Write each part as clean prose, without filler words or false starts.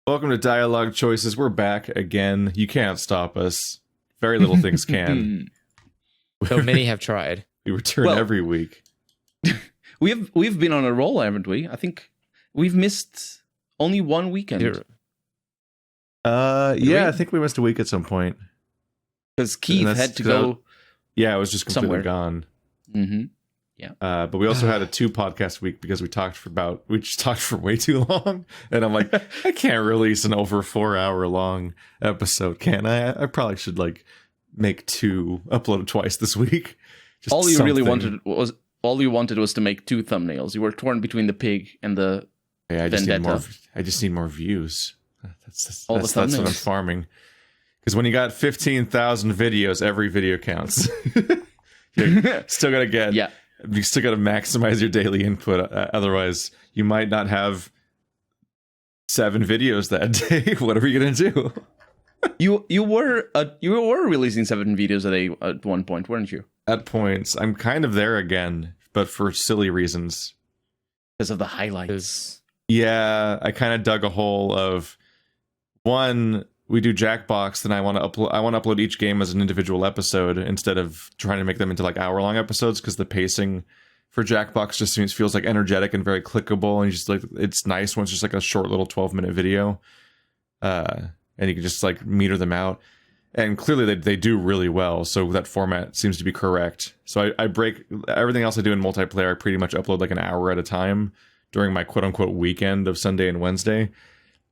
Welcome to Dialogue Choices. We're back again. You can't stop us. Very little things can. So many have tried. We return every week. We've been on a roll, haven't we? I think we've missed only one weekend. I think we missed a week at some point. Because Keith had to go. Yeah, it was just completely somewhere. gone. Mm-hmm. Yeah. But we also had a 2-podcast week because we just talked for way too long. And I'm like, I can't release an over 4-hour long episode, can I? I probably should make 2 uploaded twice this week. Just all you something. really wanted was to make 2 thumbnails. You were torn between the pig and the vendetta. I just need more views. That's All the what I'm thumbnails. farming. Because when you got 15,000 videos, every video counts. You still gotta get. Yeah. You still got to maximize your daily input. Otherwise, you might not have 7 videos that day. What are we gonna do? You were releasing 7 videos a day at one point, weren't you? At points, I'm kind of there again, but for silly reasons. Because of the highlights. Yeah, I kind of dug a hole of one. We do Jackbox, then I want to upload each game as an individual episode instead of trying to make them into hour-long episodes, because the pacing for Jackbox just feels energetic and very clickable, and just it's nice when it's just a short little 12-minute video, and you can just meter them out. And clearly they do really well, so that format seems to be correct. So I break everything else I do in multiplayer. I pretty much upload an hour at a time during my quote-unquote weekend of Sunday and Wednesday.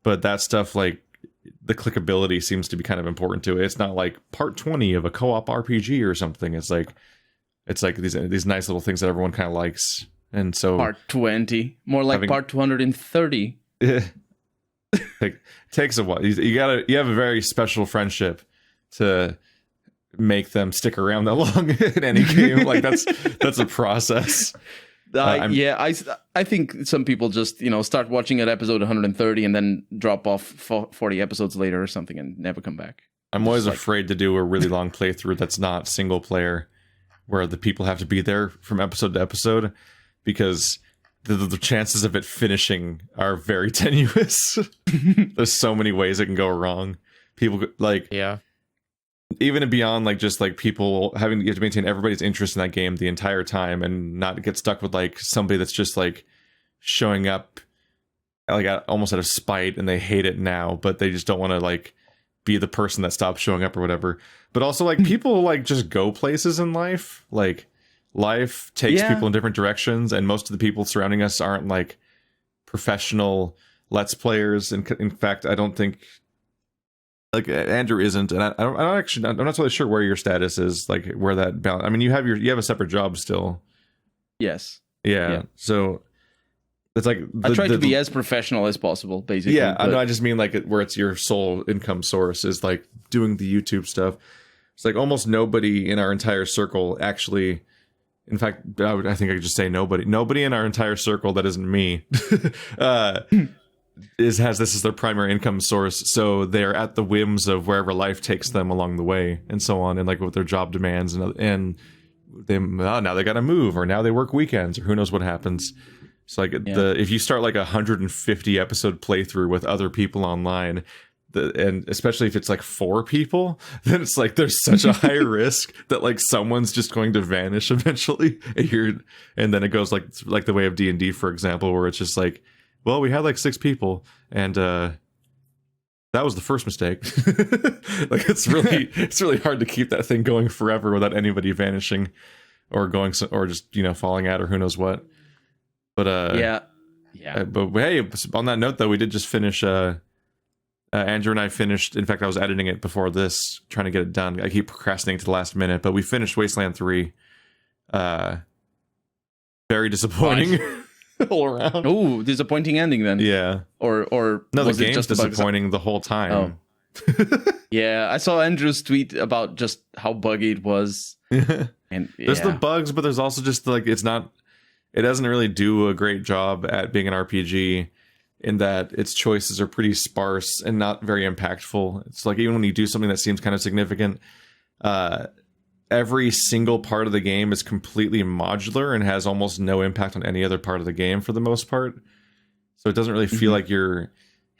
But that stuff, the clickability seems to be kind of important to it. It's not part 20 of a co-op RPG or something. It's these nice little things that everyone kind of likes. And so part 20, more like part 230. Takes a while. You have a very special friendship to make them stick around that long in any game. That's a process. I think some people just start watching at episode 130 and then drop off 40 episodes later or something and never come back. I'm always afraid to do a really long playthrough that's not single player, where the people have to be there from episode to episode, because the chances of it finishing are very tenuous. There's so many ways it can go wrong. People even beyond people you have to maintain everybody's interest in that game the entire time and not get stuck with somebody that's just showing up almost out of spite, and they hate it now, but they just don't want to be the person that stops showing up or whatever. But also people just go places in life. Life takes people in different directions, and most of the people surrounding us aren't professional Let's Players. And in fact, I don't think Andrew isn't, and I'm not totally sure where your status is, where that balance. I mean, you have a separate job still. Yes. Yeah. So it's I try to be as professional as possible, basically. Yeah, I just mean where it's your sole income source is doing the YouTube stuff. It's almost nobody in our entire circle actually. In fact, I think I could just say nobody. Nobody in our entire circle that isn't me. Has this as their primary income source, so they're at the whims of wherever life takes them along the way, and so on, and with their job demands, and they now they gotta move, or now they work weekends, or who knows what happens. So if you start 150 episode playthrough with other people online, and especially if it's 4 people, then it's there's such a high risk that someone's just going to vanish eventually, and then it goes like the way of D&D, for example, where it's just well, we had 6 people, and that was the first mistake. It's really hard to keep that thing going forever without anybody vanishing or just falling out, or who knows what. But but hey, on that note though, we did just finish. Andrew and I finished. In fact, I was editing it before this, trying to get it done. I keep procrastinating to the last minute, but we finished Wasteland 3. Very disappointing. All around. Oh, disappointing ending then. Yeah. Or no, was the it game's just disappointing the whole time. Oh. Yeah, I saw Andrew's tweet about just how buggy it was. And there's the bugs, but there's also just it doesn't really do a great job at being an RPG, in that its choices are pretty sparse and not very impactful. It's even when you do something that seems kind of significant, every single part of the game is completely modular and has almost no impact on any other part of the game for the most part. So it doesn't really feel like you're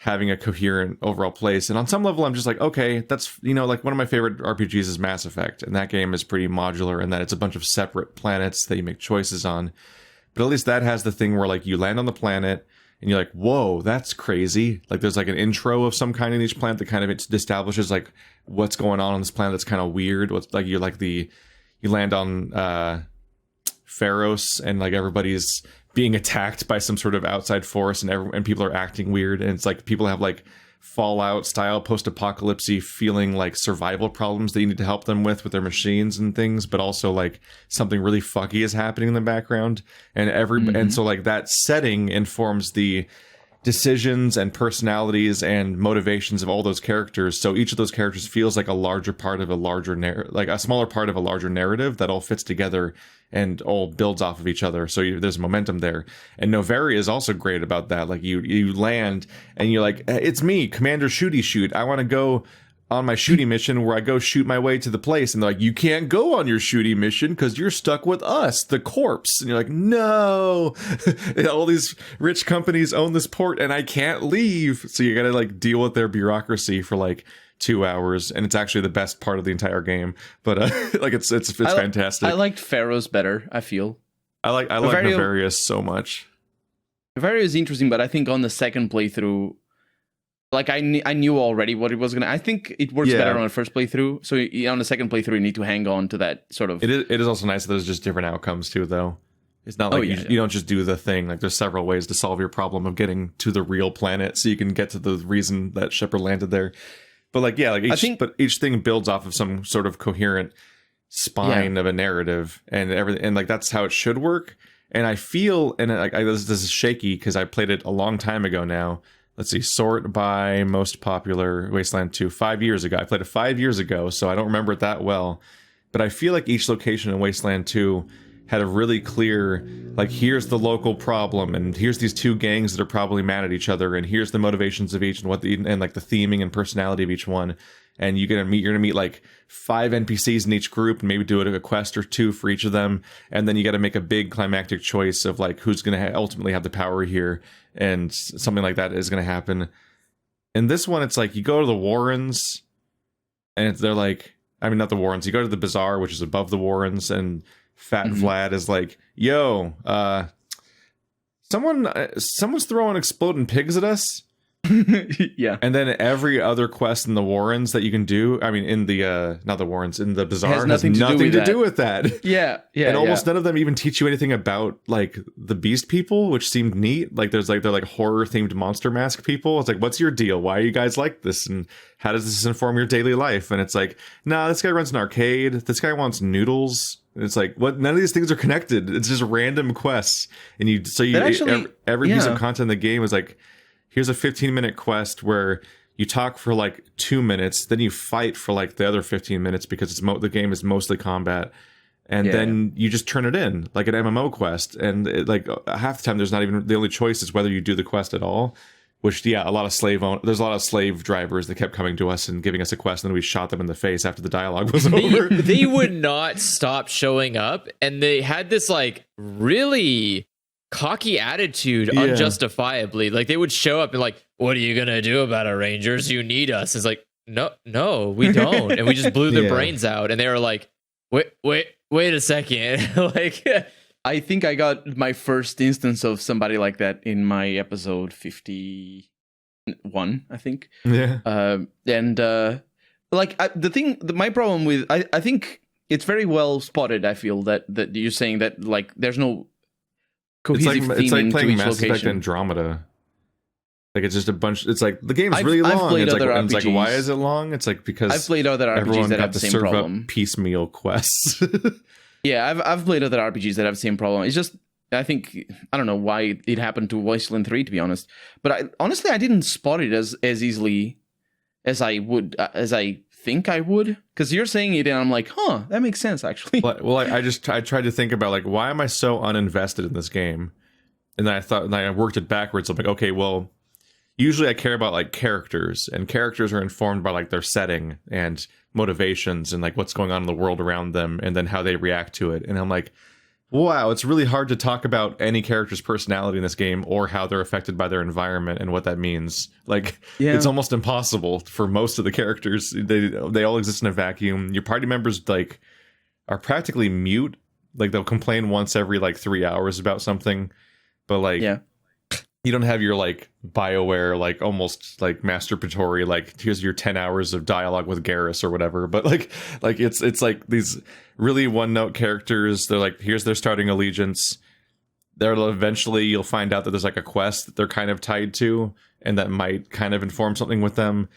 having a coherent overall place. And on some level, I'm just like, okay, that's, like one of my favorite RPGs is Mass Effect, and that game is pretty modular in that it's a bunch of separate planets that you make choices on. But at least that has the thing where like you land on the planet and you're like, whoa, that's crazy. Like there's like an intro of some kind in each planet that kind of establishes like what's going on this planet that's kind of weird. What's like you land on Pharos, and like everybody's being attacked by some sort of outside force, and people are acting weird, and it's like people have like Fallout style post-apocalypse feeling like survival problems that you need to help them with their machines and things, but also like something really fucky is happening in the background, and and so like that setting informs the decisions and personalities and motivations of all those characters. So each of those characters feels like a larger part of a larger like a smaller part of a larger narrative that all fits together and all builds off of each other. So there's momentum there. And Noveria is also great about that. Like you land and you're like, it's me, Commander Shooty Shoot. I want to go on my shooty mission where I go shoot my way to the place, and they're like, you can't go on your shooty mission because you're stuck with us, the corpse. And you're like, no. All these rich companies own this port and I can't leave. So you gotta like deal with their bureaucracy for like 2 hours, and it's actually the best part of the entire game. But like it's fantastic. I liked Pharos better, I feel. I like Noveria so much. Noveria is interesting, but I think on the second playthrough, like I knew already what it was gonna. I think it works better on the first playthrough. So on the second playthrough, you need to hang on to that sort of. It is also nice that there's just different outcomes too, though. It's not like you don't just do the thing. Like there's several ways to solve your problem of getting to the real planet, so you can get to the reason that Shepard landed there. But like each thing builds off of some sort of coherent spine of a narrative and everything, and like that's how it should work. And I feel, and like this is shaky because I played it a long time ago now. Let's see, sort by most popular. Wasteland 2, 5 years ago. I played it 5 years ago, so I don't remember it that well. But I feel like each location in Wasteland 2 had a really clear, like, here's the local problem, and here's these two gangs that are probably mad at each other, and here's the motivations of each, and like the theming and personality of each one. And you're gonna meet like 5 NPCs in each group, and maybe do a quest or 2 for each of them, and then you got to make a big climactic choice of like who's gonna ultimately have the power here, and something like that is gonna happen. In this one, it's like you go to the Warrens, and they're like, I mean, not the Warrens. You go to the Bazaar, which is above the Warrens, and Fat Vlad is like, "Yo, someone's throwing exploding pigs at us." Yeah. And then every other quest in the Warrens that you can do, I mean, in the not the Warrens, in the Bazaar, has nothing to do with that. Yeah. And almost none of them even teach you anything about like the Beast People, which seemed neat. Like they're like horror themed monster mask people. It's like, what's your deal? Why are you guys like this? And how does this inform your daily life? And it's like, nah, this guy runs an arcade. This guy wants noodles. And it's like, what? None of these things are connected. It's just random quests. And every piece of content in the game is like, here's a 15-minute quest where you talk for like 2 minutes, then you fight for like the other 15 minutes because the game is mostly combat, and then you just turn it in like an MMO quest. And half the time, there's not even, the only choice is whether you do the quest at all. Which there's a lot of slave drivers that kept coming to us and giving us a quest, and then we shot them in the face after the dialogue was over. They would not stop showing up, and they had this like really cocky attitude unjustifiably. Like they would show up and like, what are you gonna do about it, Rangers? You need us. It's like, no, we don't. And we just blew their brains out, and they were like, wait a second. Like I think I got my first instance of somebody like that in my episode 51, I think. Yeah. My problem with I think it's very well spotted. I feel that you're saying that like there's no cohesive theming. It's like playing to each Mass Effect location. Andromeda. Like it's just a bunch. It's like the game's really long. Played it's other like, RPGs. It's like, why is it long? It's like because I've played other RPGs that have the same problem. Up piecemeal quests. Yeah, I've played other RPGs that have the same problem. It's just, I don't know why it happened to Wasteland 3, to be honest. But honestly, I didn't spot it as easily as I think I would. Because you're saying it, and I'm like, that makes sense, actually. Well, I tried to think about, like, why am I so uninvested in this game? And then I worked it backwards. I'm like, okay, well, usually I care about, like, characters. And characters are informed by, like, their setting and motivations and like what's going on in the world around them, and then how they react to it. And I'm like, Wow, it's really hard to talk about any character's personality in this game or how they're affected by their environment and what that means. Like, it's almost impossible for most of the characters. They all exist in a vacuum. Your party members like are practically mute. Like, they'll complain once every like 3 hours about something, but like you don't have your like Bioware like almost like masturbatory like here's your 10 hours of dialogue with Garrus or whatever. But like it's like these really one note characters. They're like, here's their starting allegiance. They'll eventually you'll find out that there's like a quest that they're kind of tied to, and that might kind of inform something with them.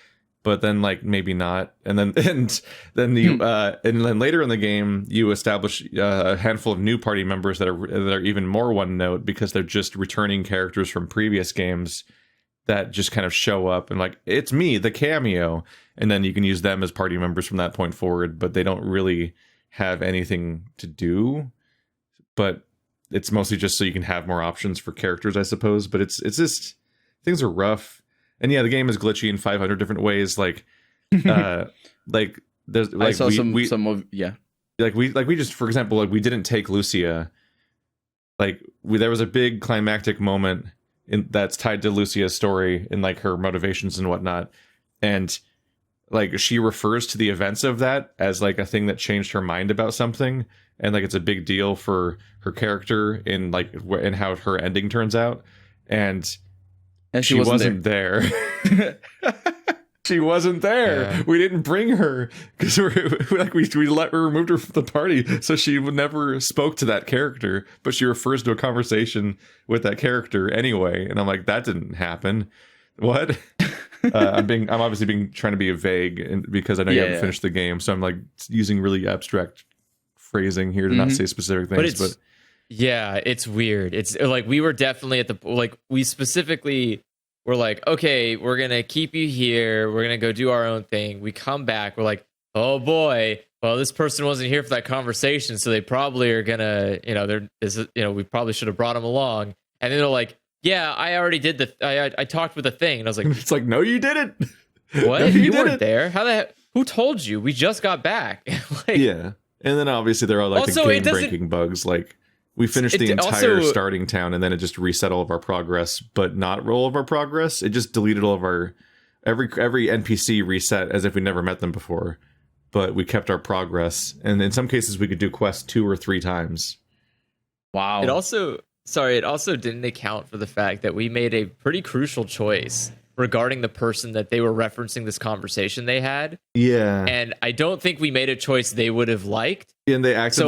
But then like maybe not, and then you and then later in the game you establish a handful of new party members that are even more one note because they're just returning characters from previous games that just kind of show up and like, it's me, the cameo, and then you can use them as party members from that point forward. But they don't really have anything to do. But it's mostly just so you can have more options for characters, I suppose. But it's just things are rough. And yeah, the game is glitchy in 500 different ways. Like, like there's like I saw some of like we just, for example, like we didn't take Lucia. Like there was a big climactic moment that's tied to Lucia's story and like her motivations and whatnot, and like she refers to the events of that as like a thing that changed her mind about something, and like it's a big deal for her character in like and how her ending turns out, and she wasn't there. She wasn't there. Yeah. We didn't bring her because we removed her from the party, so she never spoke to that character. But she refers to a conversation with that character anyway, and I'm like, that didn't happen. What? I'm obviously trying to be vague, because I know you haven't finished the game, so I'm like using really abstract phrasing here to not say specific things. But yeah, it's weird. It's like we were definitely at the like we specifically. We're like, okay, we're going to keep you here. We're going to go do our own thing. We come back. We're like, oh, boy. Well, this person wasn't here for that conversation, so they probably are going to, we probably should have brought them along. And then they're like, yeah, I already did I talked with the thing. And I was like, it's like, no, you didn't. What? No, you weren't there. How the heck? Who told you? We just got back. Like, yeah. And then obviously there are like the game-breaking bugs, like, we finished the entire starting town, and then it just reset all of our progress, but not all of our progress. It just deleted all of our every NPC reset as if we never met them before, but we kept our progress. And in some cases, we could do quests 2 or 3 times. Wow! It also didn't account for the fact that we made a pretty crucial choice regarding the person that they were referencing this conversation they had. Yeah. And I don't think we made a choice they would have liked. And they acted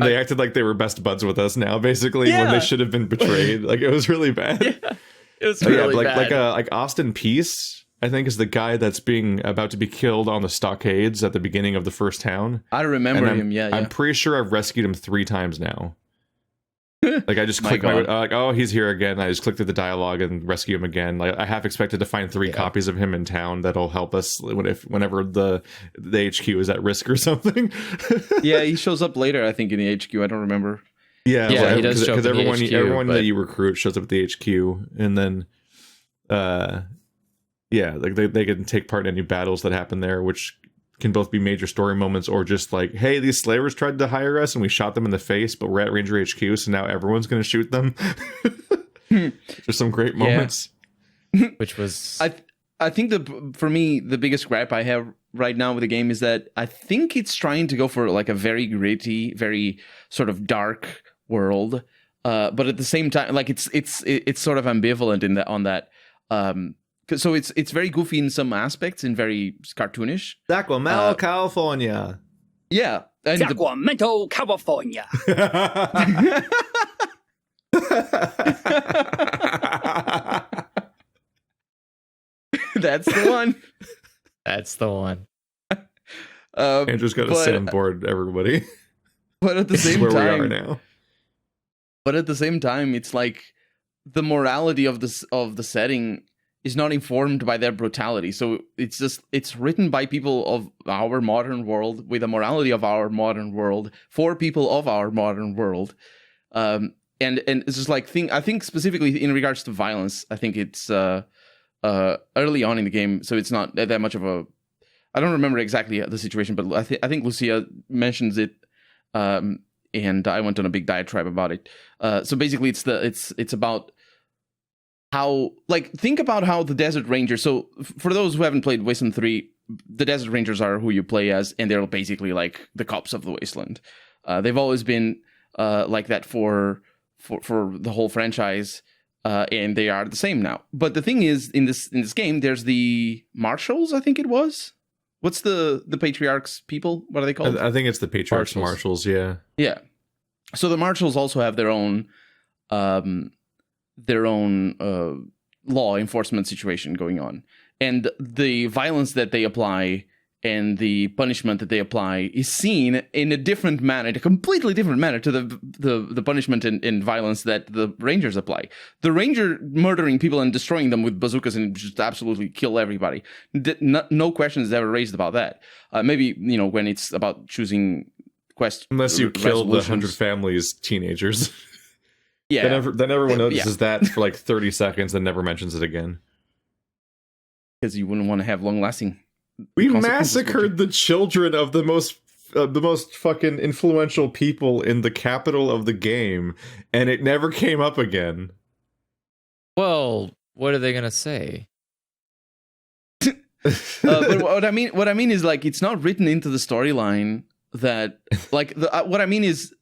they acted like they were best buds with us now, basically, when they should have been betrayed. Like, it was really bad. Yeah, it was really bad. Like Austin Peace, I think, is the guy that's about to be killed on the stockades at the beginning of the first town. I remember him, I'm pretty sure I've rescued him 3 times now. Like, I just clicked like, oh, he's here again. I just clicked at the dialogue and rescue him again. Like, I half expected to find 3 copies of him in town that'll help us whenever the HQ is at risk or something. Yeah, he shows up later, I think, in the HQ. I don't remember. Yeah, he does show up in the HQ, everyone that you recruit shows up at the HQ, and then, like they can take part in any battles that happen there, which can both be major story moments or just like, hey, these slavers tried to hire us and we shot them in the face, but we're at Ranger HQ, so now everyone's going to shoot them. There's some great moments. Which was... I think for me, the biggest gripe I have right now with the game is that I think it's trying to go for like a very gritty, very sort of dark world. But at the same time, like it's sort of ambivalent on that. So it's very goofy in some aspects and very cartoonish. Sacramento, California. Yeah. And Sacramento, California. That's the one. That's the one. Andrew's got a soundboard, everybody. But at the same where time, we are now. But at the same time, it's like the morality of the setting is not informed by their brutality. So it's written by people of our modern world with the morality of our modern world for people of our modern world. And it's just like I think specifically in regards to violence, I think it's early on in the game, so it's not that much of a. I don't remember exactly the situation, but I think Lucia mentions it and I went on a big diatribe about it. So basically, it's about how, like, think about how the Desert Rangers. So for those who haven't played Wasteland 3, the Desert Rangers are who you play as, and they're basically like the cops of the Wasteland. They've always been like that for the whole franchise, and they are the same now. But the thing is, in this game, there's the Marshals, I think it was. What's the Patriarchs people? What are they called? I think it's the Patriarchs Marshals, yeah. Yeah. So the Marshals also have their own law enforcement situation going on. And the violence that they apply and the punishment that they apply is seen in a different manner, a completely different manner to the punishment and violence that the Rangers apply. The Ranger murdering people and destroying them with bazookas and just absolutely kill everybody. No questions ever raised about that. Maybe, when it's about choosing quest. Unless you kill the 100 families teenagers. Yeah. Then everyone notices that for like 30 seconds and never mentions it again. Because you wouldn't want to have long-lasting. We massacred the children of the most fucking influential people in the capital of the game, and it never came up again. Well, what are they gonna say? But what I mean is, like, it's not written into the storyline that, like, what I mean is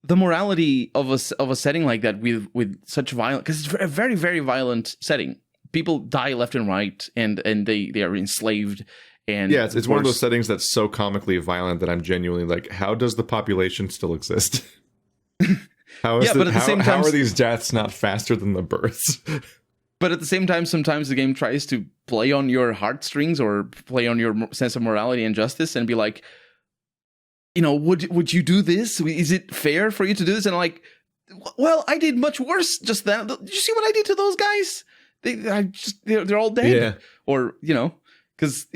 the morality of a setting like that with such violence, because it's a very, very violent setting. People die left and right, and they are enslaved. And yeah, it's one of those settings that's so comically violent that I'm genuinely like, how does the population still exist? How are these deaths not faster than the births? But at the same time, sometimes the game tries to play on your heartstrings or play on your sense of morality and justice and be like, would you do this? Is it fair for you to do this? And I'm like, well, I did much worse just then. Did you see what I did to those guys? They're all dead. Yeah. Or, because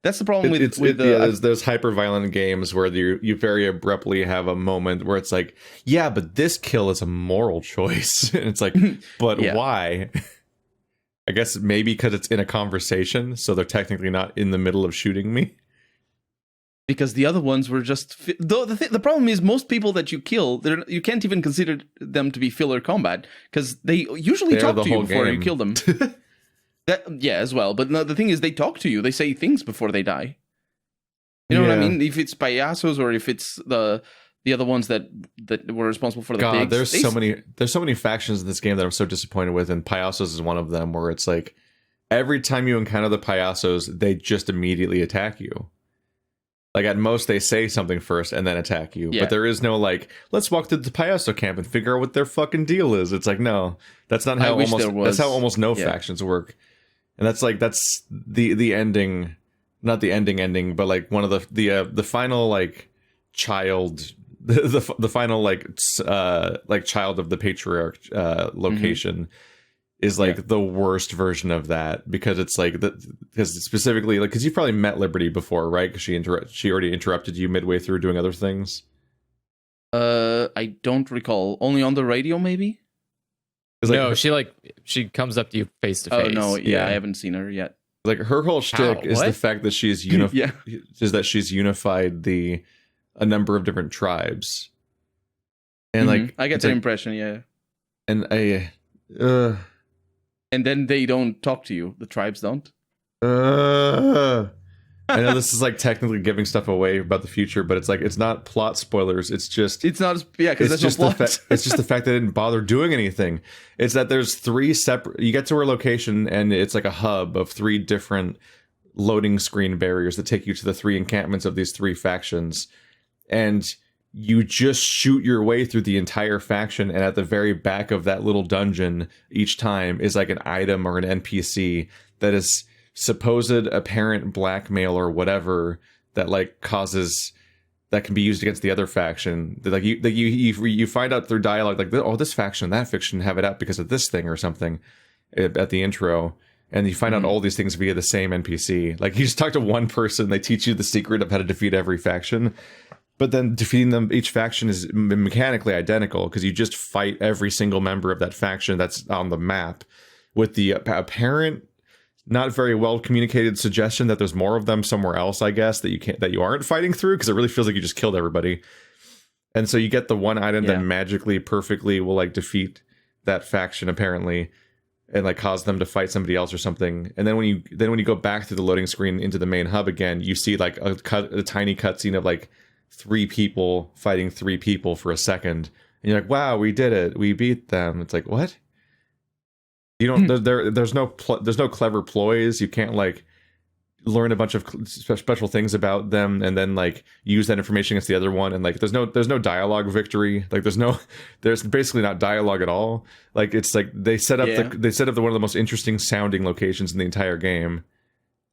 that's the problem there's hyper violent games where you very abruptly have a moment where it's like, yeah, but this kill is a moral choice. And it's like, but why? I guess maybe because it's in a conversation, so they're technically not in the middle of shooting me. Because the other ones were just... The problem is most people that you kill, you can't even consider them to be filler combat, because they usually talk to you before you kill them. As well. But no, the thing is, they talk to you. They say things before they die. You know what I mean? If it's payasos or if it's the other ones that were responsible for the pigs. There's so many factions in this game that I'm so disappointed with, and payasos is one of them, where it's like, every time you encounter the payasos, they just immediately attack you. Like, at most, they say something first and then attack you. Yeah. But there is no, like, let's walk to the payaso camp and figure out what their fucking deal is. It's like, no, that's not how that's how almost no factions work. And that's the ending, not the ending, but like one of the final, like, child, the final, like child of the patriarch location is like the worst version of that, because it's like because specifically, like, because you've probably met Liberty before, right? Because she already interrupted you midway through doing other things. I don't recall. Only on the radio, maybe. No, she comes up to you face to face. Oh no, yeah, I haven't seen her yet. Like, her whole shtick is the fact that she's is that she's unified a number of different tribes, and like I get the impression, yeah. And and then they don't talk to you. The tribes don't. I know this is like technically giving stuff away about the future, but it's like, it's not plot spoilers. It's not because there's no plot. It's just the fact that they didn't bother doing anything. It's that there's 3 separate. You get to her location and it's like a hub of 3 different loading screen barriers that take you to the 3 encampments of these 3 factions, and you just shoot your way through the entire faction, and at the very back of that little dungeon each time is like an item or an NPC that is supposed apparent blackmail or whatever that like causes that can be used against the other faction. Like you find out through dialogue, like, oh, this faction, that faction have it up because of this thing or something at the intro. And you find out all these things via the same NPC. Like, you just talk to one person, they teach you the secret of how to defeat every faction. But then defeating them, each faction is mechanically identical, because you just fight every single member of that faction that's on the map, with the apparent, not very well communicated suggestion that there's more of them somewhere else, I guess, that you aren't fighting through, because it really feels like you just killed everybody. And so you get the one item Yeah. that magically, perfectly will like defeat that faction apparently, and like cause them to fight somebody else or something. And then when you go back through the loading screen into the main hub again, you see like a tiny cutscene of like 3 people fighting 3 people for a second, and you're like, wow, we did it, we beat them. It's like, what? You don't there's no clever ploys. You can't like learn a bunch of special things about them and then like use that information against the other one, and like there's no dialogue victory. Like there's basically not dialogue at all. Like it's like they set up one of the most interesting sounding locations in the entire game,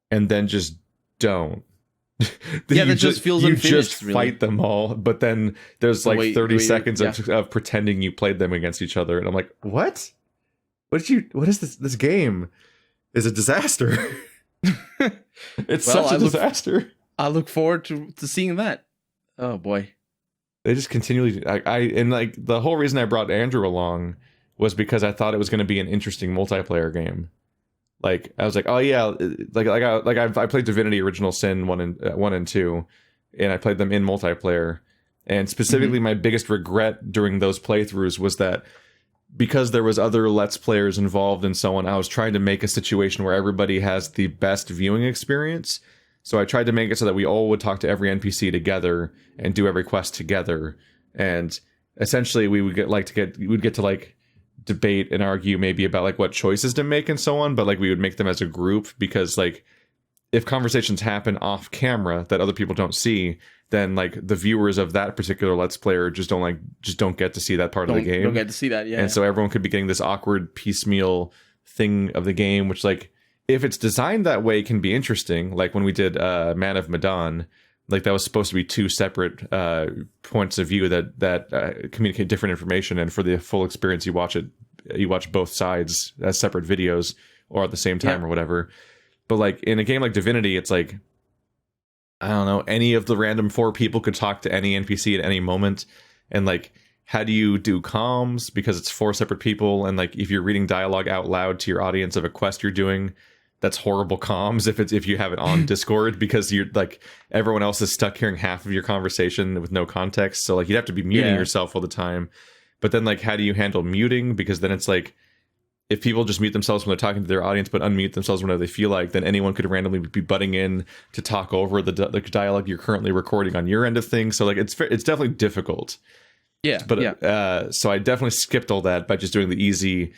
and then just don't. That just feels unfinished. You just really. fight them all, but then there's like 30 seconds of pretending you played them against each other, and I'm like, what? What is this game is a disaster. It's such a disaster. I look forward to seeing that. Oh boy. They just continually and like the whole reason I brought Andrew along was because I thought it was going to be an interesting multiplayer game. Like I was like, oh yeah, I played Divinity Original Sin 1 and 2, and I played them in multiplayer. And specifically my biggest regret during those playthroughs was that because there was other Let's Players involved and so on, I was trying to make a situation where everybody has the best viewing experience. So I tried to make it so that we all would talk to every NPC together and do every quest together. And essentially we'd get to like debate and argue maybe about like what choices to make and so on, but like we would make them as a group, because like if conversations happen off camera that other people don't see, then like the viewers of that particular Let's Player just don't get to see that part of the game. Don't get to see that, yeah. And so everyone could be getting this awkward piecemeal thing of the game, which like if it's designed that way can be interesting. Like when we did Man of Medan, like that was supposed to be 2 separate points of view that communicate different information, and for the full experience you watch both sides as separate videos or at the same time or whatever. But like in a game like Divinity, it's like, I don't know, any of the random 4 people could talk to any NPC at any moment. And like, how do you do comms? Because it's 4 separate people. And like, if you're reading dialogue out loud to your audience of a quest you're doing, that's horrible comms if you have it on Discord, because you're like, everyone else is stuck hearing half of your conversation with no context. So like, you'd have to be muting yourself all the time. But then like, how do you handle muting? Because then it's like, if people just mute themselves when they're talking to their audience, but unmute themselves whenever they feel like, then anyone could randomly be butting in to talk over the dialogue you're currently recording on your end of things. So like, it's definitely difficult. Yeah. But so I definitely skipped all that by just doing the easy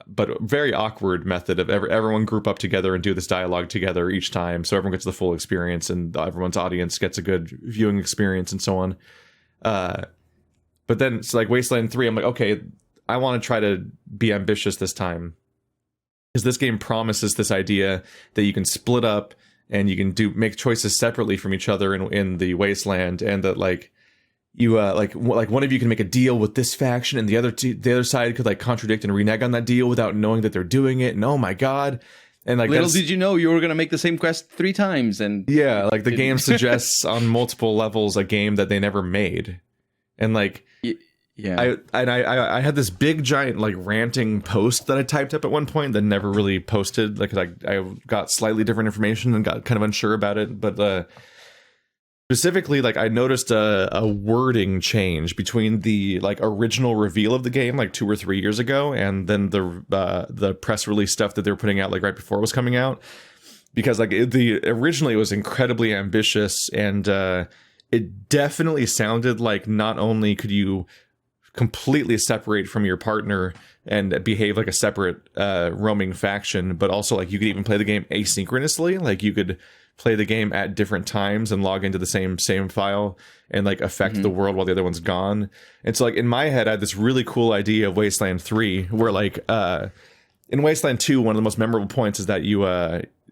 but very awkward method of everyone group up together and do this dialogue together each time, so everyone gets the full experience and everyone's audience gets a good viewing experience and so on. But then it's like Wasteland 3, I'm like, okay, I want to try to be ambitious this time, because this game promises this idea that you can split up and you can make choices separately from each other in the Wasteland, and that like you like one of you can make a deal with this faction and the other side could like contradict and renege on that deal without knowing that they're doing it. And oh my god. And like, little did you know you were going to make the same quest 3 times. And yeah, like the game suggests on multiple levels a game that they never made. And like, yeah, I had this big giant like ranting post that I typed up at one point that never really posted, like I got slightly different information and got kind of unsure about it. But specifically, like I noticed a wording change between the like original reveal of the game like 2 or 3 years ago, and then the press release stuff that they were putting out like right before it was coming out. Because like originally it was incredibly ambitious, and it definitely sounded like not only could you completely separate from your partner and behave like a separate roaming faction, but also like you could even play the game asynchronously. Like you could play the game at different times and log into the same file and like affect the world while the other one's gone. And so like in my head I had this really cool idea of Wasteland 3 where like in Wasteland 2 one of the most memorable points is that you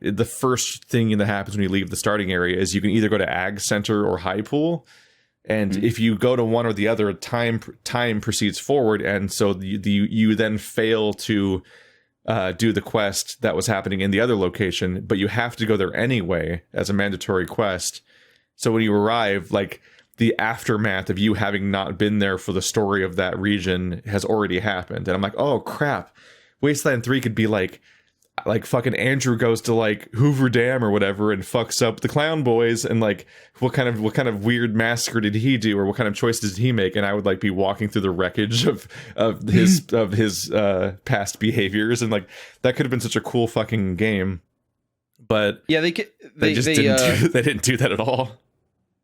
the first thing that happens when you leave the starting area is you can either go to Ag Center or High Pool. And if you go to one or the other, time proceeds forward, and so you then fail to do the quest that was happening in the other location, but you have to go there anyway as a mandatory quest. So when you arrive, like the aftermath of you having not been there for the story of that region has already happened, and I'm like, oh crap, Wasteland 3 could be like, like fucking Andrew goes to like Hoover Dam or whatever and fucks up the clown boys, and like what kind of weird massacre did he do, or what kind of choices did he make? And I would like be walking through the wreckage of his past behaviors, and like that could have been such a cool fucking game. But yeah, they didn't do that at all.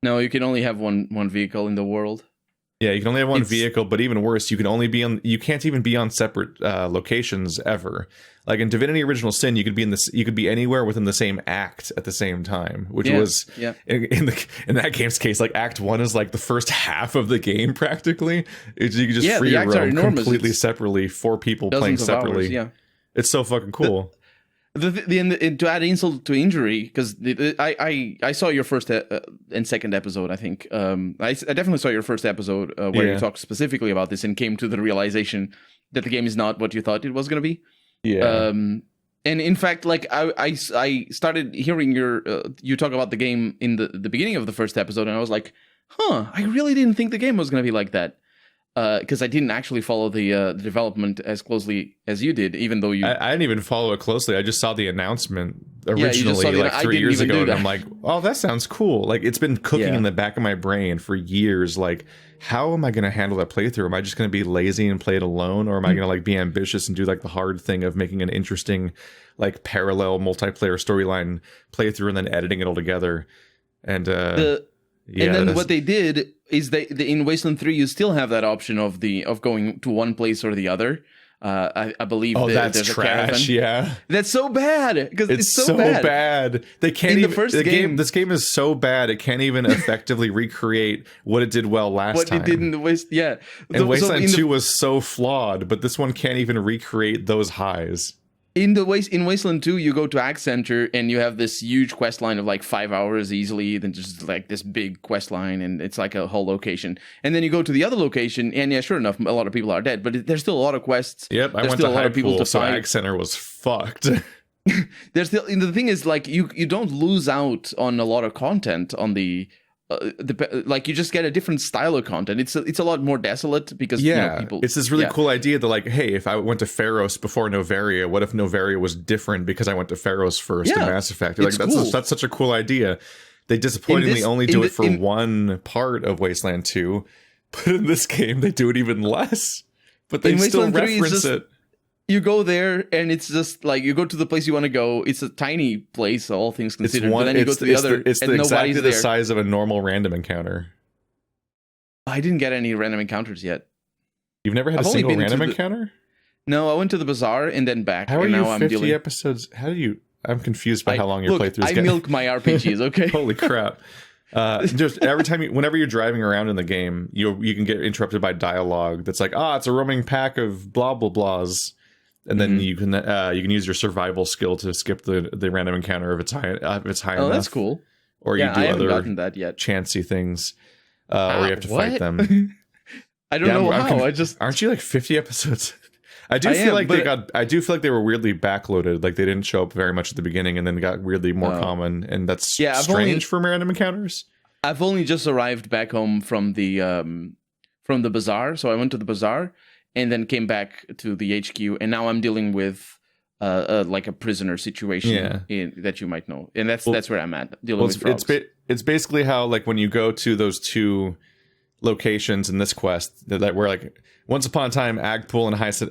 No, you can only have one vehicle in the world. Yeah, you can only have one vehicle, but even worse, you can't even be on separate locations ever. Like in Divinity Original Sin, you could be anywhere within the same act at the same time, which was in that game's case, like Act 1 is like the first half of the game practically. You could just free roam completely separately, 4 people playing separately. Hours, it's so fucking cool. To add insult to injury, because I saw your first and second episode, I think. I definitely saw your first episode where you talked specifically about this and came to the realization that the game is not what you thought it was going to be. Yeah. And in fact, like I started hearing you talk about the game in the beginning of the first episode, and I was like, I really didn't think the game was going to be like that. Because I didn't actually follow the development as closely as you did, even though I didn't even follow it closely. I just saw the announcement originally, like 3 years ago, and I'm like, oh, that sounds cool. Like, it's been cooking in the back of my brain for years. Like, how am I going to handle that playthrough? Am I just going to be lazy and play it alone, or am I going to like be ambitious and do like the hard thing of making an interesting, like parallel multiplayer storyline playthrough and then editing it all together? And and then what they did is in Wasteland 3 you still have that option of going to one place or the other. I believe. Oh, that's trash. Yeah, that's so bad because it's so bad. They can't even. The first game. This game is so bad it can't even effectively recreate what it did well last time. What it did in the Waste. Yeah, and Wasteland 2 was so flawed, but this one can't even recreate those highs. In Wasteland 2, you go to Act Center and you have this huge quest line of like 5 hours easily, then just like this big quest line, and it's like a whole location. And then you go to the other location, and yeah, sure enough, a lot of people are dead, but there's still a lot of quests. Yep, I went to High Pool, so Act Center was fucked. There's still, the thing is, like, you don't lose out on a lot of content on the like you just get a different style of content. It's a lot more desolate because people. It's this really cool idea that like, hey, if I went to Pharos before Novaria, what if Novaria was different because I went to Pharos first in Mass Effect? Like that's such a cool idea. They disappointingly only do it for one part of Wasteland 2, but in this game they do it even less. But they still reference it. You go there, and it's just like you go to the place you want to go. It's a tiny place, all things considered. But then you go to the other, it's exactly the size of a normal random encounter. I didn't get any random encounters yet. You've never had a single random encounter? No, I went to the bazaar and then back. How are you 50 episodes? How do you? I'm confused by how long your playthroughs get. I milk my RPGs, okay? Holy crap. Just every time whenever you're driving around in the game, you can get interrupted by dialogue that's like, it's a roaming pack of blah blah blahs. And then you can use your survival skill to skip the random encounter if it's high enough. Oh, that's cool. Or you do I haven't other gotten that yet. Chancy things, or you have to fight them. I don't know how. Aren't you like 50 episodes? I do feel like they were weirdly backloaded. Like they didn't show up very much at the beginning, and then got weirdly more common. And that's strange for random encounters. I've only just arrived back home from the bazaar, so I went to the bazaar. And then came back to the HQ, and now I'm dealing with like a prisoner situation that you might know, and that's where I'm at dealing with frogs. It's basically how like when you go to those two locations in this quest that were like once upon a time Ag Center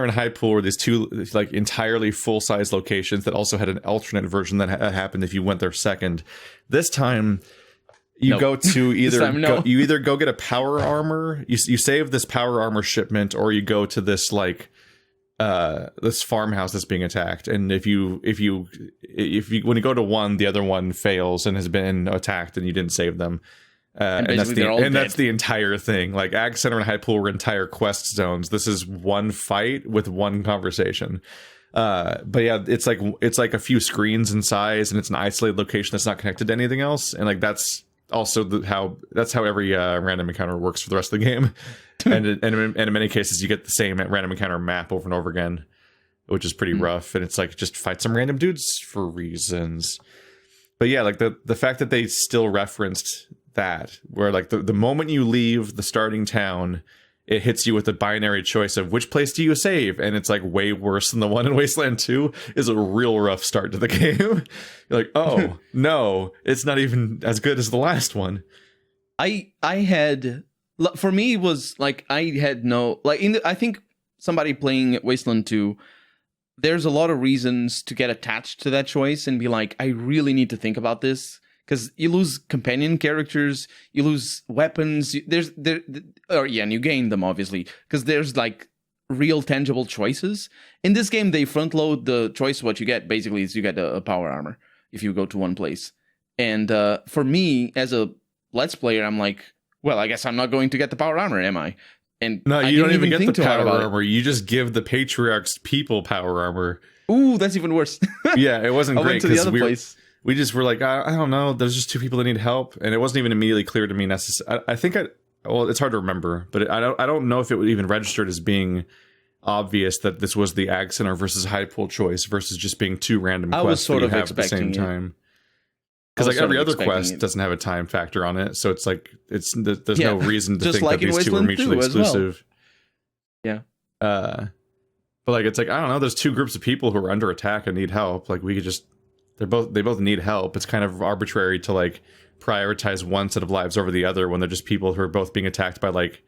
and High Pool were these two like entirely full size locations that also had an alternate version that happened if you went there second. This time. You go to you either go get a power armor, you save this power armor shipment, or you go to this like this farmhouse that's being attacked. And if you when you go to one, the other one fails and has been attacked, and you didn't save them. And that's the entire thing. Like Ag Center and High Pool were entire quest zones. This is one fight with one conversation. But yeah, it's like a few screens in size, and it's an isolated location that's not connected to anything else. And like that's also how every random encounter works for the rest of the game. and in many cases you get the same random encounter map over and over again, which is pretty rough. And it's like just fight some random dudes for reasons. But yeah, like the fact that they still referenced that, where like the moment you leave the starting town it hits you with a binary choice of which place do you save, and it's like way worse than the one in Wasteland 2 is a real rough start to the game. You're like, oh no, it's not even as good as the last one. I had, for me, it was like I had no, like I think somebody playing Wasteland 2, there's a lot of reasons to get attached to that choice and be like, I really need to think about this. Because you lose companion characters, you lose weapons. And you gain them, obviously. Because there's like real tangible choices. In this game, they front load the choice. What you get basically is you get a power armor if you go to one place. And for me, as a Let's Player, I'm like, well, I guess I'm not going to get the power armor, am I? And no, you don't even get the power armor. It. You just give the Patriarch's people power armor. Ooh, that's even worse. Yeah, it wasn't great because we just were like, I don't know. There's just two people that need help, and it wasn't even immediately clear to me. I think well, it's hard to remember, but I don't know if it would even registered as being obvious that this was the Ag Center versus High Pool choice versus just being two random quests that you have at the same time. Because like every other quest doesn't have a time factor on it, so it's like there's no reason to think that these two are mutually exclusive. Well. Yeah. But like it's like, I don't know. There's two groups of people who are under attack and need help. Like we could just. They both need help. It's kind of arbitrary to like prioritize one set of lives over the other when they're just people who are both being attacked by like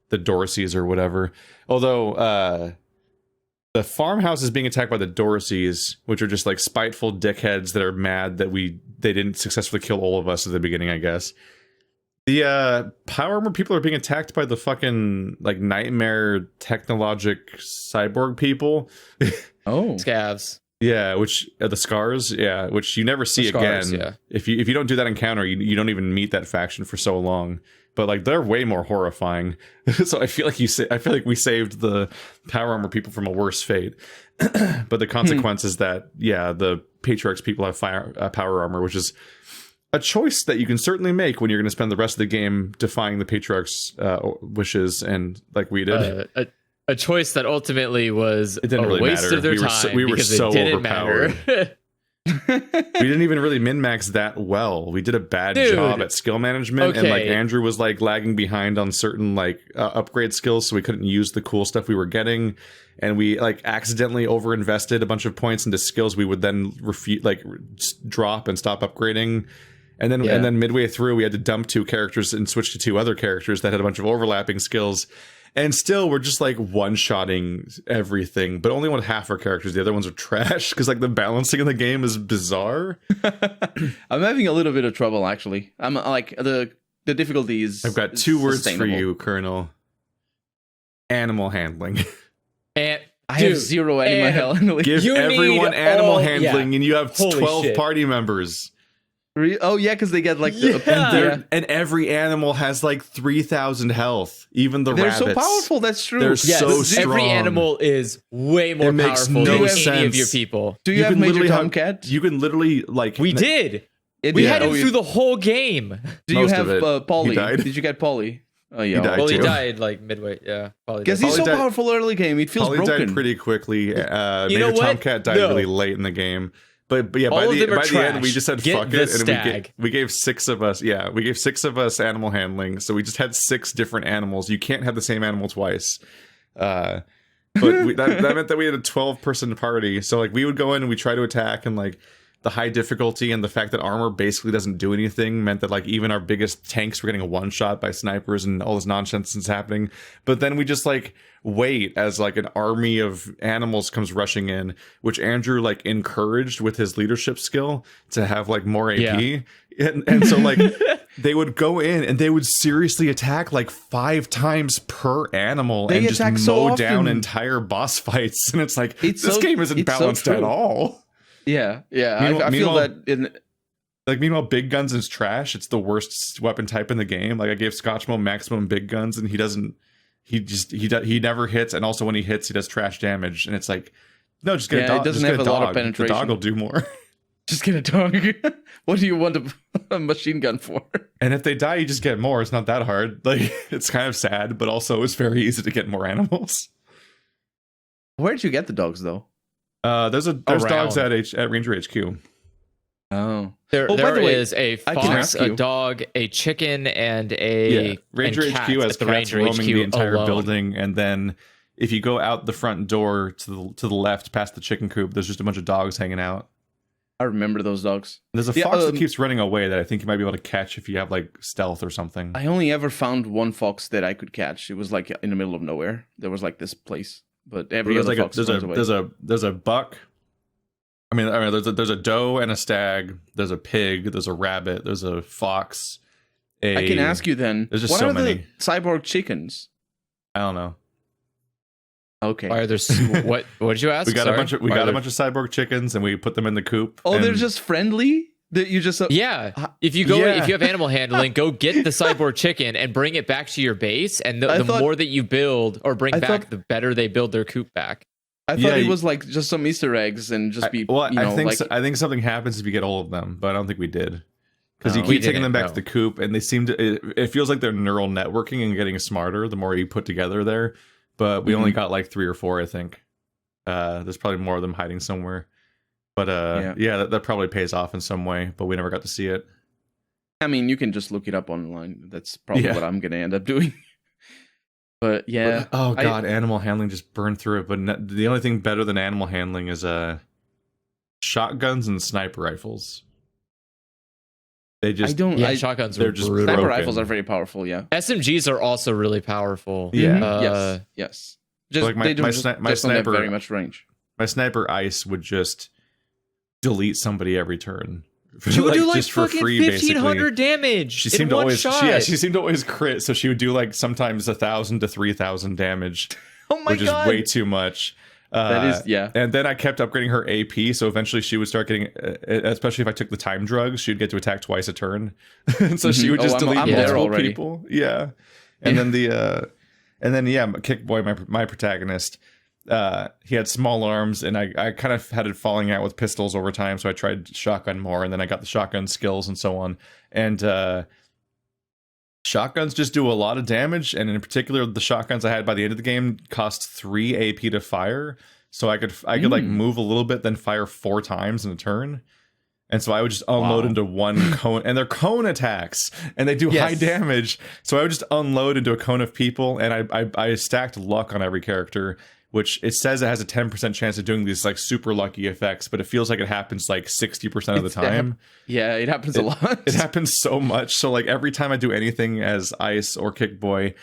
the Dorseys or whatever. Although the farmhouse is being attacked by the Dorseys, which are just like spiteful dickheads that are mad that they didn't successfully kill all of us at the beginning, I guess. The power armor people are being attacked by the fucking like nightmare technologic cyborg people. Oh, scavs. Yeah, which the scars, yeah, which you never see again. Yeah. If you don't do that encounter, you don't even meet that faction for so long. But like they're way more horrifying. So I feel like we saved the power armor people from a worse fate. But the consequence is that the Patriarch's people have power armor, which is a choice that you can certainly make when you're going to spend the rest of the game defying the Patriarch's wishes, and like we did. A choice that ultimately was it didn't really waste matter. of their time. We were so overpowered. Matter. We didn't even really min-max that well. We did a bad job at skill management, and like Andrew was like lagging behind on certain like upgrade skills, so we couldn't use the cool stuff we were getting, and we like accidentally overinvested a bunch of points into skills we would then drop and stop upgrading. And then midway through, we had to dump two characters and switch to two other characters that had a bunch of overlapping skills. And still, we're just like one-shotting everything, but only with half our characters. The other ones are trash because like the balancing in the game is bizarre. I'm having a little bit of trouble actually. I'm like the difficulty is. I've got two words for you, Colonel. Animal handling. I have zero animal handling. Give everyone animal handling, and you have 12 party members. Oh yeah, because they get like and every animal has like 3,000 health. Even the rabbits. They're so powerful. That's true. They're so strong. Every animal is way more powerful than any of your people. Do you have Major Tomcat? You can literally like we did. We had him through the whole game. Do you have Polly? Did you get Polly? Oh yeah. He died like midway. Yeah, because he's so powerful early game. It feels broken. Polly died pretty quickly. Major Tomcat died really late in the game. But yeah, by the end, we just said fuck it, and we gave six of us. Yeah, we gave six of us animal handling, so we just had six different animals. You can't have the same animal twice. But that meant that we had a 12-person party. So like we would go in and we try to attack, and like the high difficulty and the fact that armor basically doesn't do anything meant that like even our biggest tanks were getting a one shot by snipers and all this nonsense is happening. But then we just like wait as like an army of animals comes rushing in, which Andrew like encouraged with his leadership skill to have like more AP. Yeah. And so like they would go in and they would seriously attack like 5 times per animal and just mow down entire boss fights. And it's like this game isn't balanced at all. Yeah. I feel that meanwhile, big guns is trash. It's the worst weapon type in the game. Like I gave Scotchmo maximum big guns, and he never hits, and also when he hits, he does trash damage. And it's like, no, just get a dog. It doesn't have a lot of penetration. The dog will do more. Just get a dog. What do you want a machine gun for? And if they die, you just get more. It's not that hard. Like it's kind of sad, but also it's very easy to get more animals. Where'd you get the dogs though? There's dogs at Ranger HQ. Oh. There by the way, is a I can fox, ask a you. dog, a chicken, and a Ranger and HQ cats has at the cats Ranger roaming HQ the entire alone. building, and then if you go out the front door to the left past the chicken coop, there's just a bunch of dogs hanging out. I remember those dogs. There's a fox that keeps running away that I think you might be able to catch if you have like stealth or something. I only ever found one fox that I could catch. It was like in the middle of nowhere. There was like this place, but every there's other like fox runs away. there's a buck. I mean, there's a doe and a stag. There's a pig. There's a rabbit. There's a fox. I can ask you then. There's just what so are many. the cyborg chickens? I don't know. Okay. Why are there? What did you ask? We got Sorry? a bunch of cyborg chickens, and we put them in the coop. Oh, and they're just friendly. That you just Yeah. If you have animal handling, go get the cyborg chicken and bring it back to your base. And the more that you build or bring back, the better they build their coop back. I thought it was like just some Easter eggs and just be. I think something happens if you get all of them, but I don't think we did because you we keep taking them didn't, back to the coop, and they seem to. It feels like they're neural networking and getting smarter the more you put together there. But we only got like 3 or 4, I think. There's probably more of them hiding somewhere. But that probably pays off in some way, but we never got to see it. I mean, you can just look it up online. That's probably what I'm going to end up doing. But yeah. Oh god, animal handling just burned through it. But the only thing better than animal handling is shotguns and sniper rifles. They just shotguns. They're just brutal. Sniper broken. rifles are very powerful. Yeah. SMGs are also really powerful. Yeah. Yes. Just like they don't my don't have sniper very much range. My sniper ice would just delete somebody every turn. She would do like just for fucking free, 1,500 damage. She seemed to always she seemed to always crit, so she would do like sometimes 1,000 to 3,000 damage. Oh my which god, is way too much. That is And then I kept upgrading her AP, so eventually she would start getting, especially if I took the time drugs, she'd get to attack twice a turn. And so she would just delete multiple people. Yeah. And then Kick Boy, my protagonist, he had small arms, and I kind of had it falling out with pistols over time, so I tried shotgun more, and then I got the shotgun skills and so on. And shotguns just do a lot of damage, and in particular, the shotguns I had by the end of the game cost 3 AP to fire, so I could like move a little bit, then fire 4 times in a turn. And so I would just unload into one cone, and they're cone attacks, and they do high damage. So I would just unload into a cone of people, and I stacked luck on every character, which it says it has a 10% chance of doing these like super lucky effects, but it feels like it happens like 60% of the time. Yeah, it happens a lot. It happens so much. So like every time I do anything as Ice or Kick Boy,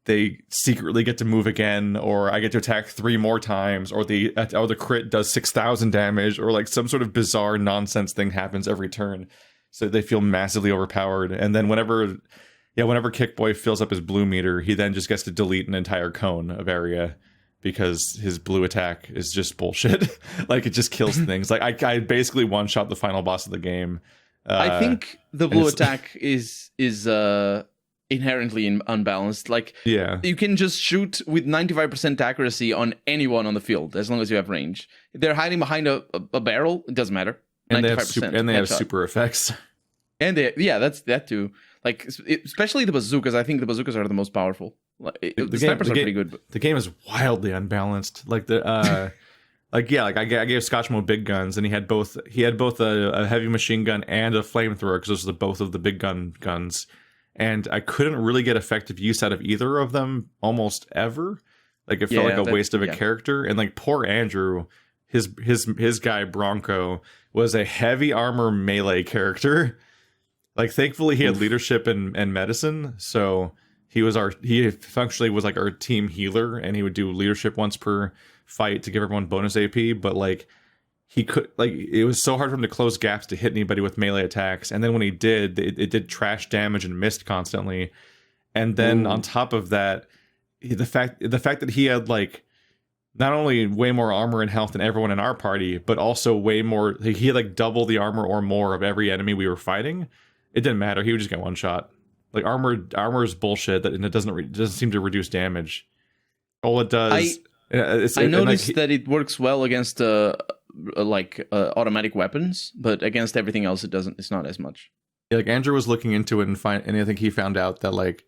they secretly get to move again, or I get to attack 3 more times, or the crit does 6,000 damage, or like some sort of bizarre nonsense thing happens every turn. So they feel massively overpowered. And then whenever Kick Boy fills up his blue meter, he then just gets to delete an entire cone of area, because his blue attack is just bullshit. Like it just kills things. Like I basically one-shot the final boss of the game. I think the blue attack is inherently unbalanced. Like you can just shoot with 95% accuracy on anyone on the field as long as you have range. If they're hiding behind a barrel, it doesn't matter. 95%. And they have super effects. And that's that too. Like especially the bazookas. I think the bazookas are the most powerful. The snipers are pretty good. But the game is wildly unbalanced. Like I gave Scotchmo big guns, and he had both a heavy machine gun and a flamethrower, because those are both of the big guns. And I couldn't really get effective use out of either of them almost ever. Like it felt like a waste of a character. And like poor Andrew, his guy Bronco was a heavy armor melee character. Like thankfully he had leadership and medicine, so he functionally was like our team healer, and he would do leadership once per fight to give everyone bonus AP. But like he could, like, it was so hard for him to close gaps to hit anybody with melee attacks. And then when he did, it did trash damage and missed constantly. And then on top of that, the fact that he had like not only way more armor and health than everyone in our party, but also way more, he had like double the armor or more of every enemy we were fighting. It didn't matter. He would just get one shot. Like armor is bullshit, and it doesn't seem to reduce damage. All it does. I noticed that it works well against automatic weapons, but against everything else it doesn't. It's not as much. Yeah, like Andrew was looking into it and I think he found out that like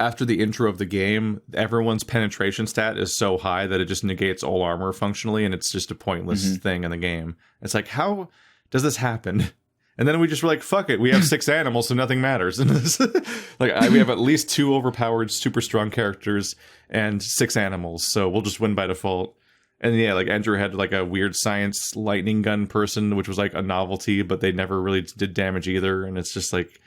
after the intro of the game, everyone's penetration stat is so high that it just negates all armor functionally, and it's just a pointless thing in the game. It's like, how does this happen? And then we just were like, fuck it, we have 6 animals, so nothing matters. We have at least 2 overpowered, super strong characters and 6 animals, so we'll just win by default. And yeah, like Andrew had like a weird science lightning gun person, which was like a novelty, but they never really did damage either. And it's just like,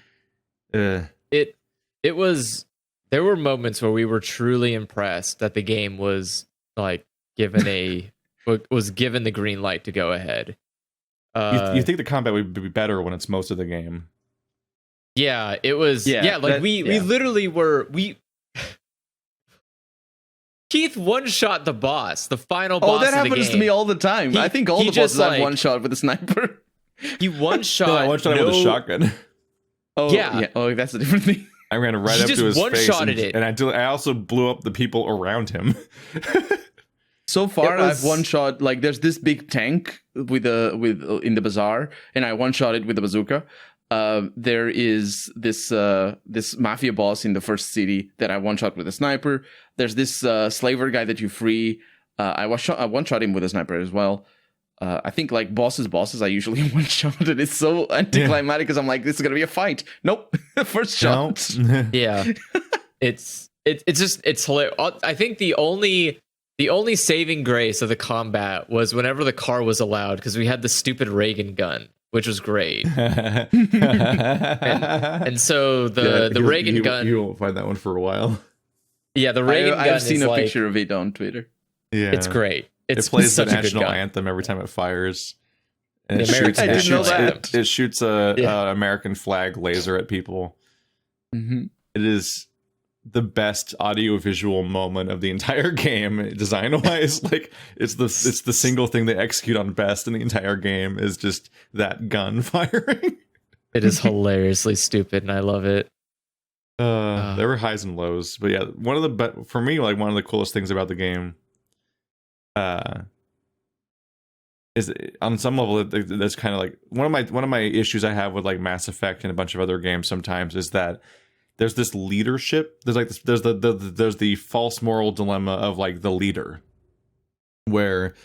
It was. There were moments where we were truly impressed that the game was like given the green light to go ahead. You think the combat would be better when it's most of the game? Yeah, it was. We literally were. Keith one-shot the boss, the final boss. Oh, that of the happens game. to me all the time. I think all the bosses have one shot with a sniper. He one-shot. I one-shot him with a shotgun. Oh, yeah. Oh, that's a different thing. I ran right up to his face, and I also blew up the people around him. So far, I've one-shot, like, there's this big tank in the bazaar, and I one-shot it with a bazooka. There is this mafia boss in the first city that I one-shot with a sniper. There's this slaver guy that you free. I one-shot him with a sniper as well. I think like bosses, I usually one-shot, and it's so anticlimactic because I'm like, this is gonna be a fight. Nope, first shot. Yeah, it's hilarious. I think the only saving grace of the combat was whenever the car was allowed, because we had the stupid Reagan gun, which was great. and so the Reagan gun, you won't find that one for a while. Yeah, the Reagan gun. I've seen a picture of it on Twitter. Yeah, it's great. It plays the national anthem every time it fires. And it shoots a American flag laser at people. Mm-hmm. It is the best audio-visual moment of the entire game, design-wise. Like it's the single thing they execute on best in the entire game is just that gun firing. It is hilariously stupid, and I love it. There were highs and lows, but yeah, for me, like one of the coolest things about the game. Is on some level that's kind of like one of my issues I have with like Mass Effect and a bunch of other games sometimes is that there's this leadership. There's the false moral dilemma of like the leader, where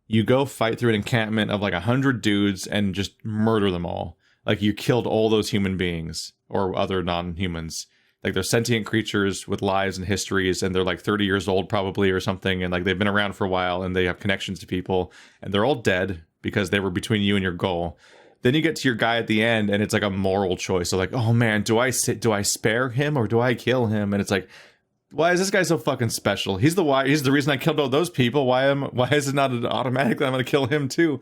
you go fight through an encampment of like 100 dudes and just murder them all. Like you killed all those human beings or other non-humans. Like they're sentient creatures with lives and histories, and they're like 30 years old probably or something, and like they've been around for a while and they have connections to people, and they're all dead because they were between you and your goal. Then you get to your guy at the end, and it's like a moral choice. So like, oh man, do I spare him or do I kill him? And it's like, why is this guy so fucking special? He's the reason I killed all those people. Why is it not an automatic that I'm gonna kill him too?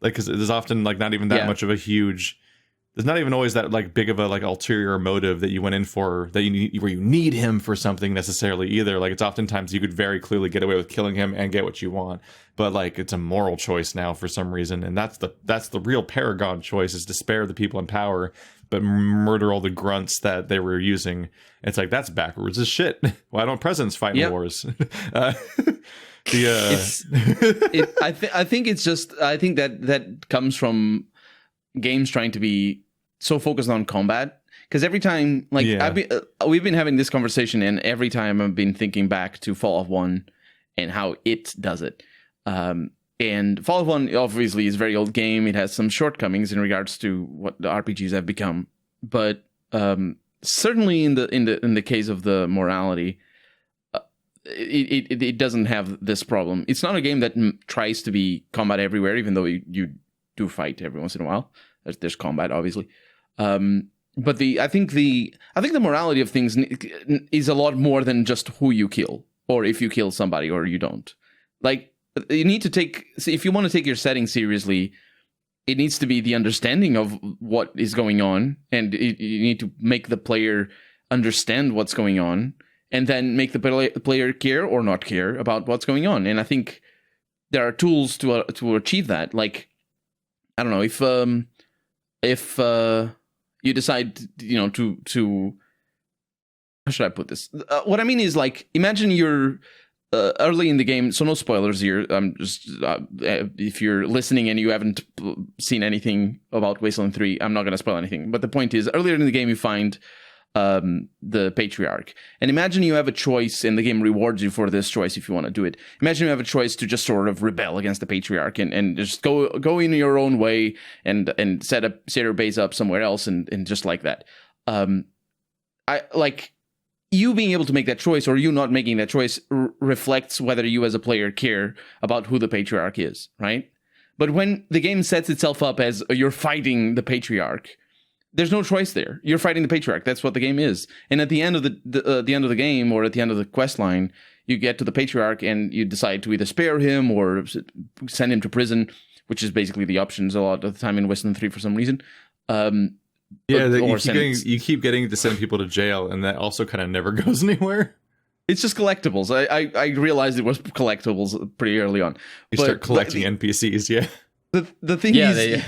Like, because there's often like not even that much of a huge. There's not even always that like big of a like ulterior motive that you went in for that you need, where you need him for something necessarily either. Like it's oftentimes you could very clearly get away with killing him and get what you want, but like it's a moral choice now for some reason, and that's the real Paragon choice, is to spare the people in power but murder all the grunts that they were using. It's like that's backwards as shit. Why don't presidents fight in wars? I think that comes from games trying to be so focused on combat, because every time like we've been having this conversation, and every time I've been thinking back to Fallout 1 and how it does it. And Fallout 1 obviously is a very old game. It has some shortcomings in regards to what the RPGs have become, but certainly in the case of the morality, it doesn't have this problem. It's not a game that tries to be combat everywhere, even though you do fight every once in a while. There's combat, obviously, but I think the morality of things is a lot more than just who you kill, or if you kill somebody or you don't. Like you need to if you want to take your setting seriously, it needs to be the understanding of what is going on, and you need to make the player understand what's going on, and then make the player care or not care about what's going on. And I think there are tools to achieve that. Like, I don't know, if you decide, to how should I put this? What I mean is, like, imagine you're early in the game, so no spoilers here. Just if you're listening and you haven't seen anything about Wasteland 3, I'm not going to spoil anything. But the point is, earlier in the game, you find the patriarch. And imagine you have a choice, and the game rewards you for this choice if you want to do it. Imagine you have a choice to just sort of rebel against the patriarch and just go in your own way and set your base up somewhere else and just like that. I like you being able to make that choice or you not making that choice reflects whether you as a player care about who the patriarch is, right? But when the game sets itself up as you're fighting the patriarch, there's no choice there. You're fighting the patriarch. That's what the game is. And at the end of the end of the game or at the end of the quest line, you get to the patriarch and you decide to either spare him or send him to prison, which is basically the options a lot of the time in Wasteland 3 for some reason. You keep getting to send people to jail, and that also kind of never goes anywhere. It's just collectibles. I realized it was collectibles pretty early on. You start collecting NPCs, yeah. The thing is,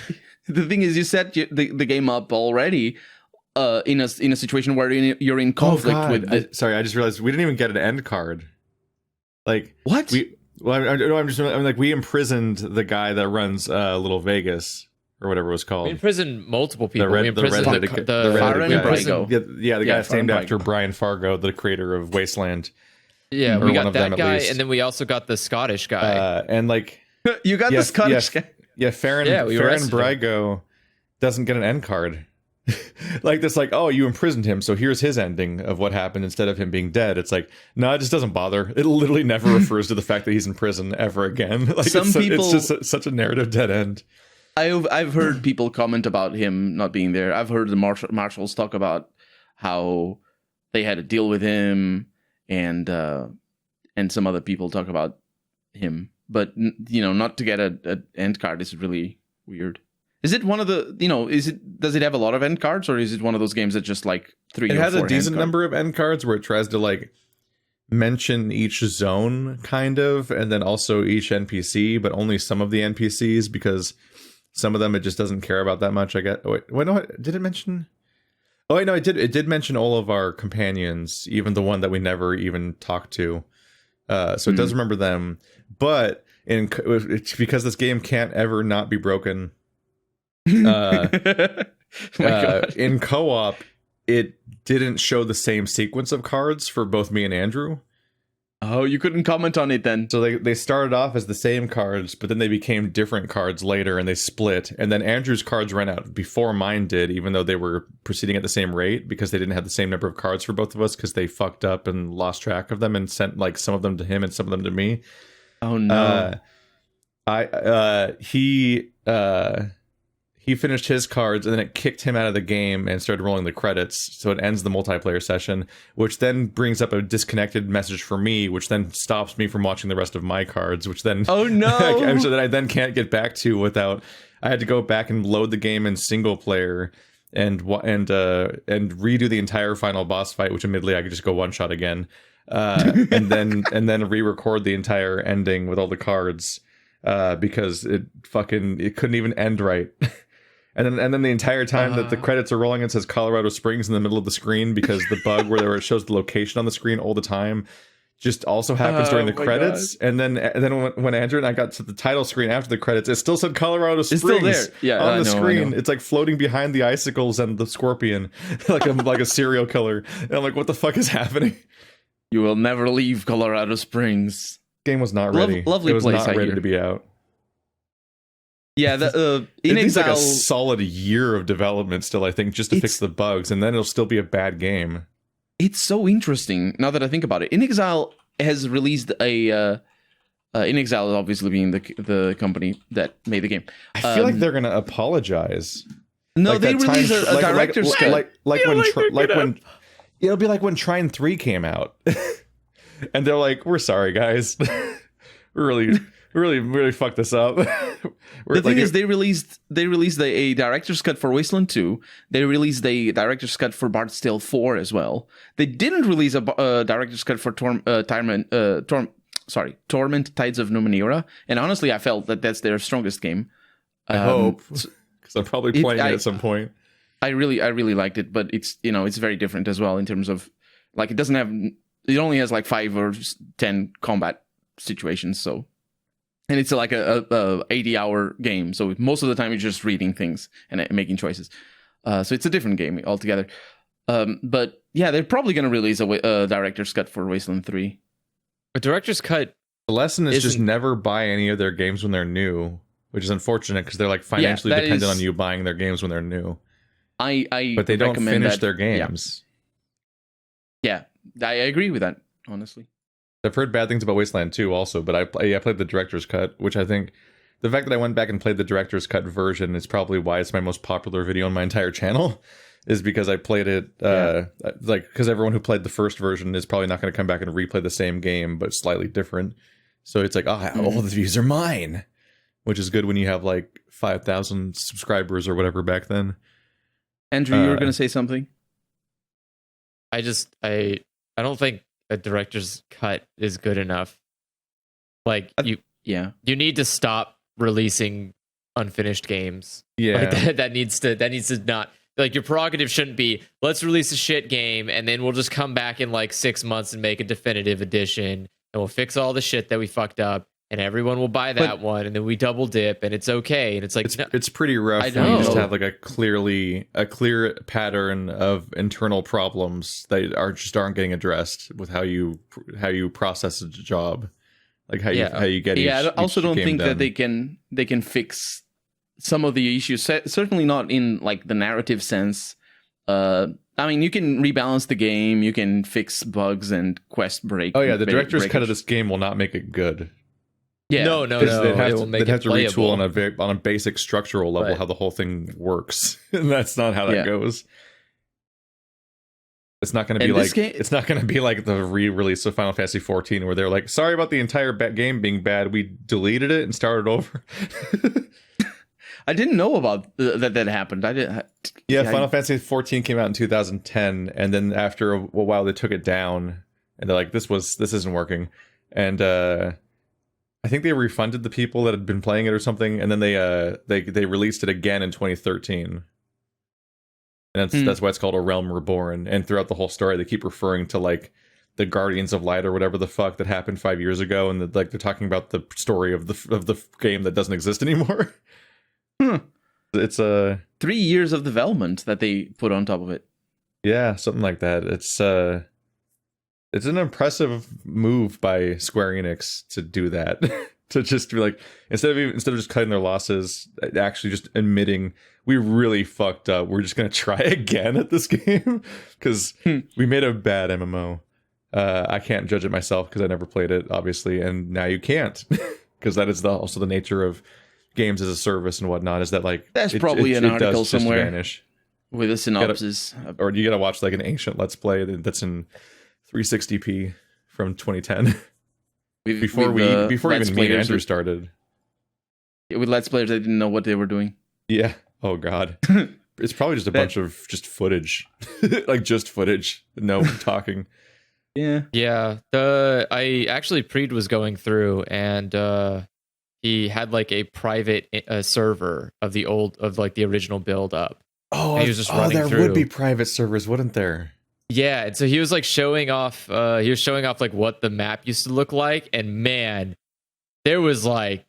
the thing is, you set the game up already in a situation where you're in conflict with. Sorry, I just realized we didn't even get an end card. Like what? We imprisoned the guy that runs Little Vegas. Or whatever it was called. We imprisoned multiple people. The we imprisoned guy that's named after Brian Fargo, the creator of Wasteland. Yeah, we got that guy, and then we also got the Scottish guy. And like you got the Scottish guy. Yeah, Farron Brygo doesn't get an end card. Like this, like, oh, you imprisoned him, so here's his ending of what happened instead of him being dead. It's like, no, it just doesn't bother. It literally never refers to the fact that he's in prison ever again. Like it's just such a narrative dead end. I've heard people comment about him not being there. I've heard the marshals talk about how they had to deal with him, and some other people talk about him. But not to get an end card is really weird. Is it one of the does it have a lot of end cards, or is it one of those games that just like 3 or 4? It has a decent number of end cards where it tries to like mention each zone kind of, and then also each NPC, but only some of the NPCs because some of them it just doesn't care about that much. I get. Wait, no, did it mention? Oh, wait, no, it did. It did mention all of our companions, even the one that we never even talked to. So it does remember them. But it's because this game can't ever not be broken. In co-op, it didn't show the same sequence of cards for both me and Andrew. Oh, you couldn't comment on it then. So they started off as the same cards, but then they became different cards later and they split. And then Andrew's cards ran out before mine did, even though they were proceeding at the same rate because they didn't have the same number of cards for both of us because they fucked up and lost track of them and sent like some of them to him and some of them to me. Oh no. He finished his cards and then it kicked him out of the game and started rolling the credits. So it ends the multiplayer session, which then brings up a disconnected message for me, which then stops me from watching the rest of my cards, which then oh no, so that I then can't get back to without. I had to go back and load the game in single player and redo the entire final boss fight, which admittedly I could just go one shot again, and then re-record the entire ending with all the cards because it couldn't even end right. And then the entire time that the credits are rolling, it says Colorado Springs in the middle of the screen because the bug where it shows the location on the screen all the time just also happens during the credits. God. And then when Andrew and I got to the title screen after the credits, it still said Colorado Springs still there. on the screen. It's like floating behind the icicles and the scorpion, like a serial killer. And I'm like, what the fuck is happening? You will never leave Colorado Springs. Game was not ready. Lovely place. It was not ready to be out. Yeah, In Exile, like a solid year of development still, I think, just to fix the bugs, and then it'll still be a bad game. It's so interesting now that I think about it. In Exile has released In Exile, obviously being the company that made the game. I feel like they're gonna apologize. No, they released a director's cut. It'll be like when Trine 3 came out, and they're like, "We're sorry, guys. We really fucked this up." The thing is, they released a director's cut for Wasteland 2. They released a director's cut for Bard's Tale 4 as well. They didn't release a director's cut for Torment Tides of Numenera. And honestly, I felt that that's their strongest game. I hope, because I'm probably playing it at some point. I really liked it, but it's it's very different as well in terms of like it only has like 5 or 10 combat situations, so. And it's like a 80-hour game, so most of the time you're just reading things and making choices. So it's a different game altogether. But yeah, they're probably going to release a director's cut for Wasteland 3. A director's cut. The lesson is just never buy any of their games when they're new, which is unfortunate because they're like financially dependent on you buying their games when they're new. But they don't finish their games. Yeah, I agree with that, honestly. I've heard bad things about Wasteland 2 also, but I played the director's cut, which I think the fact that I went back and played the director's cut version is probably why it's my most popular video on my entire channel, is because I played it, because everyone who played the first version is probably not going to come back and replay the same game, but slightly different. So it's like, all the views are mine, which is good when you have like 5,000 subscribers or whatever back then. Andrew, you were going to say something? I don't think a director's cut is good enough. Like you need to stop releasing unfinished games. Yeah, like that needs to not, like, your prerogative shouldn't be, let's release a shit game and then we'll just come back in like 6 months and make a definitive edition and we'll fix all the shit that we fucked up and everyone will buy that one and then we double dip and it's okay. And it's like it's pretty rough when you just have like a clear pattern of internal problems that aren't getting addressed with how you process a job, like how you get I also don't think that they can fix some of the issues, certainly not in like the narrative sense. I mean, you can rebalance the game, you can fix bugs and quest break. Oh yeah, the director's cut of this game will not make it good. Yeah, no. They'd have to retool on a basic structural level how the whole thing works, and that's not how that goes. It's not going to be like it's not going to be like the re-release of Final Fantasy XIV, where they're like, "Sorry about the entire game being bad. We deleted it and started over." I didn't know about that happened. Final Fantasy XIV came out in 2010, and then after a while they took it down, and they're like, "This isn't working," and I think they refunded the people that had been playing it or something, and then they released it again in 2013, and that's why it's called A Realm Reborn. And throughout the whole story, they keep referring to like the Guardians of Light or whatever the fuck that happened 5 years ago, and they're talking about the story of the game that doesn't exist anymore. It's 3 years of development that they put on top of it. Yeah, something like that. It's an impressive move by Square Enix to do that. To just be like, instead of just cutting their losses, actually just admitting we really fucked up. We're just gonna try again at this game because we made a bad MMO. I can't judge it myself because I never played it, obviously, and now you can't because that is also the nature of games as a service and whatnot, is that like that's probably an article somewhere vanish with a synopsis, or you gotta watch like an ancient Let's Play that's in 360p from 2010 before even me and Andrew started. With Let's Players, they didn't know what they were doing. Yeah. Oh god. It's probably just a bunch of just footage, like just footage, no talking. Yeah. I actually Preed was going through and he had like a private server of the original build up. Oh, he was just running there through. Would be private servers, wouldn't there? Yeah, and so he was like showing off. He was showing off like what the map used to look like, and man, there was like,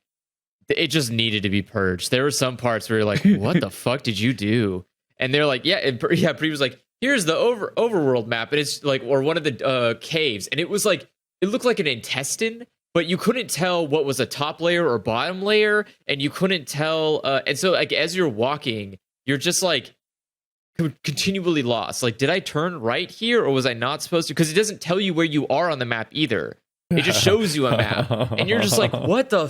it just needed to be purged. There were some parts where you're like, "What the fuck did you do?" And they're like, Pre was like, "Here's the overworld map," and it's like, or one of the caves, and it was like, it looked like an intestine, but you couldn't tell what was a top layer or bottom layer, and you couldn't tell. And so like as you're walking, you're just like continually lost. Like, did I turn right here or was I not supposed to? Because it doesn't tell you where you are on the map either. It just shows you a map, and you're just like, what the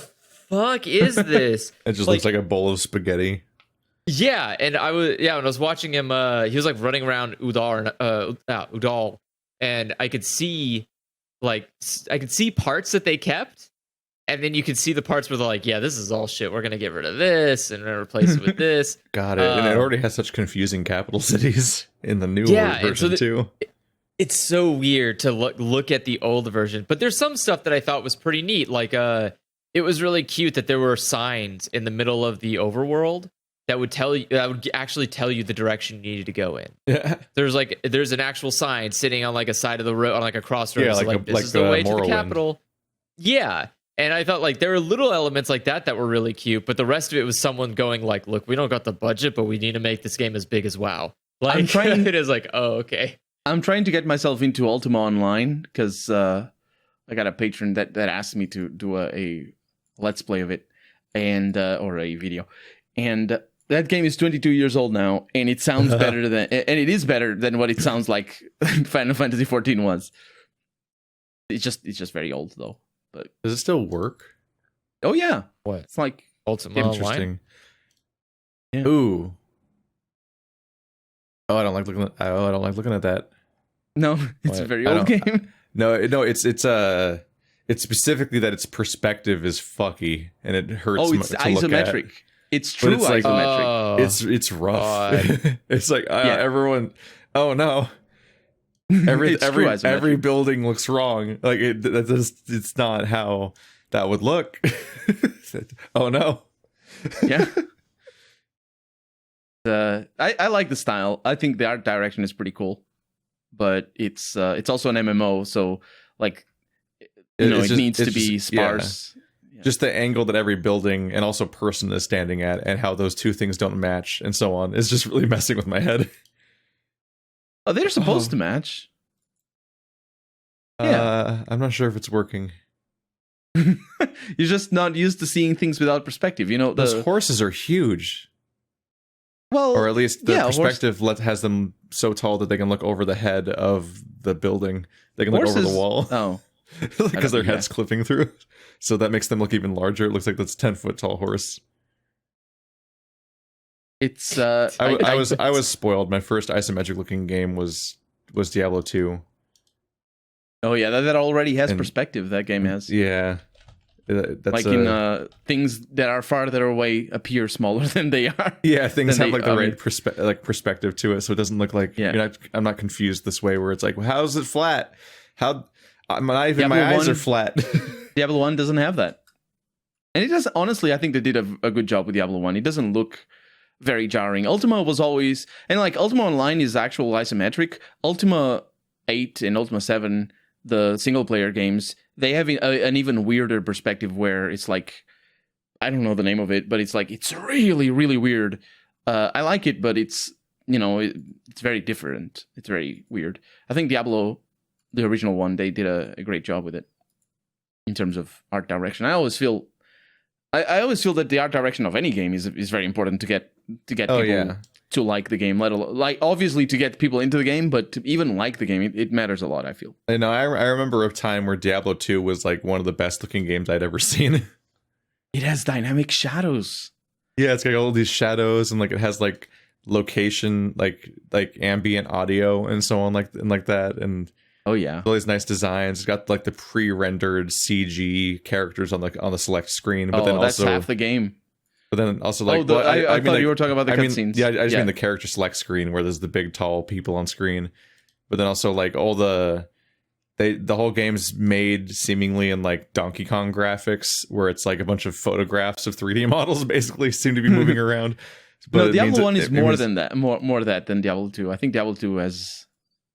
fuck is this? It just looks like a bowl of spaghetti. Yeah, and when I was watching him, he was like running around Udal, and I could see parts that they kept, and then you could see the parts where they're like, yeah, this is all shit. We're gonna get rid of this and replace it with this. Got it. And it already has such confusing capital cities in the new version too. It's so weird to look at the old version, but there's some stuff that I thought was pretty neat. Like, it was really cute that there were signs in the middle of the overworld that would actually tell you the direction you needed to go in. Yeah. There's an actual sign sitting on like a side of the road on like a crossroads. Yeah, like this is the way to the capital. Yeah. And I thought like there were little elements like that were really cute, but the rest of it was someone going like, look, we don't got the budget, but we need to make this game as big as WoW. Like, I'm trying- it is like, oh, okay. I'm trying to get myself into Ultima Online because I got a patron that asked me to do a let's play of it and or a video, and that game is 22 years old now, and it sounds better than, and it is better than what it sounds like Final Fantasy 14 was. It's just very old though. But Does it still work? oh yeah, What? it's like Ultima Online? Interesting. Yeah. Ooh. Oh, I don't like looking. I don't like looking at that. no, it's a What? very I old don't- game. No, it's specifically that its perspective is fucky and it hurts. Oh, it's to look at. isometric. It's true it's like- isometric. Oh, It's rough. God. It's like Yeah. everyone. Oh no. Every It's true isometric. every building looks wrong. Like it's not how that would look. Oh no. Yeah. I like the style. I think the art direction is pretty cool, but it's also an MMO, so like It's it just- needs to it's be just- yeah. sparse. Just the angle that every building and also person is standing at, and how those two things don't match, and so on, is just really messing with my head. Oh, they're supposed to match. I'm not sure if it's working. You're just not used to seeing things without perspective. You know, Those horses are huge, well, or at least the yeah, perspective has them so tall that they can look over the head of the building. They can look over the horses- wall Oh, because their yeah. head's clipping through. So that makes them look even larger. It looks like that's 10-foot tall horse. it's I was spoiled. My first isometric looking game was Diablo 2. Oh yeah, that already has And- perspective. That game has. Yeah, that's Like in things that are farther away appear smaller than they are. yeah, things then have they- like the I right mean- perspective to it, so it doesn't look like Yeah. I'm not confused this way where it's like, well, how is it flat? How not even Diablo my eyes 1 are flat. Diablo 1 doesn't have that. And it does, honestly, I think they did a good job with Diablo 1. It doesn't look very jarring. Ultima was always, and like Ultima Online is actual isometric. Ultima 8 and Ultima 7, the single player games, they have an even weirder perspective where it's like, I don't know the name of it, but it's like, it's really, really weird. I like it, but it's, it's very different. It's very weird. I think Diablo, the original one, they did a great job with it in terms of art direction. I always feel that the art direction of any game is very important to get Oh, people yeah. to like the game. Let alone, like, obviously to get people into the game, but to even like the game, it matters a lot, I feel. I know. I remember a time where Diablo 2 was like one of the best looking games I'd ever seen. It has dynamic shadows. Yeah, it's got all these shadows, and like it has like location, like ambient audio and so on, like that, and Oh yeah. all these nice designs. It's got like the pre-rendered CG characters on the select screen, but then that's also half the game. But then also like, I mean, thought like, you were talking about the I mean, cutscenes. yeah, I just mean the character select screen where there's the big tall people on screen. But then also like all the whole game's made seemingly in like Donkey Kong graphics, where it's like a bunch of photographs of 3D models basically seem to be moving around. But No, it means Diablo 1 is it more means- than that. More that than Diablo 2. I think Diablo 2 looks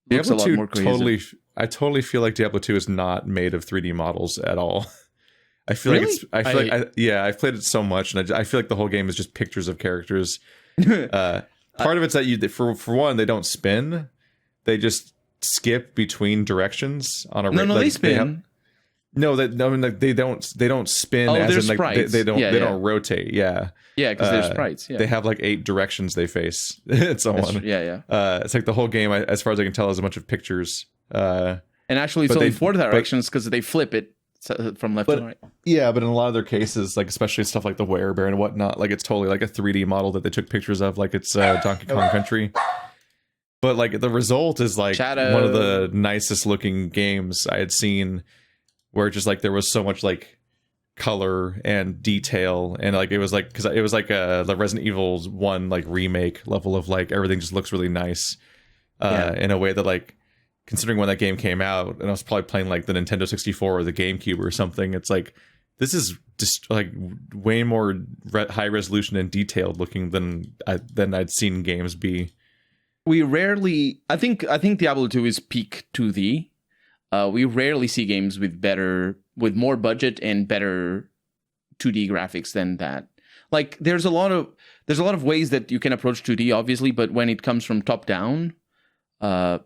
a Diablo lot 2 more cohesive. I totally feel like Diablo 2 is not made of 3D models at all. I feel Really? like I've played it so much, and I feel like the whole game is just pictures of characters. Part of it's that for one, they don't spin; they just skip between directions on a. No, like, they spin. They don't spin. Oh, as they're in, like sprites. they don't Yeah, they yeah. don't rotate. Yeah, Yeah, because they're sprites. Yeah. they have like 8 directions they face, and so That's on. true. Yeah. It's like the whole game, as far as I can tell, is a bunch of pictures. And actually, it's But only they- 4 directions because they flip it from left to right. Yeah, but in a lot of their cases, like especially stuff like the Werebear and whatnot, like it's totally like a 3D model that they took pictures of, like it's Donkey Kong Country. But like the result is like Shadow. one of the nicest looking games I had seen, where just like there was so much like color and detail, and like it was like, because it was like the Resident Evil 1 like remake level of like everything just looks really nice in a way that, like, considering when that game came out, and I was probably playing like the Nintendo 64 or the GameCube or something, it's like this is just like way more high resolution and detailed looking than I'd seen games be. We rarely, I think Diablo 2 is peak 2D. We rarely see games with more budget and better 2D graphics than that. Like there's a lot of there's a lot of ways that you can approach 2D, obviously, but when it comes from top down, I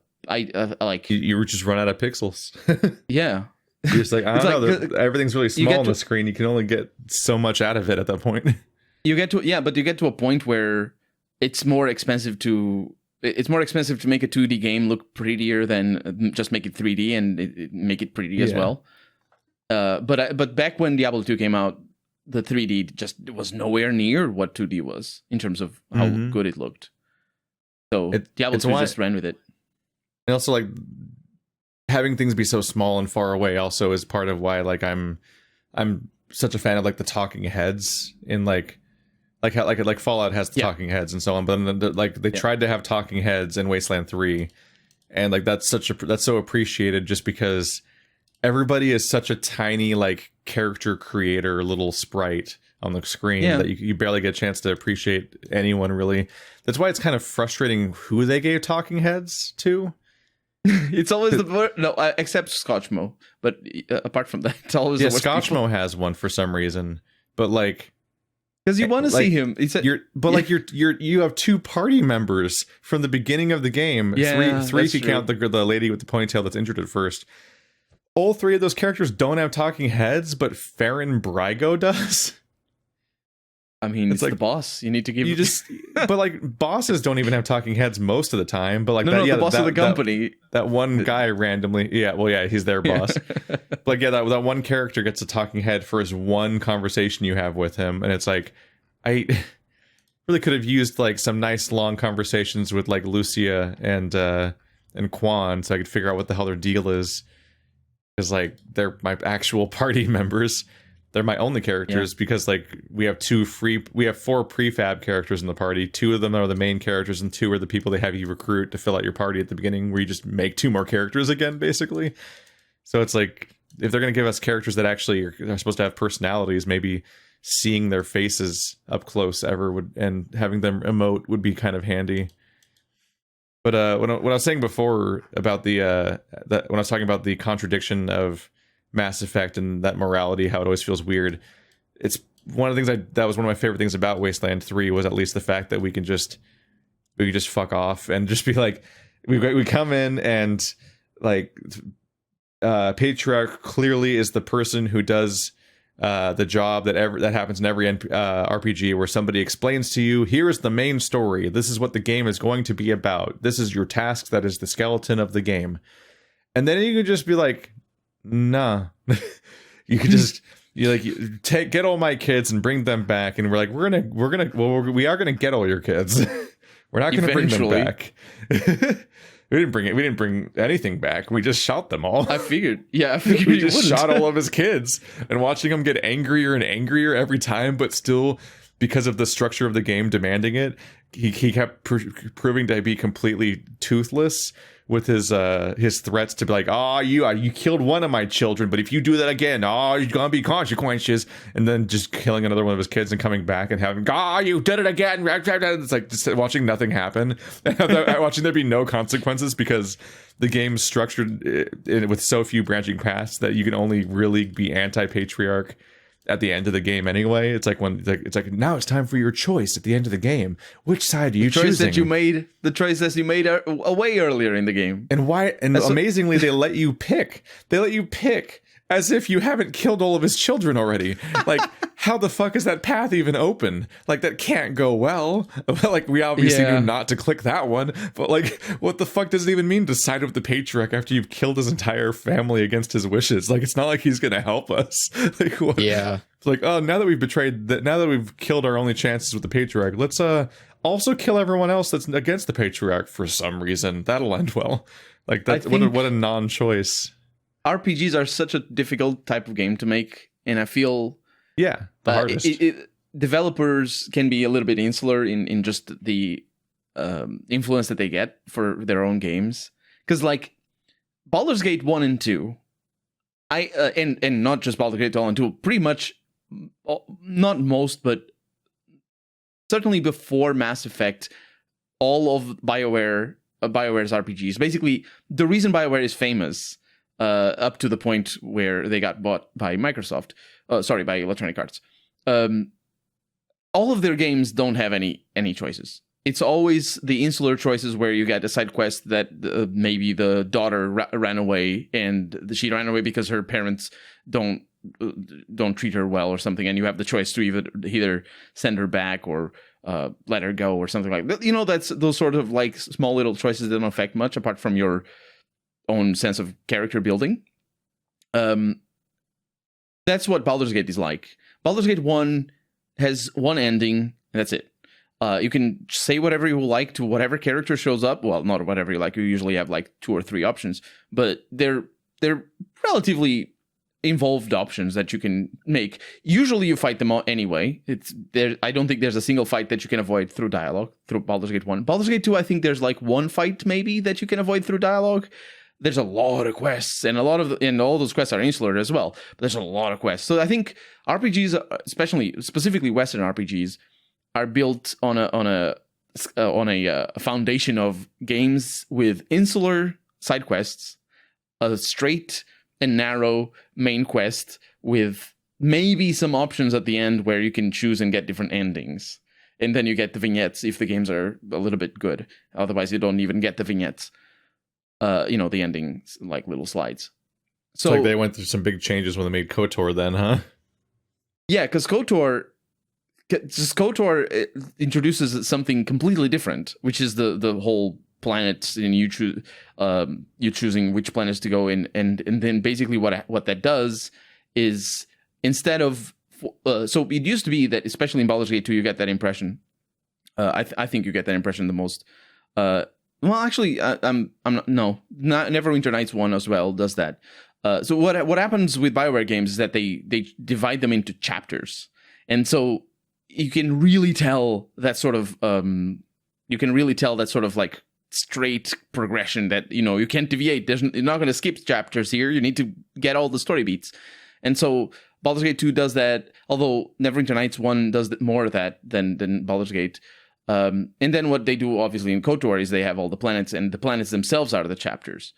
like you just run out of pixels. yeah. You're just like, I don't know, everything's really small on the screen. You can only get so much out of it at that point. You get to a point where it's more expensive to make a 2D game look prettier than just make it 3D and make it pretty as well. But back when Diablo 2 came out, the 3D just was nowhere near what 2D was in terms of how good it looked. So Diablo 2 just ran with it. And also, like, having things be so small and far away also is part of why, like, I'm such a fan of, like, the talking heads in like how Fallout has the talking heads and so on, but then they tried to have talking heads in Wasteland 3, and like that's so appreciated just because everybody is such a tiny, like, character creator little sprite on the screen that you barely get a chance to appreciate anyone really. That's why it's kind of frustrating who they gave talking heads to. It's always except Scotchmo, but apart from that, it's always Scotchmo has one for some reason, but like. Because you want to see him. You have two party members from the beginning of the game. Three if you count the lady with the ponytail that's injured at first. All three of those characters don't have talking heads, but Farron Brygo does. I mean, it's like the boss. You need to give. But like bosses don't even have talking heads most of the time. But like the boss of the company. That one guy randomly, he's their boss. Like that one character gets a talking head for his one conversation you have with him, and it's like, I really could have used like some nice long conversations with like Lucia and Quan, so I could figure out what the hell their deal is. Because like they're my actual party members. They're my only characters because like we have four prefab characters in the party. 2 of them are the main characters and 2 are the people they have you recruit to fill out your party at the beginning, where you just make 2 more characters again, basically. So it's like, if they're going to give us characters that actually are supposed to have personalities, maybe seeing their faces up close and having them emote would be kind of handy. But when I was saying before about when I was talking about the contradiction of Mass Effect and that morality, how it always feels weird, it's one of the things that was one of my favorite things about Wasteland 3 was at least the fact that we could just fuck off and just be like, we come in and like Patriarch clearly is the person who does the job that happens in every RPG, where somebody explains to you, here is the main story, this is what the game is going to be about, this is your task, that is the skeleton of the game. And then you could just be like, nah. You could just get all my kids and bring them back, and we are gonna get all your kids. We're not gonna bring them back. We didn't bring anything back. We just shot them all. I figured we just shot all of his kids, and watching him get angrier and angrier every time, but still, because of the structure of the game demanding it, he kept proving to be completely toothless with his threats to be like, you killed one of my children, but if you do that again, you're gonna be consequences, and then just killing another one of his kids and coming back and having, you did it again. It's like just watching nothing happen, watching there be no consequences, because the game's structured with so few branching paths that you can only really be anti-patriarch at the end of the game anyway. It's like now it's time for your choice at the end of the game. Which side are you choosing? The choice that you made way earlier in the game. And why? And amazingly, they let you pick. They let you pick as if you haven't killed all of his children already. Like, how the fuck is that path even open? Like, that can't go well. Like, we obviously knew not to click that one, but like, what the fuck does it even mean to side with the patriarch after you've killed his entire family against his wishes? Like, it's not like he's gonna help us. Like, what? Yeah. It's like, now that we've killed our only chances with the patriarch, let's also kill everyone else that's against the patriarch for some reason. That'll end well. Like, that's what a non-choice. RPGs are such a difficult type of game to make, and I feel the hardest. Developers can be a little bit insular in just the influence that they get for their own games, because like Baldur's Gate 1 and 2, and not just Baldur's Gate 1 and 2, pretty much, not most, but certainly before Mass Effect, all of Bioware's RPGs, basically the reason Bioware is famous, up to the point where they got bought by Microsoft, by Electronic Arts, all of their games don't have any choices. It's always the insular choices where you get a side quest that maybe the daughter ran away, and she ran away because her parents don't treat her well or something, and you have the choice to either send her back or let her go or something like that. You know, that's those sort of like small little choices that don't affect much apart from your own sense of character building. That's what Baldur's Gate is like. Baldur's Gate 1 has one ending, and that's it. You can say whatever you like to whatever character shows up. Well, not whatever you like. You usually have like 2 or 3 options, but they're relatively involved options that you can make. Usually you fight them all anyway. I don't think there's a single fight that you can avoid through dialogue through Baldur's Gate 1. Baldur's Gate 2, I think there's like one fight maybe that you can avoid through dialogue. There's a lot of quests, and and all those quests are insular as well. But there's a lot of quests. So I think RPGs, specifically Western RPGs, are built on a foundation of games with insular side quests, a straight and narrow main quest with maybe some options at the end where you can choose and get different endings. And then you get the vignettes if the games are a little bit good. Otherwise, you don't even get the vignettes. The endings, like little slides. So it's like they went through some big changes when they made KOTOR then, huh? Yeah, because KOTOR introduces something completely different, which is the whole planet, and you choosing which planets to go in, and then basically what that does is instead of so it used to be that, especially in Baldur's Gate 2, you get that impression. I think you get that impression the most. Well, actually, Neverwinter Nights 1 as well does that. So what happens with Bioware games is that they divide them into chapters, and so you can really tell that sort of like straight progression that you can't deviate. You're not going to skip chapters here. You need to get all the story beats, and so Baldur's Gate 2 does that. Although Neverwinter Nights 1 does more of that than Baldur's Gate. And then what they do, obviously, in KOTOR is they have all the planets, and the planets themselves are the chapters.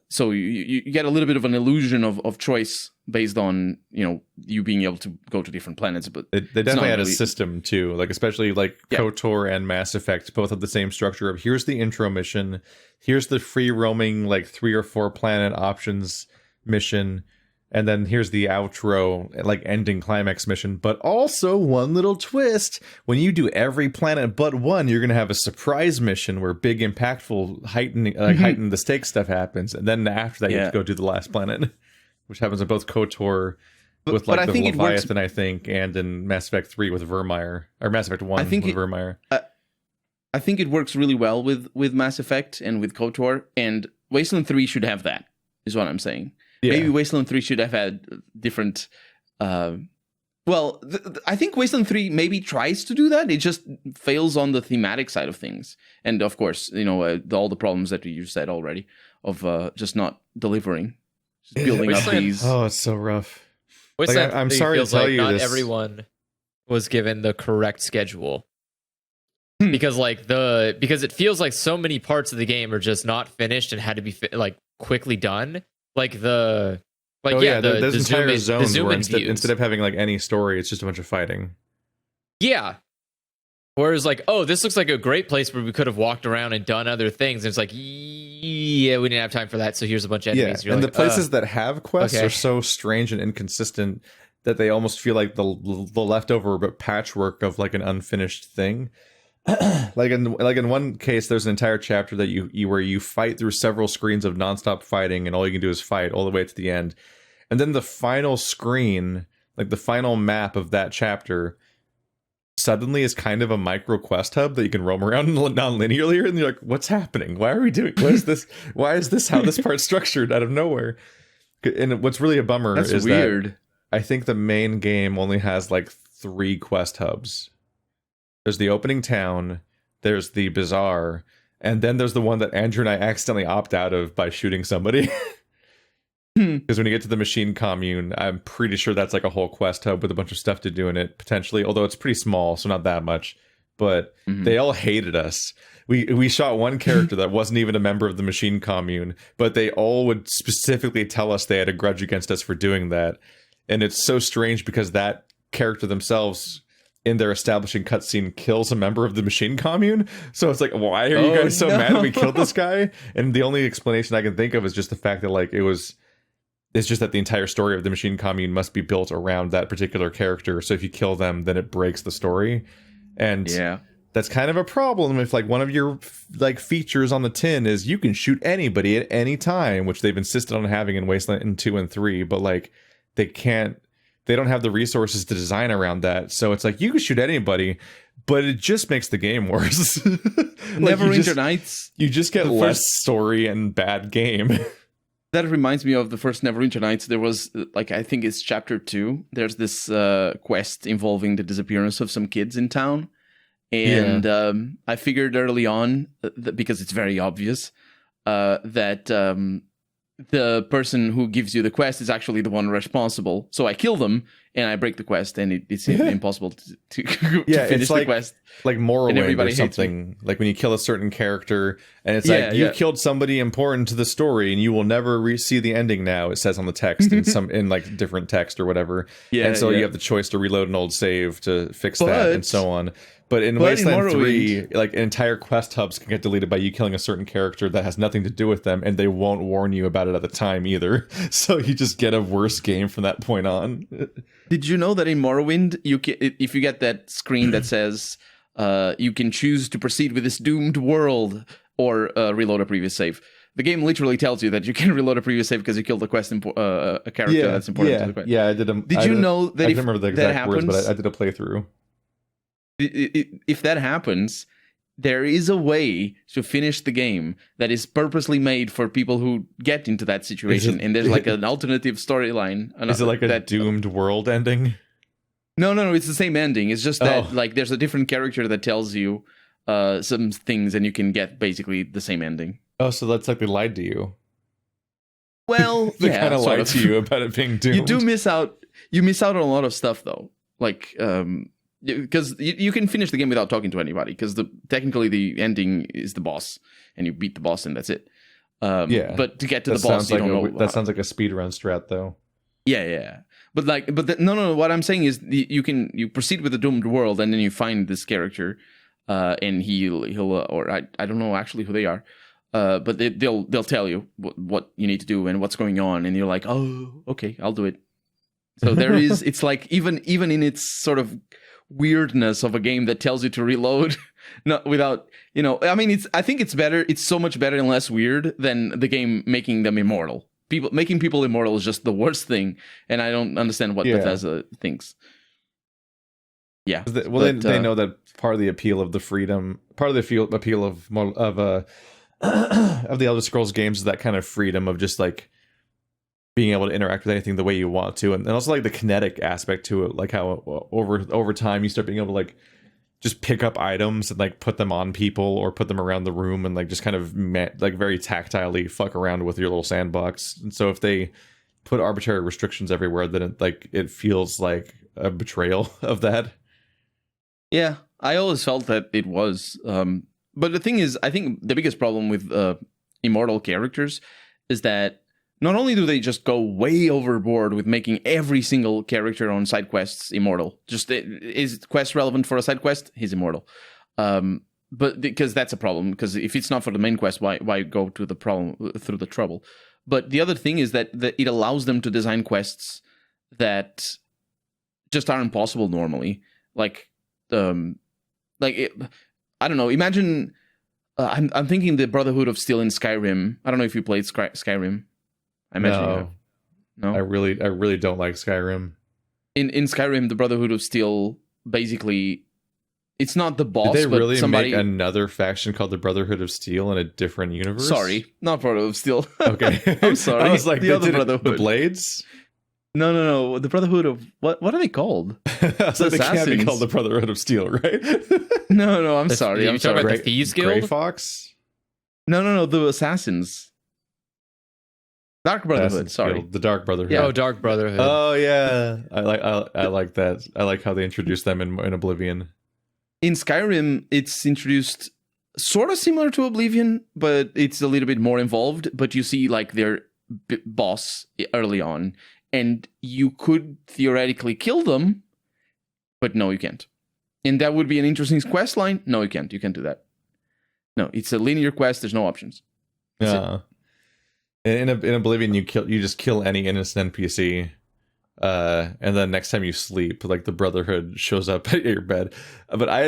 So you get a little bit of an illusion of choice based on you being able to go to different planets. But they definitely had a system too, like especially like KOTOR and Mass Effect both have the same structure of here's the intro mission, here's the free roaming like 3 or 4 planet options mission. And then here's the outro, like ending climax mission. But also one little twist: when you do every planet but one, you're gonna have a surprise mission where big, impactful, heighten the stakes stuff happens. And then after that, you have to go do the last planet, which happens in both KOTOR with like the Leviathan, I think, and in Mass Effect 3 with Vermeer, or Mass Effect 1 with Vermeer. I think it works really well with Mass Effect and with KOTOR, and Wasteland 3 should have that. Is what I'm saying. Yeah. Maybe Wasteland 3 should have had different... I think Wasteland 3 maybe tries to do that. It just fails on the thematic side of things. And of course, all the problems that you said already of just not delivering. Just building up these... Oh, it's so rough. Wasteland I'm sorry to tell you not this. everyone was given the correct schedule. Because because it feels like so many parts of the game are just not finished and had to be quickly done. There's entire zones where instead of having like any story, it's just a bunch of fighting. Yeah. Whereas this looks like a great place where we could have walked around and done other things. And it's like, yeah, we didn't have time for that. So here's a bunch of enemies. Yeah, and the places that have quests are so strange and inconsistent that they almost feel like the leftover but patchwork of like an unfinished thing. like in one case, there's an entire chapter that where you fight through several screens of nonstop fighting, and all you can do is fight all the way to the end. And then the final screen, like the final map of that chapter, suddenly is kind of a micro quest hub that you can roam around non-linearly, and you're like, what's happening? Why are we doing? What is this? Why is this how this part's structured out of nowhere? And what's really a bummer is weird. That I think the main game only has like 3 quest hubs. There's the opening town, there's the bazaar, and then there's the one that Andrew and I accidentally opt out of by shooting somebody. Because when you get to the machine commune, I'm pretty sure that's like a whole quest hub with a bunch of stuff to do in it, potentially, although it's pretty small, so not that much. But they all hated us. We shot one character that wasn't even a member of the machine commune, but they all would specifically tell us they had a grudge against us for doing that. And it's so strange because that character themselves in their establishing cutscene kills a member of the machine commune. So it's like, why are you guys so mad that we killed this guy? And the only explanation I can think of is just the fact that like it's just that the entire story of the machine commune must be built around that particular character. So if you kill them, then it breaks the story. And that's kind of a problem if like one of your like features on the tin is you can shoot anybody at any time, which they've insisted on having in Wasteland in 2 and 3, but like they don't have the resources to design around that. So it's like you can shoot anybody, but it just makes the game worse. Like Neverwinter Nights. You just get less story and bad game. That reminds me of the first Neverwinter Nights. There was, like, I think it's chapter 2. There's this quest involving the disappearance of some kids in town. And I figured early on, because it's very obvious, that the person who gives you the quest is actually the one responsible. So I kill them and I break the quest, and it's impossible to finish the quest. Like Morrowind or something. Like when you kill a certain character, and it's like you killed somebody important to the story, and you will never see the ending now. It says on the text in like different text or whatever. And so you have the choice to reload an old save to fix that and so on. But in Wasteland 3, like entire quest hubs can get deleted by you killing a certain character that has nothing to do with them, and they won't warn you about it at the time either. So you just get a worse game from that point on. Did you know that in Morrowind, if you get that screen that says you can choose to proceed with this doomed world or reload a previous save, the game literally tells you that you can reload a previous save because you killed a character that's important to the quest. Yeah, I did. Did you know that I don't remember the exact words, but I did a playthrough. If that happens, there is a way to finish the game that is purposely made for people who get into that situation, and there's like an alternative storyline. Is it like a doomed world ending? No, it's the same ending. It's just that like there's a different character that tells you some things, and you can get basically the same ending. Oh, so that's like they lied to you. Well, they kind of lied to you about it being doomed. You do miss out. You miss out on a lot of stuff, though. Like, because you can finish the game without talking to anybody, because technically the ending is the boss, and you beat the boss, and that's it. But to get to the boss, you don't know. That sounds like a speedrun strat, though. Yeah. But no. What I'm saying is you proceed with the doomed world, and then you find this character, and he'll or I don't know actually who they are. But they'll tell you what you need to do and what's going on, and you're like, oh, okay, I'll do it. So there is, it's like even in its sort of weirdness of a game that tells you to reload, not without, I mean, I think it's better. It's so much better and less weird than the game making them immortal. Making people immortal is just the worst thing, and I don't understand what Bethesda thinks. Yeah, they know that part of the appeal of the freedom, part of the appeal of the Elder Scrolls games is that kind of freedom of just like being able to interact with anything the way you want to, and also like the kinetic aspect to it, like how over time you start being able to like just pick up items and like put them on people or put them around the room and like just kind of like very tactilely fuck around with your little sandbox. And so if they put arbitrary restrictions everywhere, then it feels like a betrayal of that. Yeah, I always felt that it was. But the thing is, I think the biggest problem with immortal characters is that not only do they just go way overboard with making every single character on side quests immortal, just is quest relevant for a side quest? He's immortal. But because that's a problem, because if it's not for the main quest, why go to the problem through the trouble? But the other thing is that it allows them to design quests that just aren't possible normally. I don't know. Imagine I'm thinking the Brotherhood of Steel in Skyrim. I don't know if you played Skyrim. I imagine you have. No, I really don't like Skyrim. In Skyrim, the Brotherhood of Steel basically, it's not the boss. Did they really but make another faction called the Brotherhood of Steel in a different universe? Sorry, not Brotherhood of Steel. Okay, I'm sorry. I was like, the other Brotherhood. The Blades. No. The Brotherhood of what are they called? So they can't be called the Brotherhood of Steel, right? No. I'm sorry. I'm sorry. About the Thieves Guild? Grey Fox. No. The Assassins. Dark Brotherhood. Sorry, Guild, the Dark Brotherhood. Yeah. Oh, Dark Brotherhood. Oh yeah, I like that. I like how they introduced them in Oblivion. In Skyrim, it's introduced sort of similar to Oblivion, but it's a little bit more involved. But you see like their boss early on, and you could theoretically kill them, but no, you can't. And that would be an interesting quest line. No, you can't. You can't do that. No, it's a linear quest. There's no options. Yeah. In Oblivion, you just kill any innocent NPC, and then next time you sleep, like the Brotherhood shows up at your bed. But I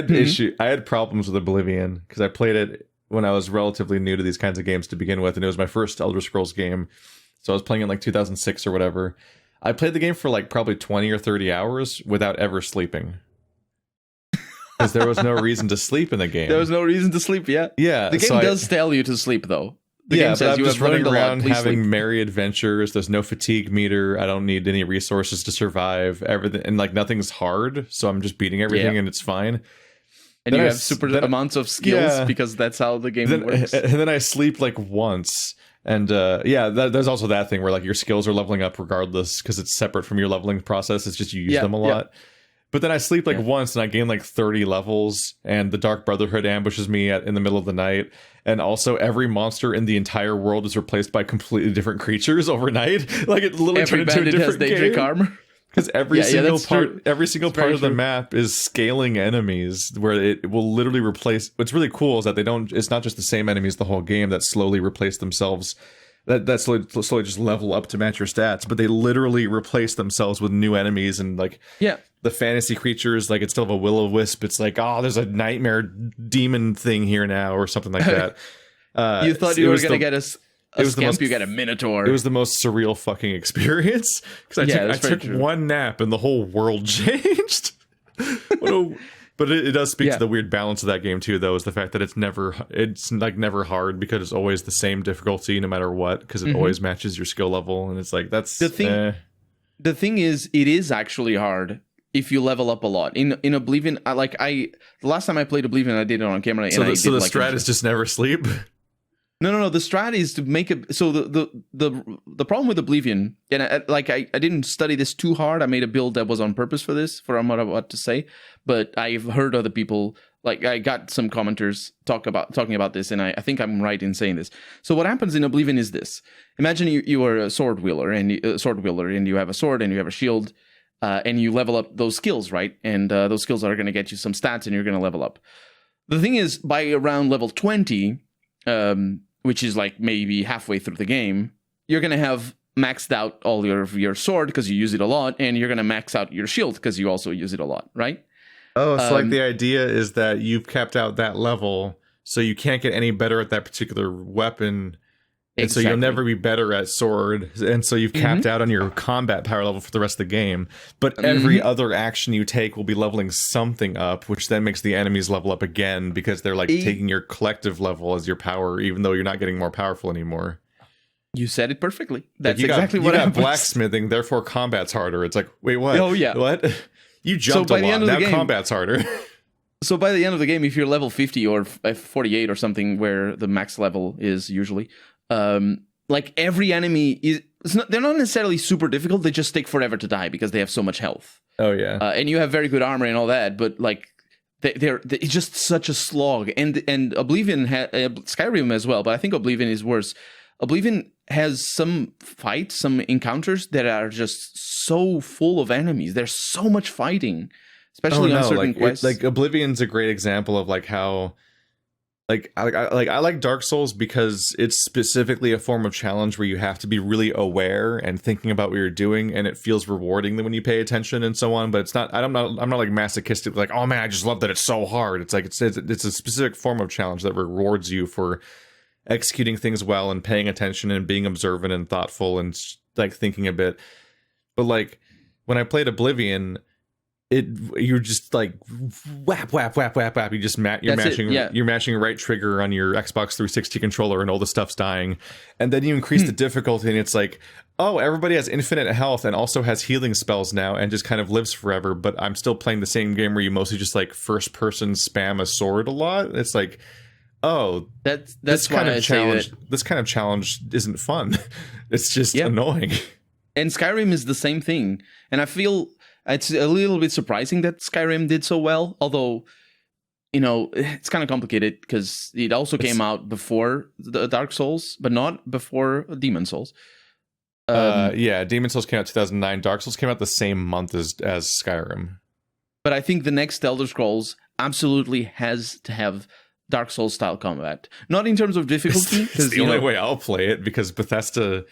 had problems with Oblivion because I played it when I was relatively new to these kinds of games to begin with, and it was my first Elder Scrolls game. So I was playing in like 2006 or whatever. I played the game for like probably 20 or 30 hours without ever sleeping. Because there was no reason to sleep in the game. There was no reason to sleep, yeah. Yeah. The game does tell you to sleep, though. The game game says I'm you just have running around having sleep. merry adventures. There's no fatigue meter. I don't need any resources to survive. Everything, and like nothing's hard, so I'm just beating everything and it's fine. And then you have super amounts of skills because that's how the game works. And then I sleep like once. And there's also that thing where like your skills are leveling up regardless because it's separate from your leveling process. It's just you use them a lot. But then I sleep like once and I gain like 30 levels, and the Dark Brotherhood ambushes me in the middle of the night. And also every monster in the entire world is replaced by completely different creatures overnight. Like it literally turned into a different game. Armor. Because every single part of the map is scaling enemies where it will literally replace. What's really cool is that it's not just the same enemies the whole game that slowly replace themselves. That slowly just level up to match your stats, but they literally replace themselves with new enemies and like the fantasy creatures. Like instead of a will-o-wisp, it's like, oh, there's a nightmare demon thing here now or something like that. You thought you were gonna get a scamp, you get a minotaur. It was the most surreal fucking experience because I took one nap and the whole world changed. But it does speak to the weird balance of that game too, though, is the fact that it's never hard because it's always the same difficulty no matter what, because it always matches your skill level, and it's like that's the thing. The thing is, it is actually hard if you level up a lot. In Oblivion, the last time I played Oblivion, I did it on camera. So the strat is just never sleep. No. The strat is to make a. So the problem with Oblivion, and I didn't study this too hard. I made a build that was on purpose for this, for what I'm about to say. But I've heard other people, like I got some commenters talking about this, and I think I'm right in saying this. So what happens in Oblivion is this: imagine you are a sword wielder, and you have a sword and you have a shield, and you level up those skills, right? And those skills are going to get you some stats, and you're going to level up. The thing is, by around level 20. Which is like maybe halfway through the game, you're going to have maxed out all your sword because you use it a lot, and you're going to max out your shield because you also use it a lot, right? Oh, so like the idea is that you've capped out that level, so you can't get any better at that particular weapon, and so you'll never be better at sword, and so you've capped out on your combat power level for the rest of the game. But every other action you take will be leveling something up, which then makes the enemies level up again because they're like taking your collective level as your power, even though you're not getting more powerful anymore. You said it perfectly. That's like exactly what happens. Blacksmithing, therefore combat's harder. It's like, wait, what? Oh yeah, what? You jumped a lot. Now combat's harder. So by the end of the game, if you're level 50 or 48 or something, where the max level is usually. Like every enemy they're not necessarily super difficult. They just take forever to die because they have so much health. Oh yeah, and you have very good armor and all that. But like it's just such a slog. And Oblivion Skyrim as well, but I think Oblivion is worse. Oblivion has some fights, some encounters that are just so full of enemies. There's so much fighting, especially on certain quests. Like Oblivion's a great example of like how. I like Dark Souls because it's specifically a form of challenge where you have to be really aware and thinking about what you're doing, and it feels rewarding when you pay attention and so on. But it's not. I'm not like masochistic. Like, oh man, I just love that it's so hard. It's like it's a specific form of challenge that rewards you for executing things well and paying attention and being observant and thoughtful and like thinking a bit. But like when I played Oblivion. You're just like whap. You just you're mashing right trigger on your Xbox 360 controller, and all the stuff's dying. And then you increase the difficulty, and it's like, oh, everybody has infinite health and also has healing spells now, and just kind of lives forever. But I'm still playing the same game where you mostly just like first person spam a sword a lot. It's like, oh, that's this kind of challenge. This kind of challenge isn't fun. It's just annoying. And Skyrim is the same thing, and I feel. It's a little bit surprising that Skyrim did so well, although, it's kind of complicated because it also came out before the Dark Souls, but not before Demon Souls. Demon Souls came out 2009. Dark Souls came out the same month as Skyrim. But I think the next Elder Scrolls absolutely has to have Dark Souls style combat. Not in terms of difficulty, It's the only way I'll play it, because Bethesda,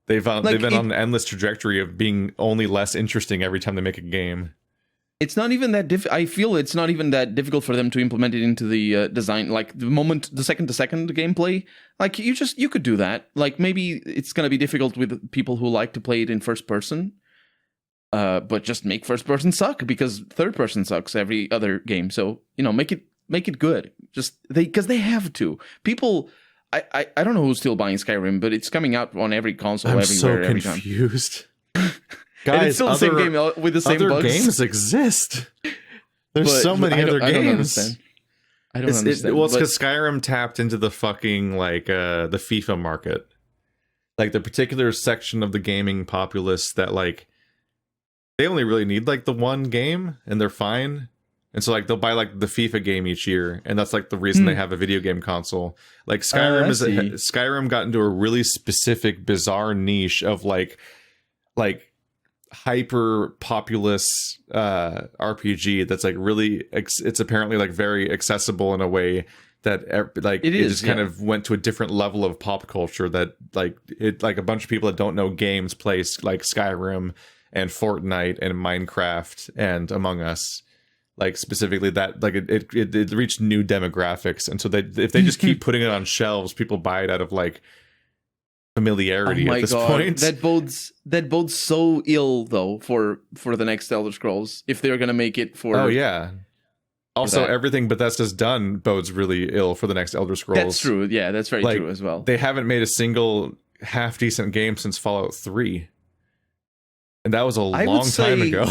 they've been on an endless trajectory of being only less interesting every time they make a game. It's not even that I feel it's not even that difficult for them to implement it into the design. Like the second to second gameplay, like you could do that. Like maybe it's gonna be difficult with people who like to play it in first person, but just make first person suck, because third person sucks every other game. So make it good. Just because they have to. People, I don't know who's still buying Skyrim, but it's coming out on every console everywhere every time. I'm so confused. Guys, and it's still the same game with the same other bugs. games exist. There's so many other games. I don't understand. Well, it's because Skyrim tapped into the fucking like the FIFA market, like the particular section of the gaming populace that like they only really need like the one game and they're fine. And so like they'll buy like the FIFA game each year, and that's like the reason they have a video game console. Like Skyrim got into a really specific, bizarre niche of like hyper populous RPG that's like really it's apparently like very accessible in a way that like it just kind of went to a different level of pop culture that like a bunch of people that don't know games play like Skyrim and Fortnite and Minecraft and Among Us. Like specifically that like it reached new demographics, and so if they just keep putting it on shelves, people buy it out of like familiarity at this point. That bodes so ill though for the next Elder Scrolls if they're gonna make it for. Oh yeah. Also, everything Bethesda's done bodes really ill for the next Elder Scrolls. That's true. Yeah, that's very true as well. They haven't made a single half decent game since Fallout 3, and that was a long time ago.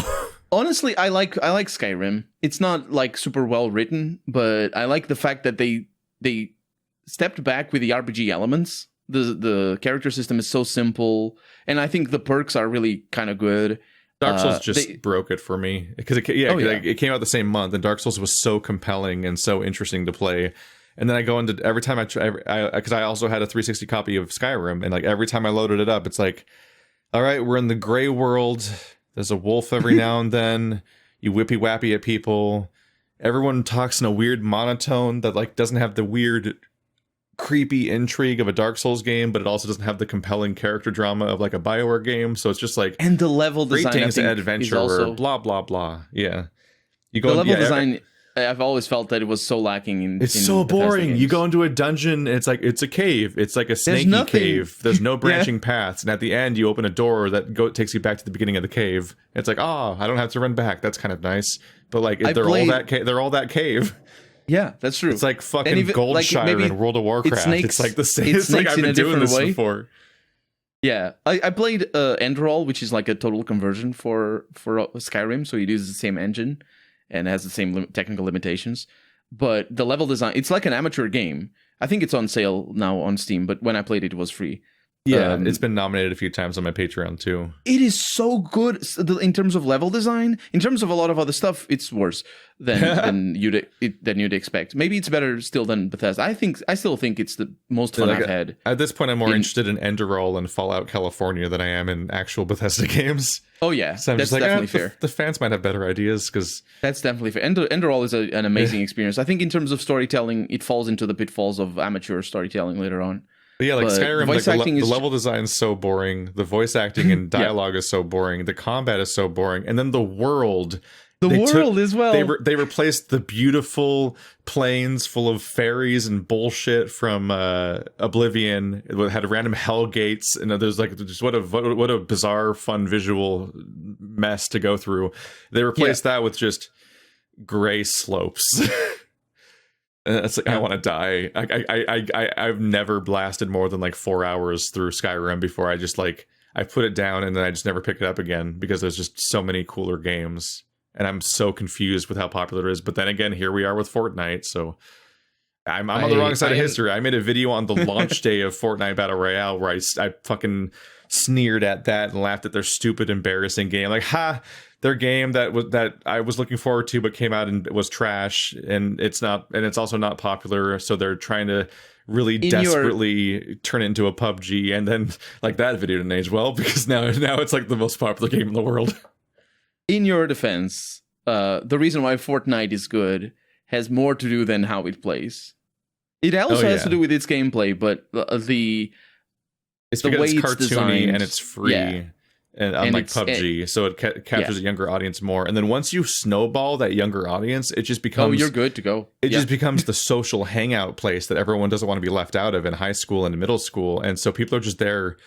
Honestly, I like Skyrim. It's not like super well written, but I like the fact that they stepped back with the RPG elements. The character system is so simple, and I think the perks are really kind of good. Dark Souls just broke it for me because it came out the same month, and Dark Souls was so compelling and so interesting to play. And then I go into every time because I also had a 360 copy of Skyrim, and like every time I loaded it up, it's like, all right, we're in the gray world. There's a wolf every now and then. You whippy wappy at people. Everyone talks in a weird monotone that like doesn't have the weird, creepy intrigue of a Dark Souls game, but it also doesn't have the compelling character drama of like a Bioware game. So it's just like, and the level design, greetings adventure, also, blah blah blah. Yeah, you go. The level design. I've always felt that it was so lacking it's so boring. You go into a dungeon, it's like it's a cave. It's like a snaky cave. There's no branching paths, and at the end you open a door that takes you back to the beginning of the cave. It's like, oh, I don't have to run back. That's kind of nice. But like they're all that cave. Yeah, that's true. It's like fucking Goldshire in World of Warcraft. It's like the same. It's like I've been doing this before. Yeah, I played Enderall, which is like a total conversion for Skyrim. So it uses the same engine and has the same technical limitations. But the level design, it's like an amateur game. I think it's on sale now on Steam, but when I played it, it was free. Yeah, it's been nominated a few times on my Patreon too. It is so good in terms of level design. In terms of a lot of other stuff, it's worse than you'd expect. Maybe it's better still than Bethesda. I still think it's the most fun I've had. At this point, I'm more interested in Enderall and Fallout California than I am in actual Bethesda games. Oh yeah, so that's definitely fair. The fans might have better ideas because that's definitely fair. Enderall is an amazing experience. I think in terms of storytelling, it falls into the pitfalls of amateur storytelling later on. But yeah, like Skyrim, the level design is so boring. The voice acting and dialogue is so boring. The combat is so boring, and then the world. As well. They replaced the beautiful plains full of fairies and bullshit from Oblivion. It had random hell gates, and there's like just what a bizarre, fun visual mess to go through. They replaced that with just gray slopes. And it's like I want to die. I've never blasted more than like 4 hours through Skyrim before I just like I put it down and then I just never pick it up again because there's just so many cooler games and I'm so confused with how popular it is. But then again, here we are with Fortnite, so I'm on the wrong side of history. I made a video on the launch day of Fortnite Battle Royale where I fucking sneered at that and laughed at their stupid, embarrassing game. Like, their game that I was looking forward to, but came out and was trash, and it's also not popular. So they're trying to really desperately turn it into a PUBG, and then like that video didn't age well because now it's like the most popular game in the world. In your defense, the reason why Fortnite is good has more to do than how it plays. It also has to do with its gameplay, but it's the because way it's it's cartoony designed, and it's free. Yeah. And unlike PUBG, so it captures a younger audience more. And then once you snowball that younger audience, it just becomes... you're good to go. It just becomes the social hangout place that everyone doesn't want to be left out of in high school and middle school. And so people are just there,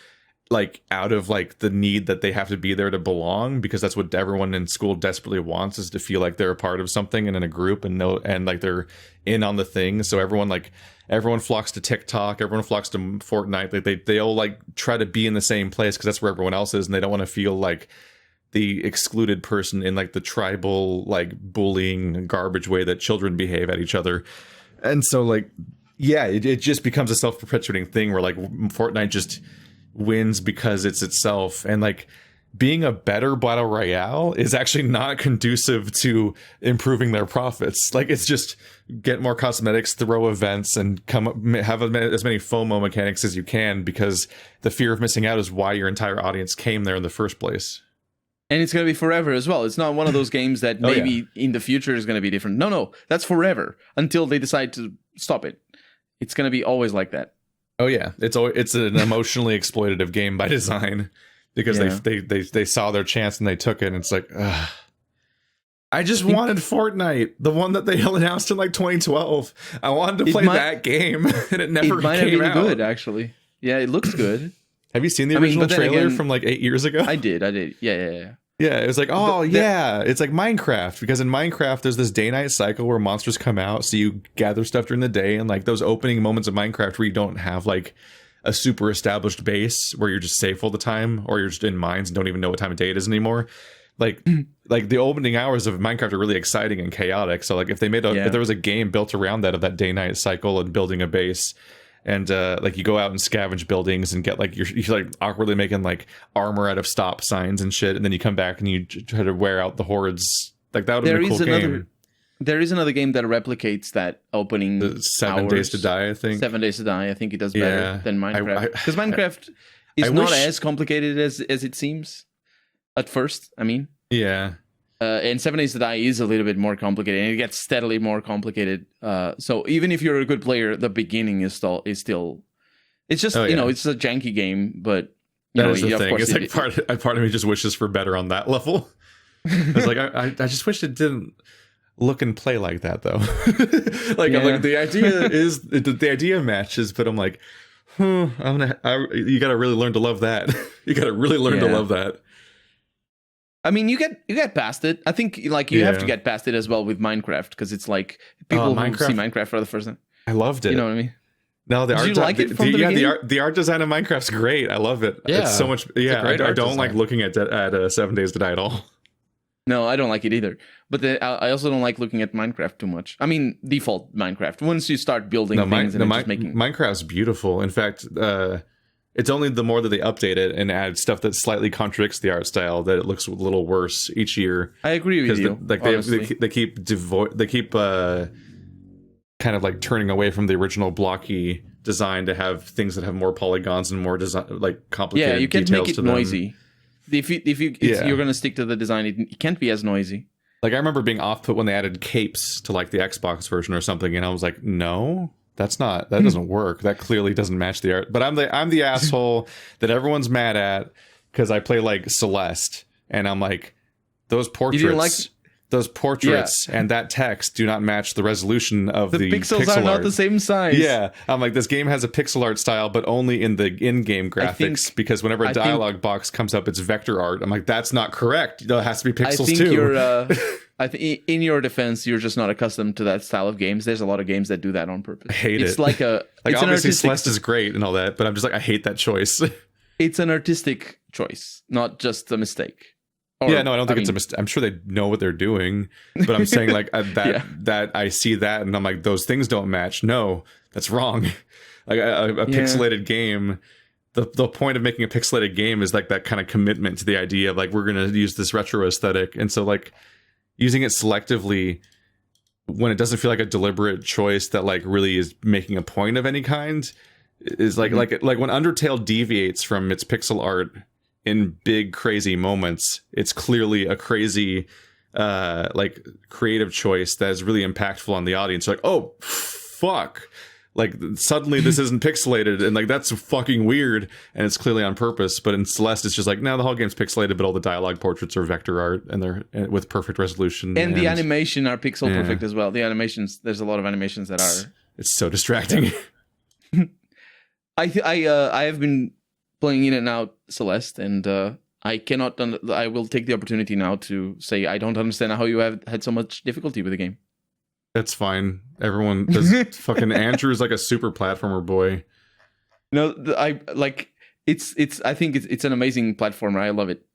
like, out of, like, the need that they have to be there to belong, because that's what everyone in school desperately wants, is to feel like they're a part of something and in a group and like they're in on the thing. So everyone flocks to TikTok, everyone flocks to Fortnite. Like they all like try to be in the same place because that's where everyone else is, and they don't want to feel like the excluded person in like the tribal, like, bullying garbage way that children behave at each other. And so, like, yeah, it just becomes a self-perpetuating thing where, like, Fortnite just wins because it's itself. And, like, being a better battle royale is actually not conducive to improving their profits. Like, it's just get more cosmetics, throw events, and have as many FOMO mechanics as you can, because the fear of missing out is why your entire audience came there in the first place. And it's going to be forever as well. It's not one of those games that maybe in the future is going to be different. No, that's forever until they decide to stop it. It's going to be always like that. Oh yeah, it's an emotionally exploitative game by design, because they saw their chance and they took it. And it's like, ugh. I just wanted Fortnite, the one that they announced in like 2012. I wanted to play that game, and it never came out. Good, actually. Yeah, it looks good. Have you seen the original trailer from like 8 years ago? I did. Yeah. Yeah, it was like, it's like Minecraft, because in Minecraft there's this day-night cycle where monsters come out, so you gather stuff during the day, and like those opening moments of Minecraft where you don't have like a super established base where you're just safe all the time, or you're just in mines and don't even know what time of day it is anymore. Like the opening hours of Minecraft are really exciting and chaotic. So like if they made if there was a game built around that, of that day-night cycle and building a base, and like you go out and scavenge buildings and get like you're like awkwardly making like armor out of stop signs and shit, and then you come back and you try to wear out the hordes, like that would be a cool game. There is another game that replicates that opening. The 7 Days to Die, I think. 7 Days to Die. I think it does better than Minecraft, because Minecraft is not as complicated as it seems at first. I mean, and 7 Days to Die is a little bit more complicated, and it gets steadily more complicated. So even if you're a good player, the beginning is still it's just it's a janky game, but that is the thing. It's like part of me just wishes for better on that level. It's like I just wish it didn't look and play like that, though. I'm like, the idea matches, but I'm like, you got to really learn to love that. You got to really learn to love that. I mean, you get past it. I think like you have to get past it as well with Minecraft, because it's like people who see Minecraft for the first time. I loved it. You know what I mean? No, the art design of Minecraft's great. I love it. Yeah, it's so much. Yeah, I don't like looking at 7 Days to Die at all. No, I don't like it either. But I also don't like looking at Minecraft too much. I mean, default Minecraft. Once you start building things and just making... Minecraft's beautiful. In fact, it's only the more that they update it and add stuff that slightly contradicts the art style that it looks a little worse each year. I agree with you. They keep kind of like turning away from the original blocky design to have things that have more polygons and more complicated. Yeah, you can details make it to noisy. Them. If you're going to stick to the design, it can't be as noisy. Like, I remember being off-put when they added capes to like the Xbox version or something, and I was like, no, that doesn't work. That clearly doesn't match the art. But I'm the asshole that everyone's mad at because I play like Celeste, and I'm like, those portraits and that text do not match the resolution of the pixels pixel are not art. the same size. Yeah, I'm like, this game has a pixel art style, but only in the in-game graphics, because whenever a dialogue box comes up, it's vector art. I'm like, that's not correct. It has to be pixels too. I think in your defense, you're just not accustomed to that style of games. There's a lot of games that do that on purpose. I hate it. It's like obviously Celeste is great and all that, but I'm just like, I hate that choice. It's an artistic choice, not just a mistake. I don't think it's a mistake. I'm sure they know what they're doing, but I'm saying like that I see that and I'm like, those things don't match. No, that's wrong. Like a pixelated game. The point of making a pixelated game is like that kind of commitment to the idea of like, we're going to use this retro aesthetic. And so like using it selectively when it doesn't feel like a deliberate choice that like really is making a point of any kind is like when Undertale deviates from its pixel art in big crazy moments, it's clearly a crazy like creative choice that is really impactful on the audience. Like, oh fuck, like suddenly this isn't pixelated, and like that's fucking weird, and it's clearly on purpose. But in Celeste, it's just like, no, the whole game's pixelated, but all the dialogue portraits are vector art, and they're with perfect resolution, and the animation are pixel perfect as well. The animations, there's a lot of animations that are. It's so distracting. I have been playing in and out Celeste, and I cannot. I will take the opportunity now to say I don't understand how you have had so much difficulty with the game. That's fine. Everyone does. Fucking Andrew is like a super platformer boy. No, I like it's. I think it's an amazing platformer. I love it.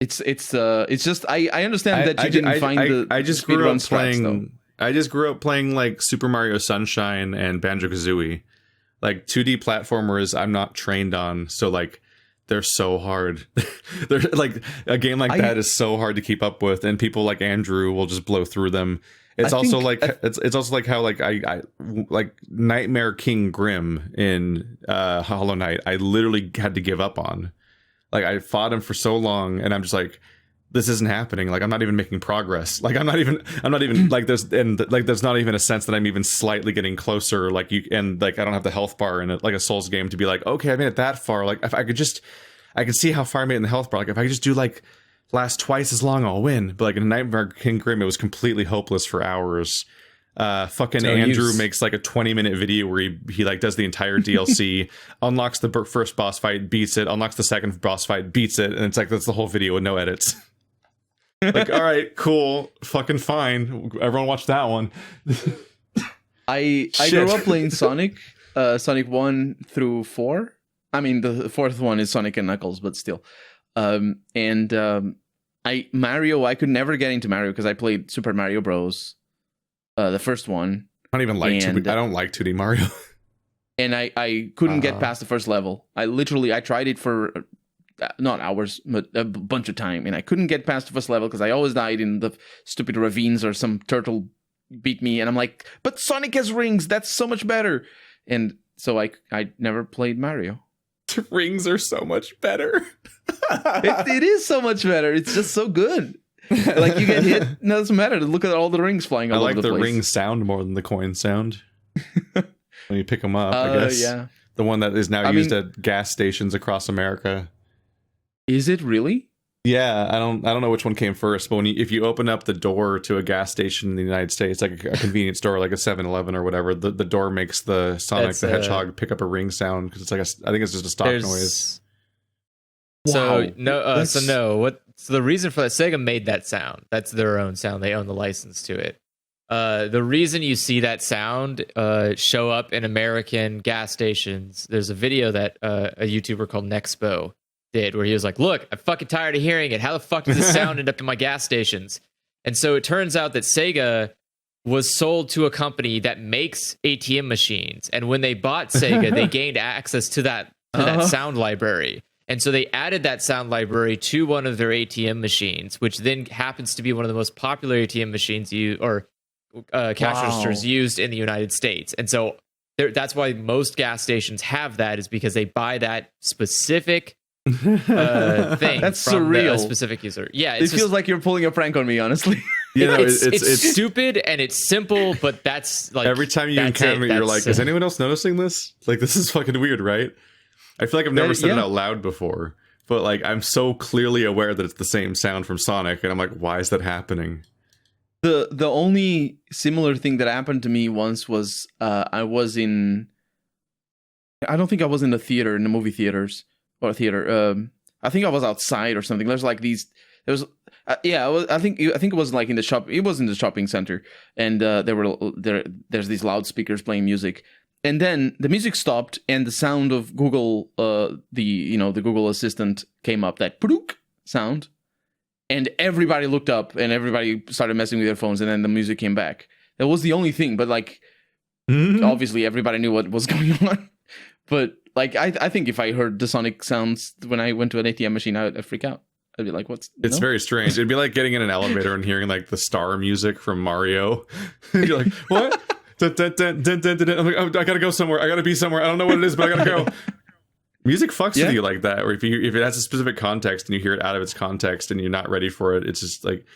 It's just I understand that you didn't find the. I just grew up playing. I just grew up playing like Super Mario Sunshine and Banjo-Kazooie. Like 2D platformers I'm not trained on, so like they're so hard. They're like a game like that is so hard to keep up with, and people like Andrew will just blow through them. It's also like it's also like how like I like Nightmare King Grim in Hollow Knight. I literally had to give up on. Like I fought him for so long, and I'm just like, this isn't happening. Like I'm not even making progress. Like I'm not even like there's not even a sense that I'm even slightly getting closer. Like and like I don't have the health bar in it, like a Souls game to be like, okay, I made it that far. Like if I can see how far I made in the health bar. Like if I could just do like last twice as long, I'll win. But like in Nightmare King Grim, it was completely hopeless for hours. Fucking Andrew makes like a 20-minute video where he like does the entire DLC, unlocks the first boss fight, beats it, unlocks the second boss fight, beats it, and it's like that's the whole video with no edits. Like, all right, cool, fucking fine. Everyone watch that one. I grew up playing Sonic 1 through 4. I mean, the fourth one is Sonic and Knuckles, but still. Mario, I could never get into Mario because I played Super Mario Bros. The first one. I don't even like 2D. I don't like 2D Mario. And I couldn't get past the first level. I tried it for not hours, but a bunch of time, and I couldn't get past the first level because I always died in the stupid ravines or some turtle beat me, and I'm like, but Sonic has rings, that's so much better. And so I never played Mario. Rings are so much better. It is so much better. It's just so good. Like you get hit, no, it doesn't matter. Look at all the rings flying all over the place. I like the ring sound more than the coin sound. When you pick them up, I guess. Yeah. The one that is now used at gas stations across America. Is it really? Yeah, I don't know which one came first, but if you open up the door to a gas station in the United States, like a convenience store, like a 7-Eleven or whatever, the door makes the Sonic the Hedgehog pick up a ring sound because it's like I think it's just a stock noise. So wow. So the reason for that, Sega made that sound. That's their own sound. They own the license to it. The reason you see that sound show up in American gas stations, there's a video that a YouTuber called Nexpo did where he was like, look, I'm fucking tired of hearing it. How the fuck does this sound end up in my gas stations? And so it turns out that Sega was sold to a company that makes ATM machines. And when they bought Sega, they gained access to that sound library. And so they added that sound library to one of their ATM machines, which then happens to be one of the most popular ATM machines cash registers used in the United States. And so that's why most gas stations have that, is because they buy that specific thing. That's from surreal. A specific user. Yeah, it feels like you're pulling a prank on me, honestly. It's stupid and it's simple, but that's like every time you encounter it, you're like, is anyone else noticing this? Like, this is fucking weird, right? I feel like I've never said it out loud before, but like I'm so clearly aware that it's the same sound from Sonic, and I'm like, why is that happening? The only similar thing that happened to me once was I don't think I was in the theater, in the movie theaters or theater. I think I was outside or something. There's like these. There's I think it was like in the shop. It was in the shopping center, and there's these loudspeakers playing music. And then the music stopped, and the sound of Google, the Google Assistant came up, that plook sound, and everybody looked up, and everybody started messing with their phones, and then the music came back. That was the only thing, but like, obviously everybody knew what was going on. But like, I think if I heard the Sonic sounds when I went to an ATM machine, I'd freak out. I'd be like, "What's?" It's very strange. It'd be like getting in an elevator and hearing like the star music from Mario. You're like, what? Dun, dun, dun, dun, dun, dun, dun. I'm like, oh, I gotta go somewhere. I gotta be somewhere. I don't know what it is, but I gotta go. Music fucks with you like that. Or if it has a specific context and you hear it out of its context and you're not ready for it, it's just like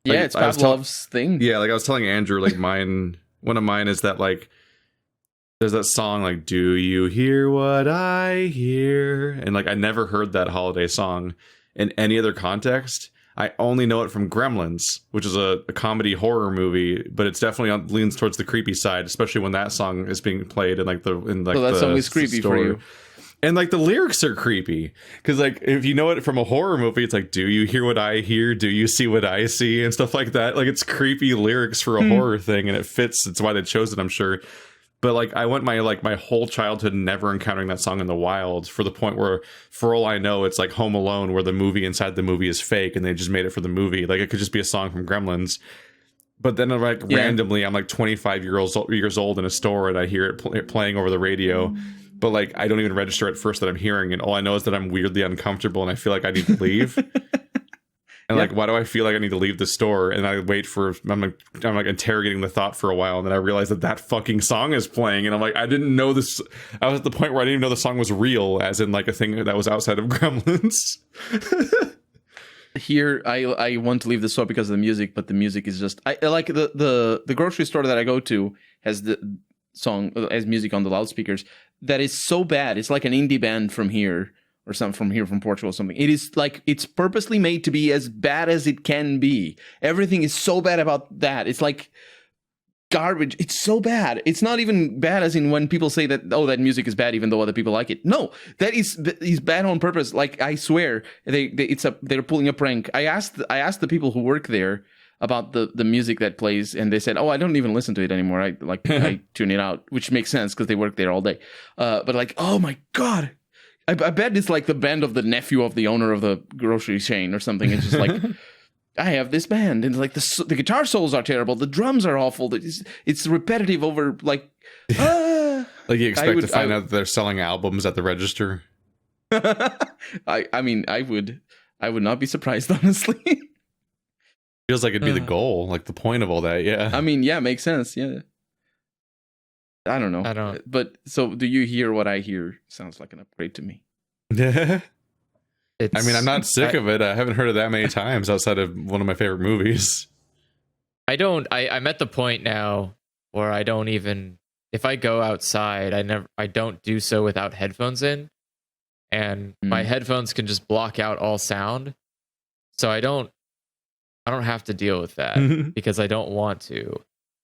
Yeah, Like, it's Pavlov's thing. Yeah, like I was telling Andrew, like one of mine is that like there's that song like "Do You Hear What I Hear?" And like I never heard that holiday song in any other context. I only know it from Gremlins, which is a comedy horror movie, but it's definitely leans towards the creepy side, especially when that song is being played in like So that song is creepy store. for you. And like the lyrics are creepy because like if you know it from a horror movie, it's like, do you hear what I hear? Do you see what I see? And stuff like that. Like it's creepy lyrics for a horror thing, and it fits. It's why they chose it, I'm sure. But like I went my whole childhood never encountering that song in the wild, for the point where, for all I know, it's like Home Alone, where the movie inside the movie is fake and they just made it for the movie. Like it could just be a song from Gremlins. But then like randomly, I'm like 25 years old in a store and I hear it playing over the radio. But like I don't even register at first that I'm hearing, and all I know is that I'm weirdly uncomfortable and I feel like I need to leave. And like, why do I feel like I need to leave the store? And I wait for I'm like interrogating the thought for a while, and then I realize that fucking song is playing, and I'm like, I didn't know this. I was at the point where I didn't even know the song was real, as in like a thing that was outside of Gremlins. Here, I want to leave the store because of the music, but the music is just I like the grocery store that I go to has the song as music on the loudspeakers that is so bad. It's like an indie band from here or something from Portugal or something. It is like it's purposely made to be as bad as it can be. Everything is so bad about that. It's like garbage. It's so bad. It's not even bad as in when people say that, oh, that music is bad even though other people like it. No, that is bad on purpose. Like I swear they're pulling a prank. I asked the people who work there about the music that plays, and they said, oh, I don't even listen to it anymore. I tune it out, which makes sense because they work there all day. But like, oh my God, I bet it's like the band of the nephew of the owner of the grocery chain or something. It's just like, I have this band, and like the guitar solos are terrible, the drums are awful. It's repetitive over like. Like you expect to find out that they're selling albums at the register. I mean, I would not be surprised, honestly. Feels like it'd be the goal, like the point of all that. Yeah. I mean, yeah, makes sense. Yeah. I don't know. I don't. But so, do you hear what I hear? Sounds like an upgrade to me. Yeah. I mean, I'm not sick of it. I haven't heard it that many times outside of one of my favorite movies. I'm at the point now where I don't even, if I go outside, I don't do so without headphones in, and my headphones can just block out all sound. So I don't have to deal with that because I don't want to.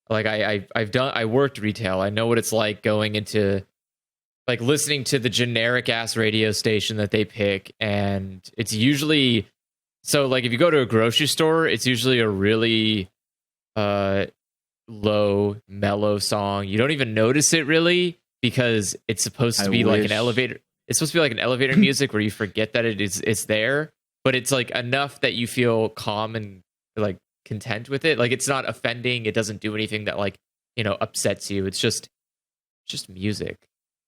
Like I worked retail. I know what it's like going into like listening to the generic ass radio station that they pick, and it's usually so like if you go to a grocery store, it's usually a really low mellow song. You don't even notice it really because it's supposed to be like an elevator. It's supposed to be like an elevator music where you forget that it's there, but it's like enough that you feel calm and like content with it. Like it's not offending. It doesn't do anything that like, upsets you. It's just music.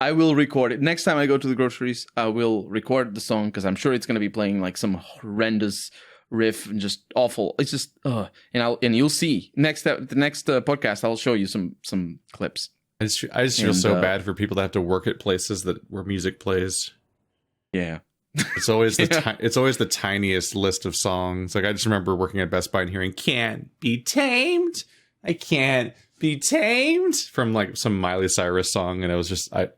I will record it. Next time I go to the groceries, I will record the song because I'm sure it's going to be playing like some horrendous riff and just awful. It's just, and you'll see the next podcast. I'll show you some clips. I just feel so bad for people that have to work at places where music plays. Yeah. It's always it's always the tiniest list of songs. Like I just remember working at Best Buy and hearing "Can't Be Tamed," I can't be tamed from like some Miley Cyrus song, and it was just I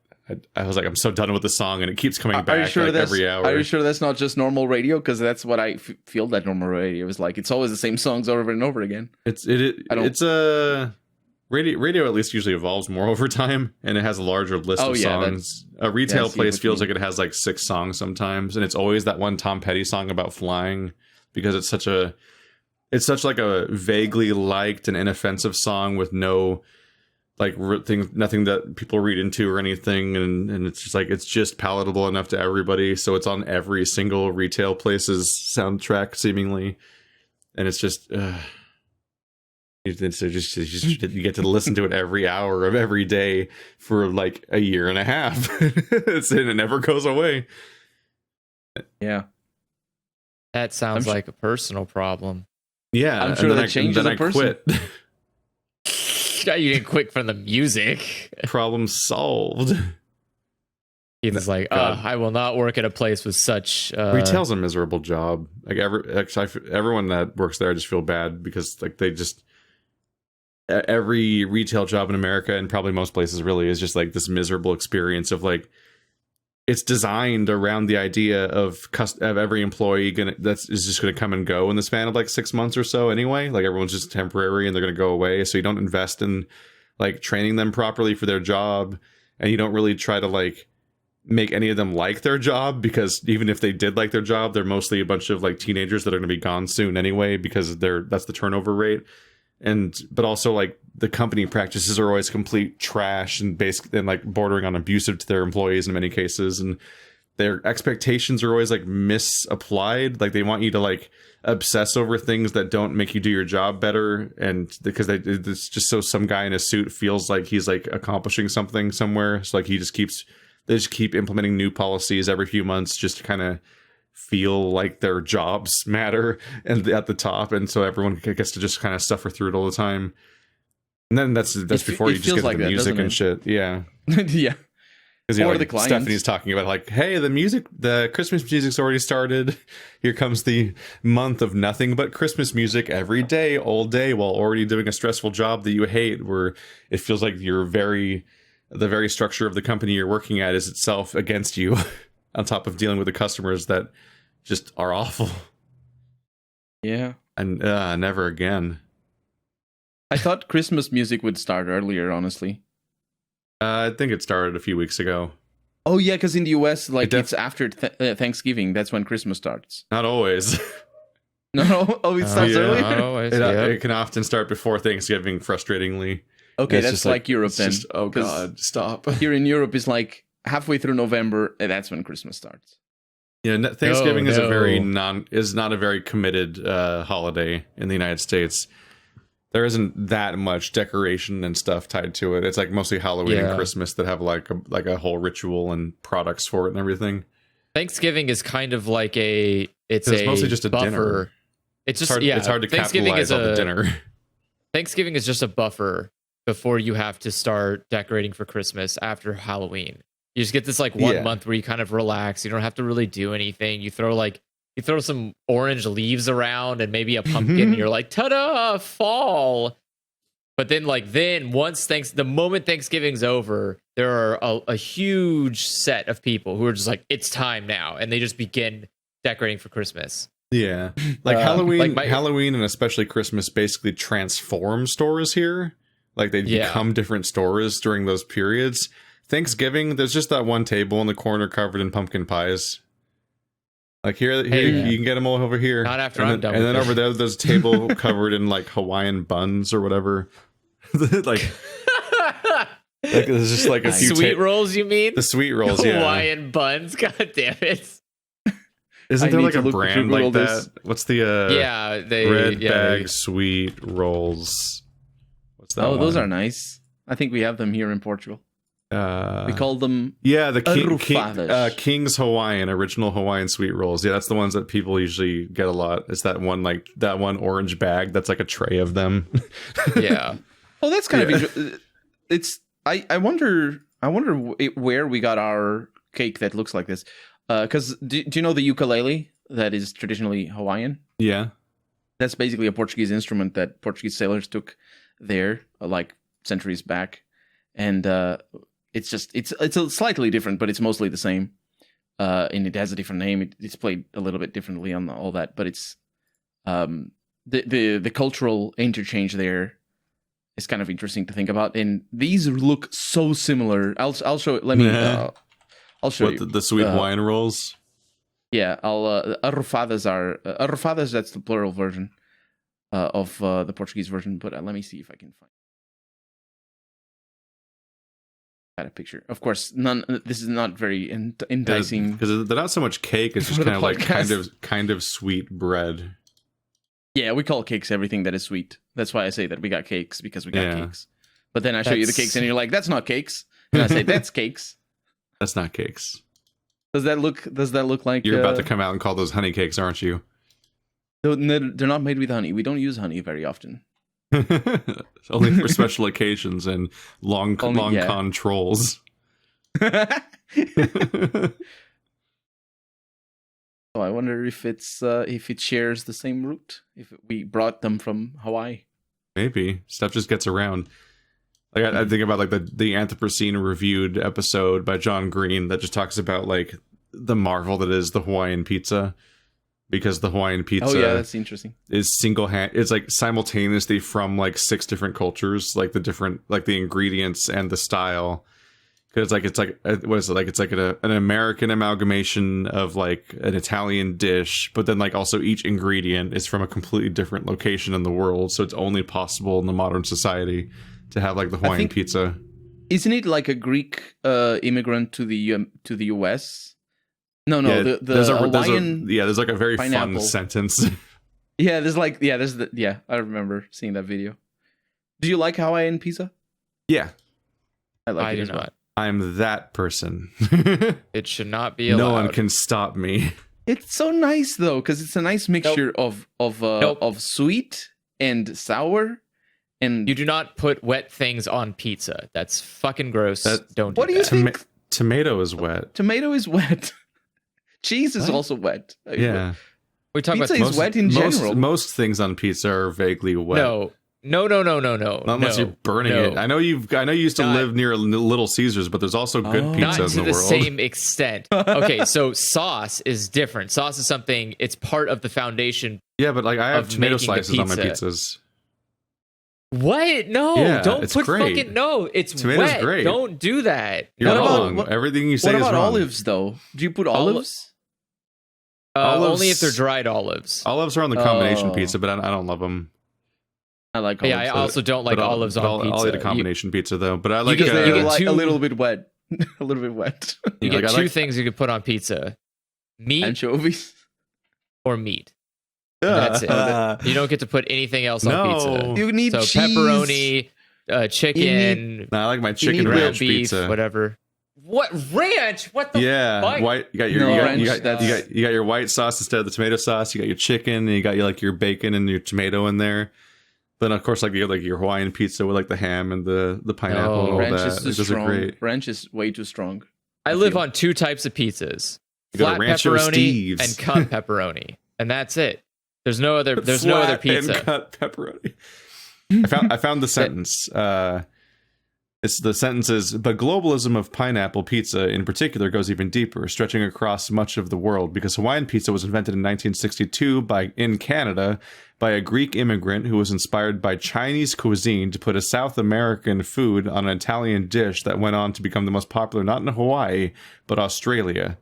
was like, I'm so done with the song, and it keeps coming back every hour. Are you sure that's not just normal radio? Because that's what I feel that normal radio is like. It's always the same songs over and over again. It's a radio at least usually evolves more over time, and it has a larger list of songs. A retail place feels like it has like 6 songs sometimes, and it's always that one Tom Petty song about flying because it's such like a vaguely liked and inoffensive song with no like nothing that people read into or anything, and it's just like it's just palatable enough to everybody, so it's on every single retail place's soundtrack seemingly, and it's just you get to listen to it every hour of every day for like a year and a half. And it never goes away. Yeah, that sounds like a personal problem. Yeah, I'm sure that changes a person. Quit. You didn't quit from the music. Problem solved. He's like, I will not work at a place with such. Retail's a miserable job. Like everyone that works there, I just feel bad because like they just every retail job in America and probably most places really is just like this miserable experience of like it's designed around the idea of every employee is just gonna come and go in the span of like 6 months or so anyway. Like everyone's just temporary and they're gonna go away. So you don't invest in like training them properly for their job, and you don't really try to like make any of them like their job, because even if they did like their job, they're mostly a bunch of like teenagers that are going to be gone soon anyway, because that's the turnover rate. But also like the company practices are always complete trash and like bordering on abusive to their employees in many cases, and their expectations are always like misapplied. Like they want you to like obsess over things that don't make you do your job better, and because it's just so some guy in a suit feels like he's like accomplishing something somewhere, so like they just keep implementing new policies every few months just to kind of feel like their jobs matter and at the top, and so everyone gets to just kind of suffer through it all the time. And then that's before you just get like the music and shit. Yeah. Yeah. Because like Stephanie's talking about like, hey, the Christmas music's already started. Here comes the month of nothing but Christmas music every day, all day, while already doing a stressful job that you hate, where it feels like the very structure of the company you're working at is itself against you, on top of dealing with the customers that just are awful. Yeah. And never again. I thought Christmas music would start earlier, honestly. I think it started a few weeks ago. Oh, yeah, because in the US, like, it's after Thanksgiving. That's when Christmas starts. Not always. No? Oh, it starts earlier? Not always, it can often start before Thanksgiving, frustratingly. Okay, that's like Europe then. Oh, God, stop. Here in Europe, it's like halfway through November, and that's when Christmas starts. Yeah, Thanksgiving is not a very committed holiday in the United States. There isn't that much decoration and stuff tied to it. It's like mostly Halloween and Christmas that have like a whole ritual and products for it and everything. Thanksgiving is kind of like it's mostly just a buffer. Dinner. It's just it's hard to capitalize on the dinner. Thanksgiving is just a buffer before you have to start decorating for Christmas after Halloween. You just get this like 1 month where you kind of relax. You don't have to really do anything. You throw some orange leaves around and maybe a pumpkin, and you're like, ta-da, fall. But then once the moment Thanksgiving's over, there are a huge set of people who are just like, it's time now, and they just begin decorating for Christmas. Yeah, like Halloween and especially Christmas basically transform stores here. Like they become different stores during those periods. Thanksgiving, there's just that one table in the corner covered in pumpkin pies. Like here you can get them all over here. Not after I'm done. And then over there's a table covered in like Hawaiian buns or whatever. like there's just like a few sweet rolls. You mean the sweet rolls? Hawaiian buns. God damn it! Isn't there like a brand like that? What's the red bag sweet rolls? What's that? Oh, those are nice. I think we have them here in Portugal. We call them the King's Hawaiian, original Hawaiian sweet rolls. Yeah, that's the ones that people usually get a lot. It's that one orange bag that's like a tray of them. Yeah. Oh, that's kind of interesting. It's I wonder where we got our cake that looks like this. Because do you know the ukulele that is traditionally Hawaiian? Yeah, that's basically a Portuguese instrument that Portuguese sailors took there like centuries back, and it's a slightly different, but it's mostly the same. And it has a different name. It's played a little bit differently on all that, but it's the cultural interchange there is kind of interesting to think about. And these look so similar. I'll show it. I'll show you the sweet wine rolls. Yeah, arrofadas are arrofadas. That's the plural version of the Portuguese version. But let me see if I can find a picture. Of course, this is not very enticing because they're not so much cake. It's just kind of like kind of sweet bread. Yeah, we call cakes everything that is sweet. That's why I say that we got cakes, because we got cakes. But then I show you the cakes and you're like, that's not cakes. And I say, that's cakes. That's not cakes. Does that look like you're about to come out and call those honey cakes, aren't you? No, they're not made with honey. We don't use honey very often. Only for special occasions and long con trolls. So I wonder if it shares the same root. If we brought them from Hawaii. Maybe stuff just gets around. Like I think about like the Anthropocene reviewed episode by John Green that just talks about like the marvel that is the Hawaiian pizza, because the Hawaiian pizza that's interesting. Is it's like simultaneously from like 6 different cultures, like the ingredients and the style. Because it's like what is it like? It's like an American amalgamation of like an Italian dish, but then like also each ingredient is from a completely different location in the world, so it's only possible in the modern society to have like the Hawaiian pizza. Isn't it like a Greek immigrant to the U.S.? No, Yeah, there's like a very pineapple. fun sentence. I remember seeing that video. Do you like Hawaiian pizza? Yeah, I do not. I'm that person. It should not be allowed. No one can stop me. It's so nice though, because it's a nice mixture of sweet and sour. And You do not put wet things on pizza. That's fucking gross. Don't do what do you that. think? Tomato is wet. Tomato is wet. Cheese is also wet. Yeah. We talk Pizza about is wet in general. Most things on pizza are vaguely wet. No. Not unless you're burning it. I know you used to live near Little Caesars, but there's also good not pizza to in the the world. same extent. Okay, so sauce is different. Sauce is something, it's part of the foundation. Yeah, but like I have of tomato making the slices on my pizza. pizzas. What? No, Yeah, don't it's put great. fucking no. It's Tomatoes wet. great. Don't do that. You're No. wrong. Everything you say What is about wrong. olives though? Do you put olives? Olives- Only if they're dried olives. Olives are on the combination Oh. pizza, but I don't love them. I like olives. Yeah, I also don't like olives on pizza. I'll eat a combination pizza though. But I you like get- Because you they're get like two- a little bit wet. A little bit wet. You like, get I two like- things you can put on pizza: meat Anchovies. or meat. That's it. You don't get to put anything else on No. pizza. You need So cheese. pepperoni, chicken, No, I like my chicken need ground ranch beef, pizza. whatever. What ranch? What the Yeah, fuck? white. You got your No, you got, ranch, you, got, that's- you got your white sauce instead of the tomato sauce. You got your chicken, and you got your bacon and your tomato in there. Then of course, like you got like your Hawaiian pizza with like the ham and the pineapple No. and all Ranch that. is too Those are strong. great. Ranch is way too strong. I live on 2 types of pizzas: You got a flat Rancho pepperoni Steve's. and cut pepperoni, and that's it. There's no other. There's no other Flat and pizza. cut pepperoni. I found the sentence. The sentence is, but globalism of pineapple pizza in particular goes even deeper, stretching across much of the world, because Hawaiian pizza was invented in 1962 in Canada by a Greek immigrant who was inspired by Chinese cuisine to put a South American food on an Italian dish that went on to become the most popular not in Hawaii, but Australia,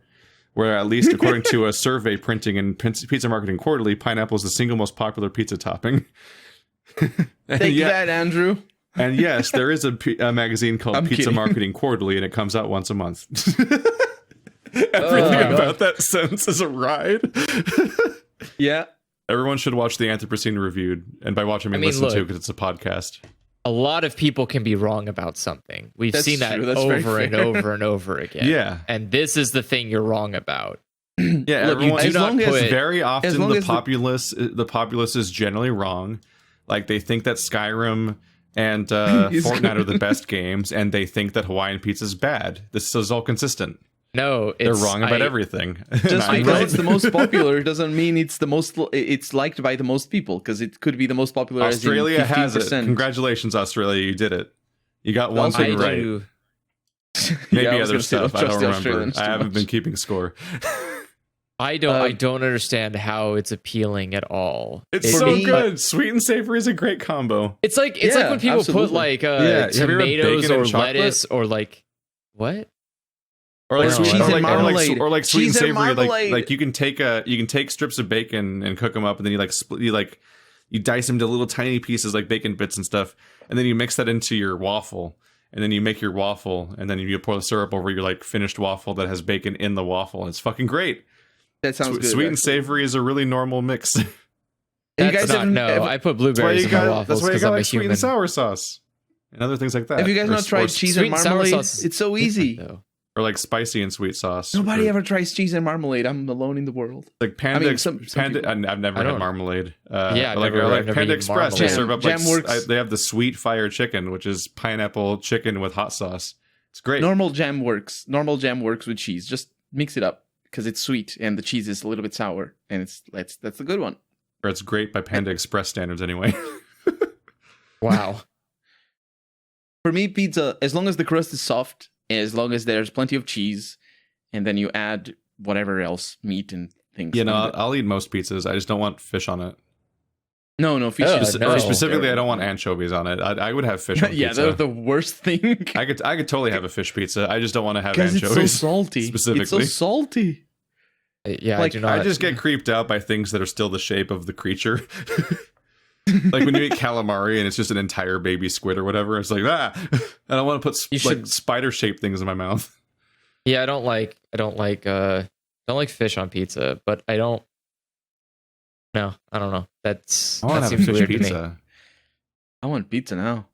where at least according to a survey printing in Pizza Marketing Quarterly, pineapple is the single most popular pizza topping. Take that, Andrew. And yes, there is a magazine called I'm Pizza kidding. Marketing Quarterly, and it comes out once a month. Everything about that sentence is a ride. Yeah. Everyone should watch the Anthropocene Reviewed, and by watch I mean listen to, look. because it's a podcast. A lot of people can be wrong about something. We've That's seen that true. That's very over and fair. over and over again. Yeah, And this is the thing you're wrong about. yeah. Look, you Everyone, do as not long as- put. very as often long the as the populace is generally wrong. Like they think that Skyrim and Fortnite are the best games, and they think that Hawaiian pizza is bad. This is all consistent. No, They're it's, wrong about everything. Just And I'm because right. it's the most popular doesn't mean it's the most. It's liked by the most people, because it could be the most popular. Australia as in 15%. has it. Congratulations, Australia! You did it. You got one Also, thing right. do. Maybe Yeah, I was other gonna say, stuff. don't I trust don't the remember. Australians I too haven't much. been keeping score. I don't understand how it's appealing at all. It's For so me- good. Sweet and savory is a great combo. It's like Yeah, when people absolutely. put like Yeah, have you ever had tomatoes bacon and or chocolate? lettuce or like what? Or like Or sweet, cheese or and like, marmalade. or like sweet and Cheese and savory. marmalade. Like you can take strips of bacon and cook them up, and then you dice them into little tiny pieces like bacon bits and stuff, and then you mix that into your waffle, and then you make your waffle, and then you pour the syrup over your like finished waffle that has bacon in the waffle, and it's fucking great. That sounds good. Sweet and actually. savory is a really normal mix. You That's guys not, haven't no, ever- I put That's why blueberries you in my got. waffles That's why you because got I'm a like sweet human. and sour sauce and other things like that. Have you guys Or- not tried or- cheese sweet and and sour marmalade? sauce is It's so easy. Though. or like spicy and sweet sauce? Nobody or, ever tries cheese and marmalade. I'm alone in the world. like Panda. I mean, some Panda. people- I've never I had don't- marmalade. Yeah, I've like never Panda eaten Express. They marmalade. serve up Jam like works. they have the sweet fire chicken, which is pineapple chicken with hot sauce. It's great. Normal jam works. Normal jam works with cheese. Just mix it up because it's sweet and the cheese is a little bit sour, and that's a good one. Or it's great by Panda Express standards anyway. Wow. For me, pizza, as long as the crust is soft, as long as there's plenty of cheese, and then you add whatever else, meat and things. You know, I'll eat most pizzas. I just don't want fish on it. No, fish. No. Specifically, I don't want anchovies on it. I would have fish on Yeah, pizza. they're the worst thing. I could totally have a fish pizza. I just don't want to have Because anchovies. it's so salty. Specifically. It's so salty. Yeah, Like, I do not. I just get creeped out by things that are still the shape of the creature. Like when you eat calamari and it's just an entire baby squid or whatever. It's like, I don't want to put spider-shaped things in my mouth. Yeah, I don't like fish on pizza, but I don't. No, I don't know. That I want to have seems a fish weird to me. pizza. I want pizza now.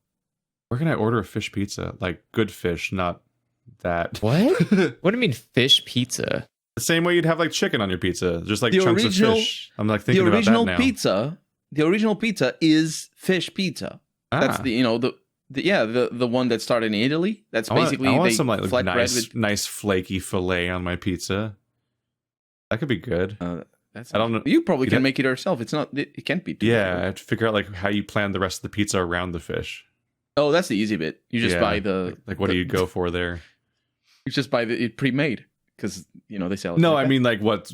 Where can I order a fish pizza? Like good fish, not that. What? What do you mean fish pizza? The same way you'd have like chicken on your pizza, just like The chunks original- of fish. I'm like thinking The original about that now. pizza. The original pizza is fish pizza. That's the the one that started in Italy. That's basically I want they some like flatbread with. nice flaky fillet on my pizza. That could be good. That's I don't know. You probably You can don't- make it yourself. It's not. It can't be. Too Yeah, I difficult. have to figure out like how you plan the rest of the pizza around the fish. Oh, that's the easy bit. You just Yeah, buy the like what do you go for there? You just buy it pre-made because they sell it. No, like I mean like what's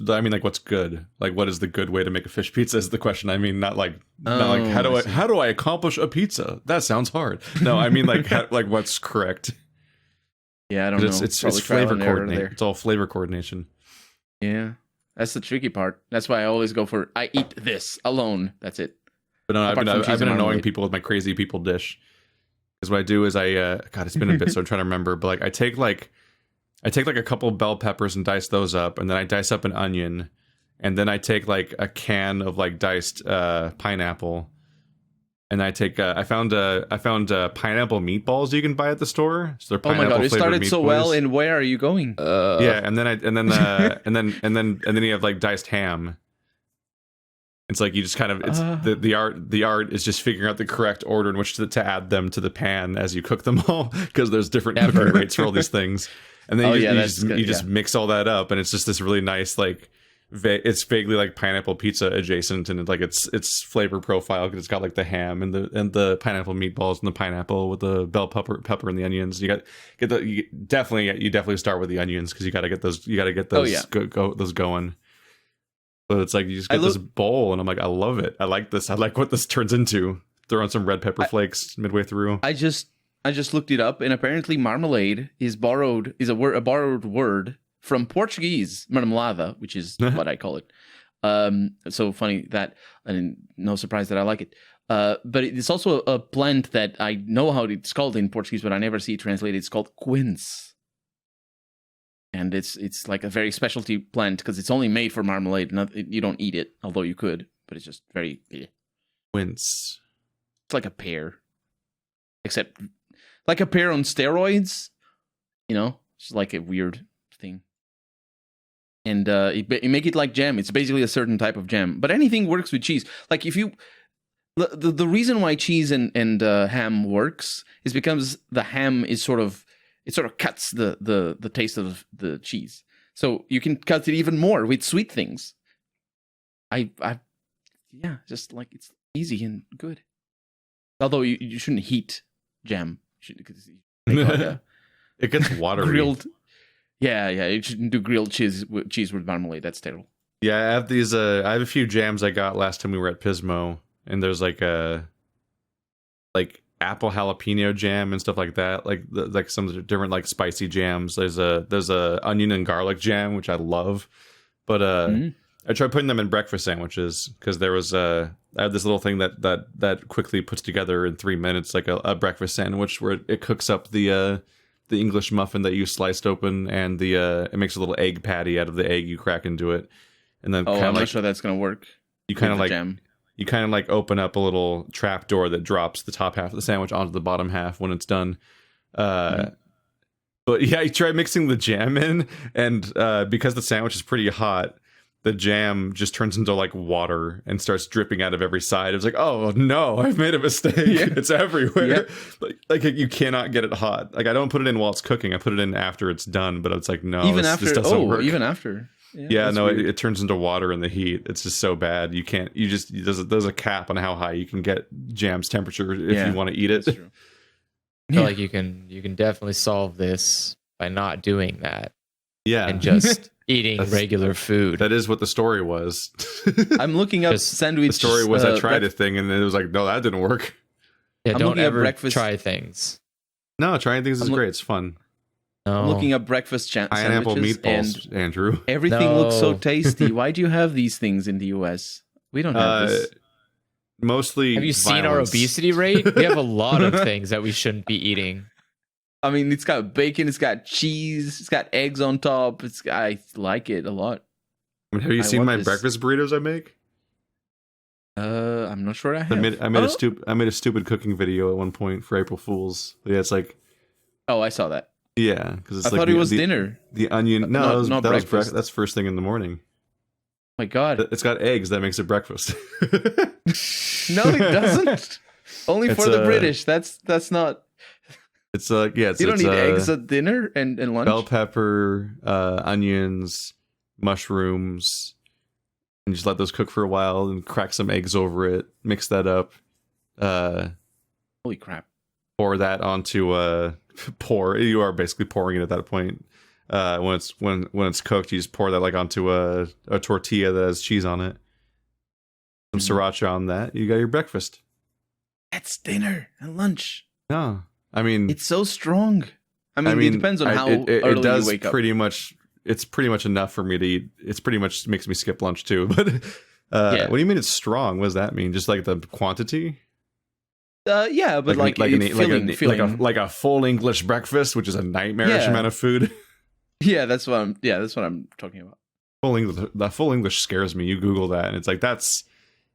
good? Like what is the good way to make a fish pizza is the question. I mean not like Oh, how do I accomplish a pizza? That sounds hard. No, I mean like like what's correct. that. Yeah, I don't know. It's Probably trial flavor and error coordination. there. It's all flavor coordination. Yeah, that's the tricky part. That's why I always go for I eat this alone. That's it. But no, Apart from I've cheese been and annoying marmalade. people with my crazy people dish. Because what I do is God, it's been a bit, so I'm trying to remember. But like I take like a couple bell peppers and dice those up, and then I dice up an onion, and then I take like a can of like diced pineapple, and I take I found pineapple meatballs you can buy at the store. So they're Oh my pineapple god, it flavored started so meatballs. well. And where are you going? Yeah, and then you have like diced ham. It's like you just kind of the art is just figuring out the correct order in which to add them to the pan as you cook them all, because there's different cooking rates for all these things, and then you just mix all that up, and it's just this really nice like it's vaguely like pineapple pizza adjacent, and like its flavor profile because it's got like the ham and the pineapple meatballs and the pineapple with the bell pepper and the onions. You definitely start with the onions because you got to get those those going. But it's like you just get this bowl, and I'm like, I love it. I like this. I like what this turns into. Throw on some red pepper flakes midway through. I just looked it up, and apparently marmalade is a borrowed word from Portuguese marmelada, which is what I call it. So funny that, and no surprise that I like it. But it's also a plant that I know how it's called in Portuguese, but I never see it translated. It's called quince. And it's like a very specialty plant because it's only made for marmalade. You don't eat it, although you could, but it's just very... Quince. It's like a pear. Except like a pear on steroids. It's like a weird thing. And you make it like jam. It's basically a certain type of jam. But anything works with cheese. Like if you... The reason why cheese and ham works is because the ham is sort of cuts the taste of the cheese. So you can cut it even more with sweet things. Just like it's easy and good. Although you shouldn't heat jam. It gets watery. Grilled. Yeah, you shouldn't do grilled cheese with marmalade. That's terrible. Yeah, I have these. I have a few jams I got last time we were at Pismo, and there's like apple jalapeno jam and stuff like that. Like some different like spicy jams. There's a onion and garlic jam which I love, but I tried putting them in breakfast sandwiches because there was I have this little thing that quickly puts together in 3 minutes like a breakfast sandwich where it cooks up the English muffin that you sliced open, and it makes a little egg patty out of the egg you crack into it, and then I'm not sure that's gonna work. You kind of like jam. You kind of like open up a little trap door that drops the top half of the sandwich onto the bottom half when it's done. But yeah, you try mixing the jam in, and because the sandwich is pretty hot, the jam just turns into like water and starts dripping out of every side. It's like, oh no, I've made a mistake. It's everywhere. Like you cannot get it hot. Like I don't put it in while it's cooking. I put it in after it's done. But it's like no, even this after. doesn't work. Even after. Yeah, no, it turns into water in the heat. It's just so bad. You can't. You just there's a cap on how high you can get jam's temperature if you want to eat it. I feel like you can definitely solve this by not doing that. Yeah, and just eating regular food. That is what the story was. I'm looking up sandwich. The story was I tried a thing and it was like, no, that didn't work. Yeah, don't ever try things. No, trying things is great. It's fun. I'm looking up breakfast pineapple meatballs, and Andrew. Everything looks so tasty. Why do you have these things in the US? We don't have this. Mostly. Have you seen our obesity rate? We have a lot of things that we shouldn't be eating. I mean, it's got bacon, it's got cheese, it's got eggs on top. I like it a lot. I mean, have you seen my breakfast burritos I make? I'm not sure I have. I made a stupid cooking video at one point for April Fools. Yeah, it's like. Oh, I saw that. Yeah, because I thought it was dinner. The onion. No, not breakfast. That's first thing in the morning. My God, it's got eggs. That makes it breakfast. No, it doesn't. Only for the British. That's not. It's yeah. You don't need eggs at dinner and lunch. Bell pepper, onions, mushrooms, and just let those cook for a while, and crack some eggs over it. Mix that up. Holy crap! Pour that onto You are basically pouring it at that point. When it's cooked, you just pour that like onto a tortilla that has cheese on it. Some sriracha on that. You got your breakfast. That's dinner and lunch. No. I mean, it's so strong. I mean it depends on how early it does you wake up. Pretty much, it's pretty much enough for me to eat. It's pretty much makes me skip lunch too. But what do you mean it's strong? What does that mean? Just like the quantity? Yeah, but like a full English breakfast, which is a nightmarish amount of food. Yeah, that's what I'm talking about. The full English scares me. You Google that, and it's like that's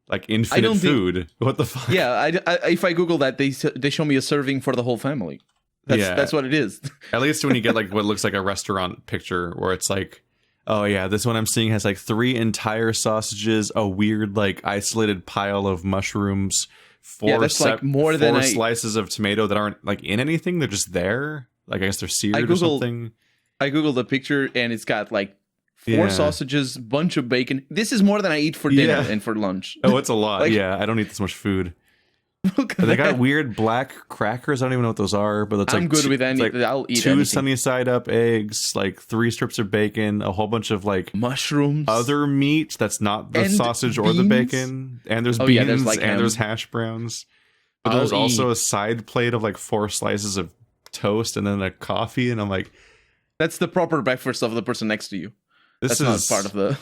like infinite food. What the fuck? Yeah, if I Google that, they show me a serving for the whole family. That's what it is. At least when you get like what looks like a restaurant picture, where it's like, oh yeah, this one I'm seeing has like 3 entire sausages, a weird like isolated pile of mushrooms, 4 slices of tomato that aren't like in anything. They're just there. Like I guess they're seared or something. I googled the picture and it's got like 4 sausages, bunch of bacon. This is more than I eat for dinner and for lunch. Oh, it's a lot. Like, I don't eat this much food. They got weird black crackers. I don't even know what those are, but it's like I'm good with any. Like I'll eat 2 anything. sunny side up eggs, like 3 strips of bacon, a whole bunch of like mushrooms, other meat that's not the sausage or the bacon, and there's beans there's hash browns. But there's also a side plate of like 4 slices of toast and then a coffee, and I'm like, that's the proper breakfast of the person next to you. That's not part of the.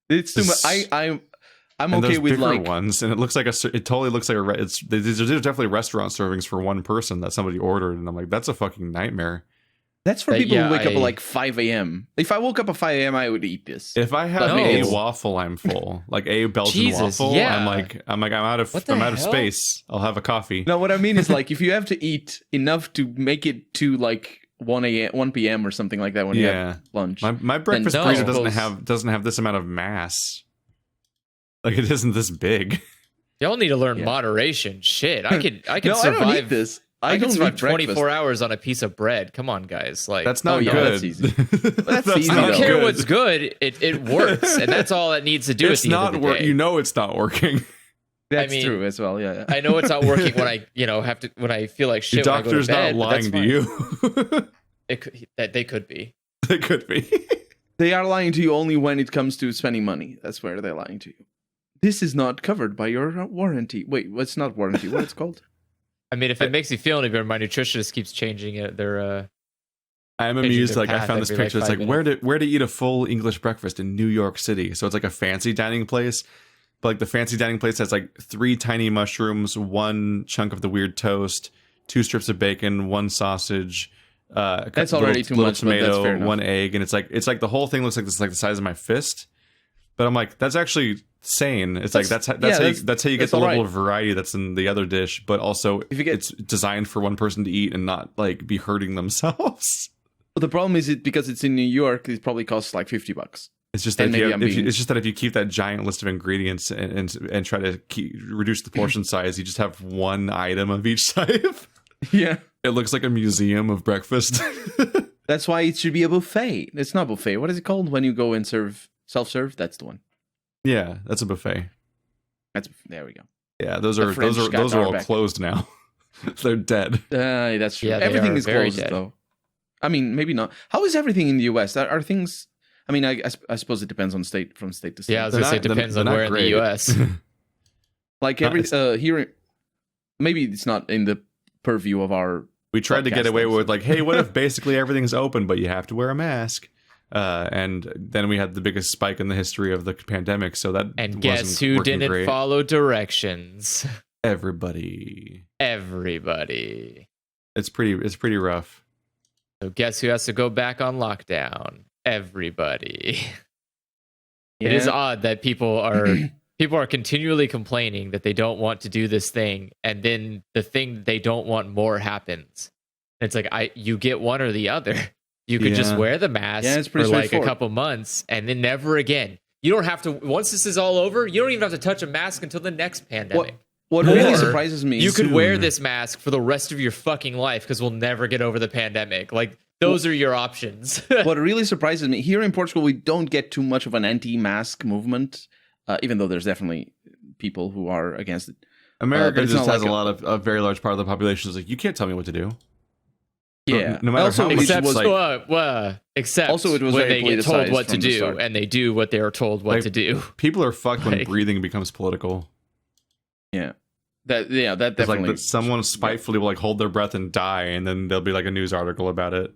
It's too much. I'm okay with like ones, and it looks like it totally looks like these are definitely restaurant servings for one person that somebody ordered, and I'm like, that's a fucking nightmare. That's for people who wake up at like 5 a.m. If I woke up at 5 a.m., I would eat this. If I have a waffle, I'm full. Like a Belgian waffle, I'm out of space. I'll have a coffee. No, what I mean is like if you have to eat enough to make it to like 1 p.m. or something like that when you have lunch. My breakfast burrito doesn't have this amount of mass. Like it isn't this big. Y'all need to learn moderation. Shit, I can survive. I don't eat this. I can survive 24 hours on a piece of bread. Come on, guys. Like that's not good. That's easy. That's easy. I don't care what's good. It works, and that's all it needs to do. It's not working. You know, it's not working. That's true as well. Yeah, I know it's not working when I have to when I feel like shit. Your doctor's when I go to bed, not lying to you. They could be. They could be. They are lying to you only when it comes to spending money. That's where they're lying to you. This is not covered by your warranty. Wait, what's not warranty? What it's called? I mean, if it makes you feel any better, my nutritionist keeps changing it. I'm amused. Like I found this picture. It's like where to eat a full English breakfast in New York City. So it's like a fancy dining place, but like the fancy dining place has like 3 tiny mushrooms, 1 chunk of the weird toast, 2 strips of bacon, 1 sausage. That's already too much. Tomato, 1 egg, and it's like the whole thing looks like this, like the size of my fist. But I'm like, that's actually sane. It's like that's how you get the level of variety that's in the other dish, but also it's designed for one person to eat and not like be hurting themselves. Well, the problem is because it's in New York, it probably costs like $50. It's just that And maybe I'm being- it's just that if you keep that giant list of ingredients and try to reduce the portion size, you just have one item of each type. Yeah. It looks like a museum of breakfast. That's why it should be a buffet. It's not buffet. What is it called when you go and serve self-serve? That's the one. Yeah, that's a buffet. There we go. Yeah, those The are French those guys are are all back. closed now. They're dead. That's true. Yeah, they everything are is very closed dead. though. I mean, maybe not. How is everything in the US? Are things? I mean, I suppose it depends on state from state to state. Yeah, I was They're gonna say not- it depends they're on not where in great. the US. Like here, maybe it's not in the purview of our. We tried to get Podcast away things. with like, hey, what if basically everything's open, but you have to wear a mask? And then we had the biggest spike in the history of the pandemic. So that And guess wasn't who working didn't great. follow directions? Everybody. Everybody. It's pretty rough. So guess who has to go back on lockdown? Everybody. Yeah. It is odd that people are continually complaining that they don't want to do this thing, and then the thing they don't want more happens. It's like you get one or the other. You could just Yeah. wear the mask Yeah, it's for pretty like a straightforward. couple months and then never again. You don't have to, once this is all over, you don't even have to touch a mask until the next pandemic. What Or really surprises me You is could wear soon. this mask for the rest of your fucking life because we'll never get over the pandemic. Like, those are your options. what really surprises me here in Portugal, we don't get too much of an anti-mask movement, even though there's definitely people who are against it. America but it's just not has like a lot of a very large part of the population is like, you can't tell me what to do. Yeah, No matter also, how it much except, was like- except Also, it was when very they get told politicized what to from the do, start. and they do what they are told what Like, to do. people are fucked when Like- breathing becomes political. that It's definitely. like that someone spitefully will like hold their breath and die, and then there'll be like a news article about it.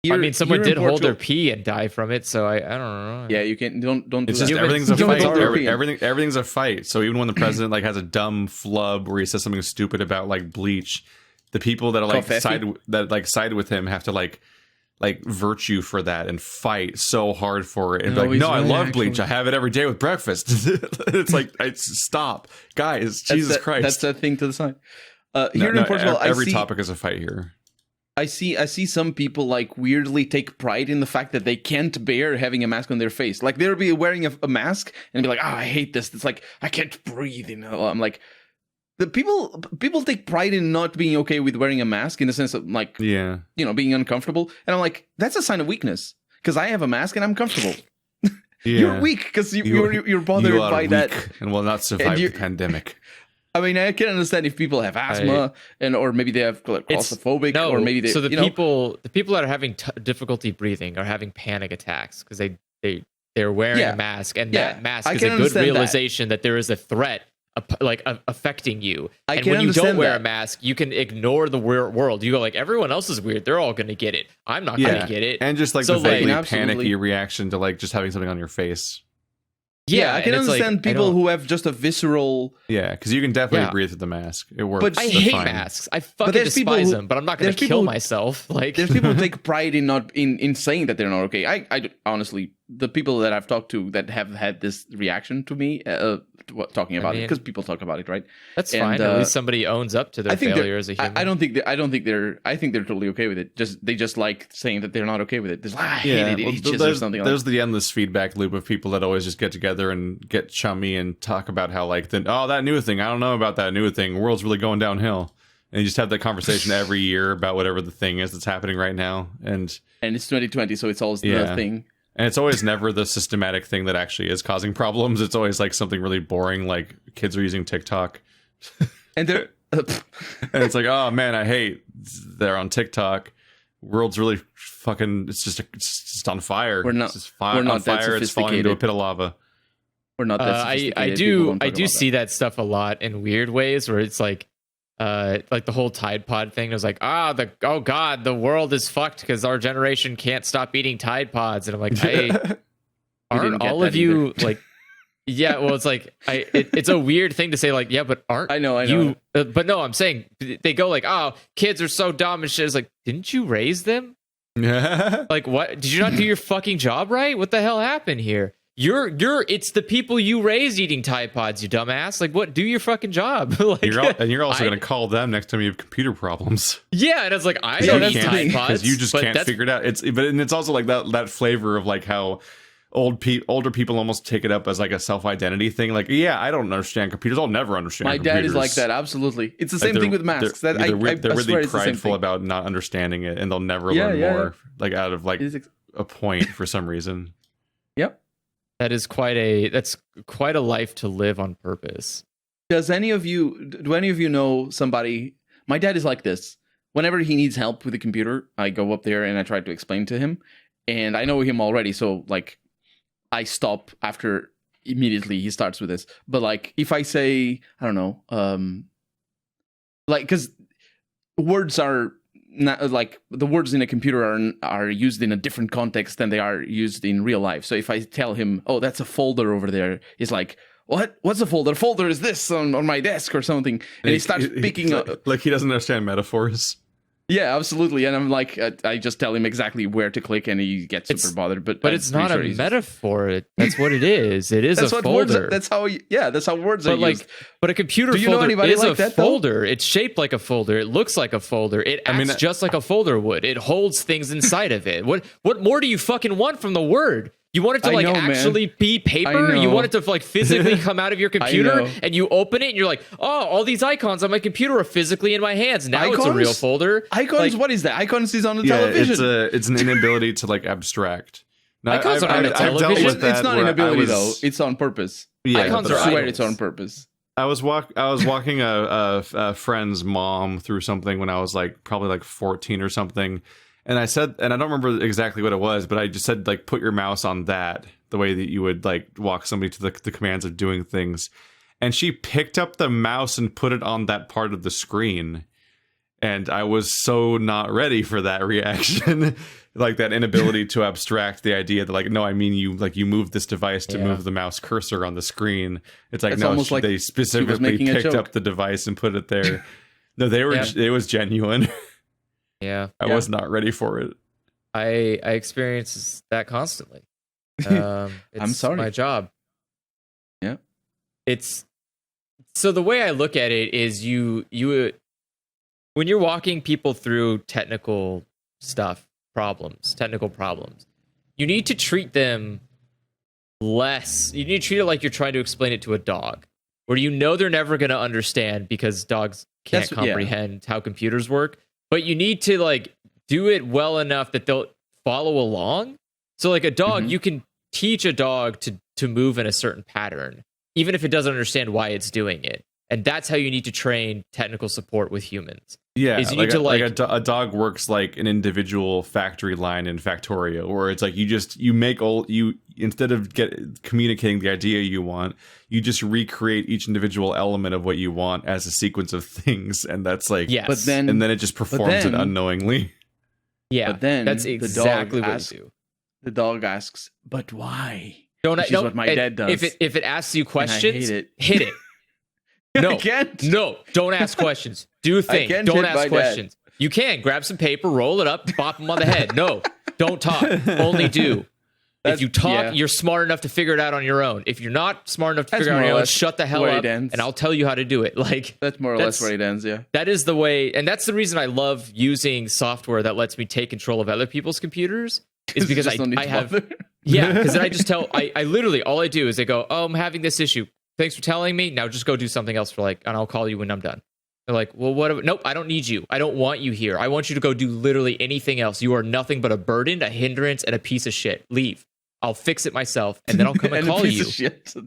I mean, someone here in did hold their Portugal- pee and die from it, so I don't know. Yeah, you can don't do It's that. just Humans- everything's a humans fight. are European. Everything's a fight. So even when the president like has a dumb flub where he says something stupid about like bleach, the people that are like Confetti? side with him have to like virtue for that and fight so hard for it. And be No, like, he's no, I right, love bleach. actually. I have it every day with breakfast. It's like, stop, guys. Jesus Christ. That's a thing to the side. No, Here no, in Portugal, every I see, topic is a fight here. I see some people like weirdly take pride in the fact that they can't bear having a mask on their face. Like they'll be wearing a mask and be like, "Oh, I hate this." It's like I can't breathe. You know, I'm like, the people take pride in not being okay with wearing a mask in the sense of like, Yeah. being uncomfortable. And I'm like, that's a sign of weakness because I have a mask and I'm comfortable. Yeah. You're weak because you're bothered You are by weak that. and will not survive you- the pandemic. I mean, I can understand if people have asthma or maybe they have like, It's- claustrophobic No, or maybe they. so the you know, people that are having difficulty breathing are having panic attacks because they're wearing Yeah. a mask, and Yeah, that mask I is can a good understand that. realization that there is a threat affecting you. I And can when you don't understand wear that. a mask, you can ignore the world. You go like, everyone else is weird. They're all going to get it. I'm not going to get it. And just like So, the vaguely like- Absolutely. panicky reaction to like just having something on your face. yeah, I can and it's like, understand I people don't- who have just a visceral. Yeah, because you can definitely Yeah. breathe through the mask. It works. But I just hate fine. masks. I fucking there's people despise who- them, but I'm not going there's to kill people- myself. Like, There's people who take pride in not in saying that they're not okay. I honestly, the people that I've talked to that have had this reaction to me, talking about it, mean- because people talk about it, right? that's and, fine. At least somebody owns up to their I think failure as a human. I don't think they're. I think they're totally okay with it. They just like saying that they're not okay with it. There's I hate it. well, It's just or there's, something like. there's the endless feedback loop of people that always just get together and get chummy and talk about how like that new thing. I don't know about that new thing. The world's really going downhill. And you just have that conversation every year about whatever the thing is that's happening right now. And it's 2020, so it's always Yeah. the thing. it's always never the systematic thing that actually is causing problems. It's always like something really boring, like kids are using TikTok. And they're And it's like, oh man, I hate they're on TikTok. World's really fucking. It's just on fire. We're not- It's just we're not on that fire. It's falling into a sophisticated. pit of lava. we're not that I sophisticated. People do don't talk about see that stuff a lot in weird ways where it's like the whole Tide Pod thing. It was like, oh god, the world is fucked because our generation can't stop eating Tide Pods, and I'm like, didn't aren't get all that of you like? Yeah, well, it's like it's a weird thing to say. Like, yeah, but aren't I know. you? But no, I'm saying they go like, oh, kids are so dumb and shit. It's like, didn't you raise them? Like, what? Did you not do your fucking job right? What the hell happened here? It's the people you raised eating Tide Pods, you dumbass. Like, what? Do your fucking job. Like, You're also going to call them next time you have computer problems. yeah, and it's like, I Yeah, don't that's eat the thing, Tide Pods Because you just but can't that's- figure it out. It's also like that flavor of like how older people almost take it up as like a self-identity thing. Like, yeah, I don't understand computers. I'll never understand My computers. dad is like that. Absolutely. It's the Like, same thing with masks. They're really swear it's the same prideful thing. about not understanding it, and they'll never learn more. Like out of like It is a point for some reason. Yep. That's quite a life to live on purpose. Do any of you know somebody? My dad is like this. Whenever he needs help with the computer, I go up there and I try to explain to him. And I know him already, so like I stop after immediately he starts with this. But like if I say, I don't know, like because words are not like the words in a computer are used in a different context than they are used in real life. So if I tell him, oh, that's a folder over there, he's like, what? What's a folder? Folder is this on my desk or something. And he starts picking up. Like he doesn't understand metaphors. Yeah, absolutely. And I'm like, I just tell him exactly where to click, and he gets super bothered. But it's not a metaphor. That's what it is. It is a folder. That's how words are used. But a computer folder is a folder. It's shaped like a folder. It looks like a folder. It acts just like a folder would. It holds things inside of it. What more do you fucking want from the word? You want it to actually be paper? You want it to like physically come out of your computer, and you open it and you're like, oh, all these icons on my computer are physically in my hands. Now it's a real folder. Icons? Like, what is that? Icons is on the television. It's an inability to like abstract. Now, icons are on the television. It's not inability though. It's on purpose. Yeah, icons are swear it's on purpose. I was walking a friend's mom through something when I was like probably like 14 or something. And I said, and I don't remember exactly what it was, but I just said, like, put your mouse on that, the way that you would, like, walk somebody to the commands of doing things. And she picked up the mouse and put it on that part of the screen. And I was so not ready for that reaction. Like, that inability to abstract the idea that, like, no, I mean, you move this device to move the mouse cursor on the screen. It's like, no, like they specifically picked up the device and put it there. No, it was genuine. Yeah, I was not ready for it. I experience that constantly. I'm sorry, my job. Yeah, it's so the way I look at it is you when you're walking people through technical problems, you need to treat them less. You need to treat it like you're trying to explain it to a dog, where you know they're never going to understand because dogs can't comprehend how computers work. But you need to like do it well enough that they'll follow along. So like a dog, you can teach a dog to move in a certain pattern, even if it doesn't understand why it's doing it. And that's how you need to train technical support with humans. Yeah, is you need to a dog works like an individual factory line in Factorio, where it's like you instead of communicating the idea you want, you just recreate each individual element of what you want as a sequence of things, and that's like yes. and then it just performs it unknowingly. Yeah, but then that's exactly what you do. The dog asks, "But why?" Which is what my dad does. If it asks you questions, hit it. No, I can't. No, don't ask questions. Do a thing. Don't ask questions. Dad. You can grab some paper, roll it up, bop him on the head. No, don't talk. Only do. If you talk, you're smart enough to figure it out on your own. If you're not smart enough to figure it out on your own, shut the hell up, and I'll tell you how to do it. Like that's more or less where it ends. Yeah, that is the way, and that's the reason I love using software that lets me take control of other people's computers. Is because I have because then I just tell I literally all I do is I go, oh, I'm having this issue. Thanks for telling me. Now just go do something else and I'll call you when I'm done. They're like, well, what? Nope, I don't need you. I don't want you here. I want you to go do literally anything else. You are nothing but a burden, a hindrance, and a piece of shit. Leave. I'll fix it myself, and then I'll come and call you.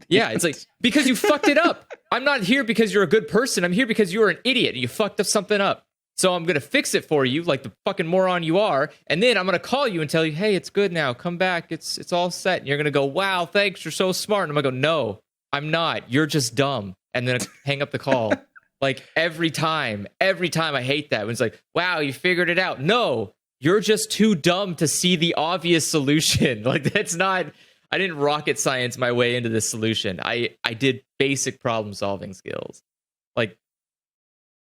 Yeah, it's like, because you fucked it up. I'm not here because you're a good person. I'm here because you're an idiot and you fucked up something up. So I'm going to fix it for you like the fucking moron you are. And then I'm going to call you and tell you, hey, it's good now. Come back. It's all set. And you're going to go, wow, thanks. You're so smart. And I'm going to go, no, I'm not. You're just dumb. And then hang up the call. Like every time I hate that. When it's like, wow, you figured it out. No, you're just too dumb to see the obvious solution. Like that's not, I didn't rocket science my way into this solution. I did basic problem solving skills. Like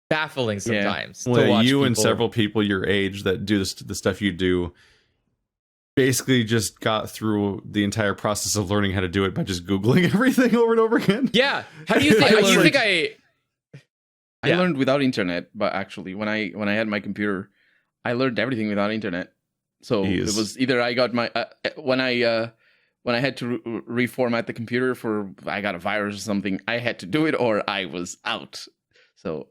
baffling sometimes. Yeah. Well, you and several people your age that do the stuff you do basically just got through the entire process of learning how to do it by just Googling everything over and over again. Yeah. How do you think I learned without internet, but actually when I had my computer, I learned everything without internet. So it was either I got my when when I had to reformat the computer I got a virus or something, I had to do it or I was out. So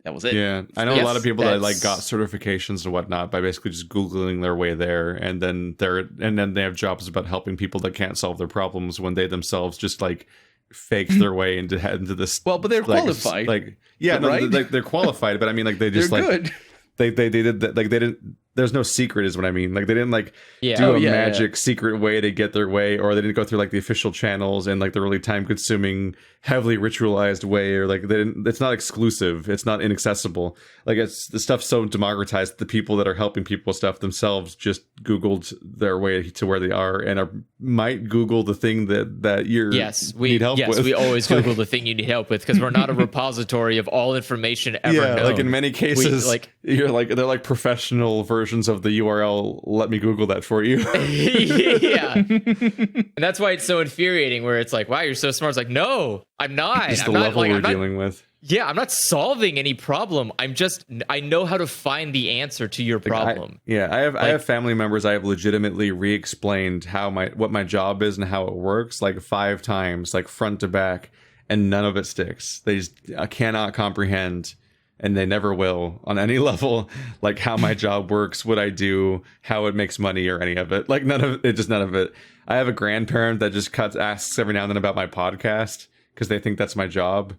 that was it. Yeah, I know a lot of people that like got certifications and whatnot by basically just Googling their way there, and then they have jobs about helping people that can't solve their problems when they themselves just like faked their way into this. Well, but they're qualified. Like, yeah, no, right? they're qualified, but I mean, like they just they're like good. they did that, like they didn't. There's no secret, is what I mean. Like they didn't like do a magic secret way to get their way, or they didn't go through like the official channels and like the really time-consuming, heavily ritualized way, or like they didn't. It's not exclusive. It's not inaccessible. Like it's the stuff's so democratized that the people that are helping people with stuff themselves just Googled their way to where they are and might Google the thing that you need help with. Yes, we always Google the thing you need help with because we're not a repository of all information ever known. Like in many cases, they're like professional versions of the URL. Let me Google that for you. Yeah, and that's why it's so infuriating. Where it's like, wow, you're so smart. It's like, no, I'm not. Just I'm the not, level we're dealing with. Yeah, I'm not solving any problem. I know how to find the answer to your problem. I have family members I have legitimately re-explained what my job is and how it works like 5 times, like front to back, and none of it sticks. They just cannot comprehend, and they never will on any level, like how my job works, what I do, how it makes money, or any of it. Like none of it. I have a grandparent that just asks every now and then about my podcast because they think that's my job.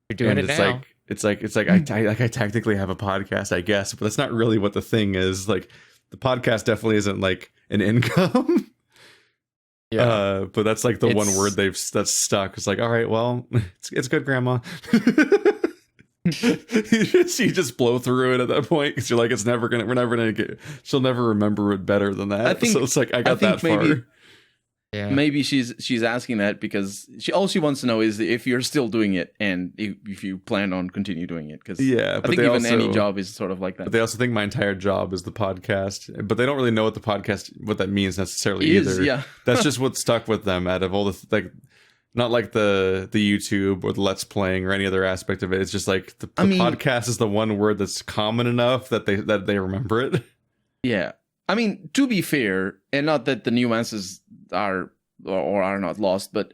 You're doing it now. It's like I technically have a podcast, I guess, but that's not really what the thing is. Like the podcast definitely isn't like an income. Yeah, but that's like the one word that's stuck. It's like, all right, well, it's good, Grandma. you just blow through it at that point because you're like, we're never gonna get. She'll never remember it better than that. So it's like I got that far. Yeah. Maybe she's asking that because all she wants to know is if you're still doing it and if you plan on continue doing it. Because I think even any job is sort of like that. But they also think my entire job is the podcast, but they don't really know what that means necessarily either. Yeah, that's just what stuck with them out of all the not like the YouTube or the Let's Playing or any other aspect of it. It's just like the podcast is the one word that's common enough that they remember it. Yeah. I mean, to be fair, and not that the nuances are or are not lost, but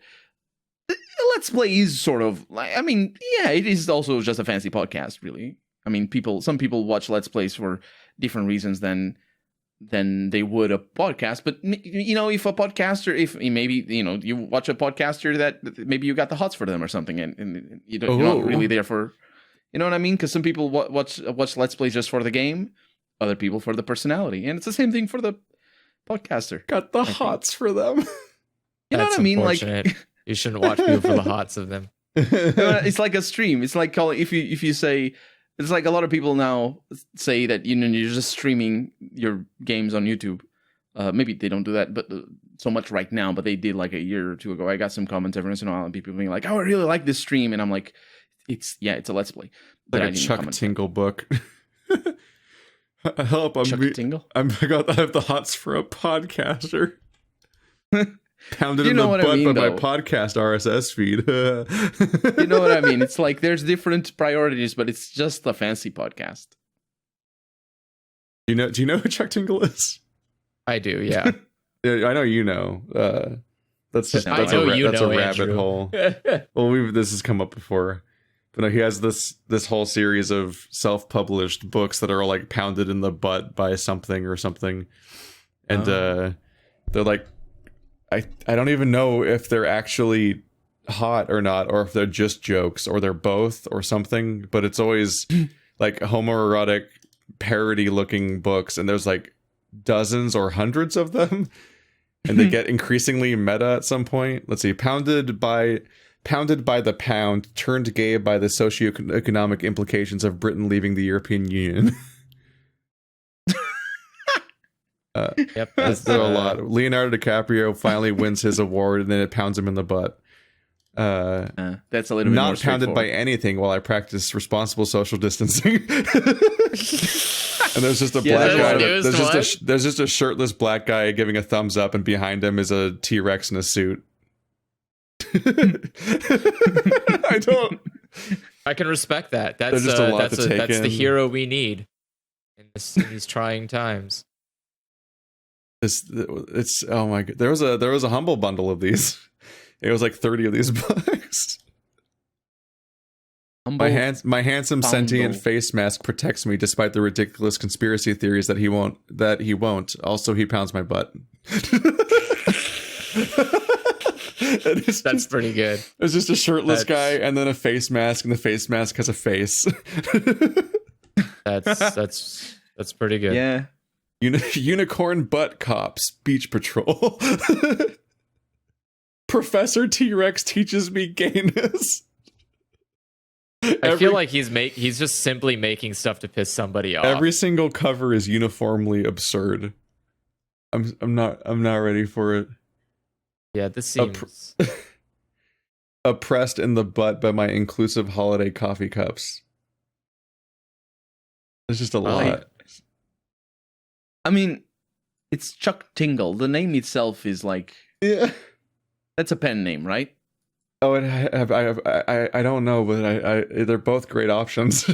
Let's Play is sort of like, I mean, yeah, it is also just a fancy podcast, really. I mean, some people watch Let's Plays for different reasons than they would a podcast. But if a podcaster, if maybe you watch a podcaster that maybe you got the hots for them or something, and you're not really there for, you know what I mean? Because some people watch Let's Plays just for the game. Other people for the personality, and it's the same thing for the podcaster. Got the hots for them. You know what I mean? Like you shouldn't watch people for the hots of them. It's like a stream. It's like calling if you say, it's like a lot of people now say that you're just streaming your games on YouTube. Maybe they don't do that, but so much right now. But they did like a year or two ago. I got some comments every once in a while, and people being like, "Oh, I really like this stream," and I'm like, "It's a Let's Play." But like a Chuck Tingle book. Help! I have the hots for a podcaster. Pounded in the butt by my podcast RSS feed. You know what I mean? It's like there's different priorities, but it's just a fancy podcast. Do you know who Chuck Tingle is? I do, yeah. Yeah, I know you know. That's a rabbit hole. Well, this has come up before. But no, he has this whole series of self-published books that are all like pounded in the butt by something or something, and they're like, I don't even know if they're actually hot or not, or if they're just jokes, or they're both, or something. But it's always like homoerotic parody-looking books, and there's like dozens or hundreds of them, and they get increasingly meta at some point. Let's see, pounded by the pound, turned gay by the socioeconomic implications of Britain leaving the European Union. Yep, there are a lot. Leonardo DiCaprio finally wins his award, and then it pounds him in the butt. That's a little bit not pounded by anything while I practice responsible social distancing. And there's just a black guy. There's just a shirtless black guy giving a thumbs up, and behind him is a T-Rex in a suit. I can respect that. That's the hero we need in these trying times. It's oh my god. There was a humble bundle of these. It was like 30 of these books. My handsome sentient face mask protects me despite the ridiculous conspiracy theories that he won't. Also, he pounds my butt. That's pretty good. It's just a shirtless guy and then a face mask, and the face mask has a face. That's pretty good. Yeah. Unicorn butt cops, beach patrol. Professor T-Rex teaches me gayness. I feel like he's just simply making stuff to piss somebody off. Every single cover is uniformly absurd. I'm not ready for it. Yeah, this seems oppressed in the butt by my inclusive holiday coffee cups. There's just a lot. I mean, it's Chuck Tingle. The name itself is like, yeah, that's a pen name, right? Oh, I don't know, but they're both great options.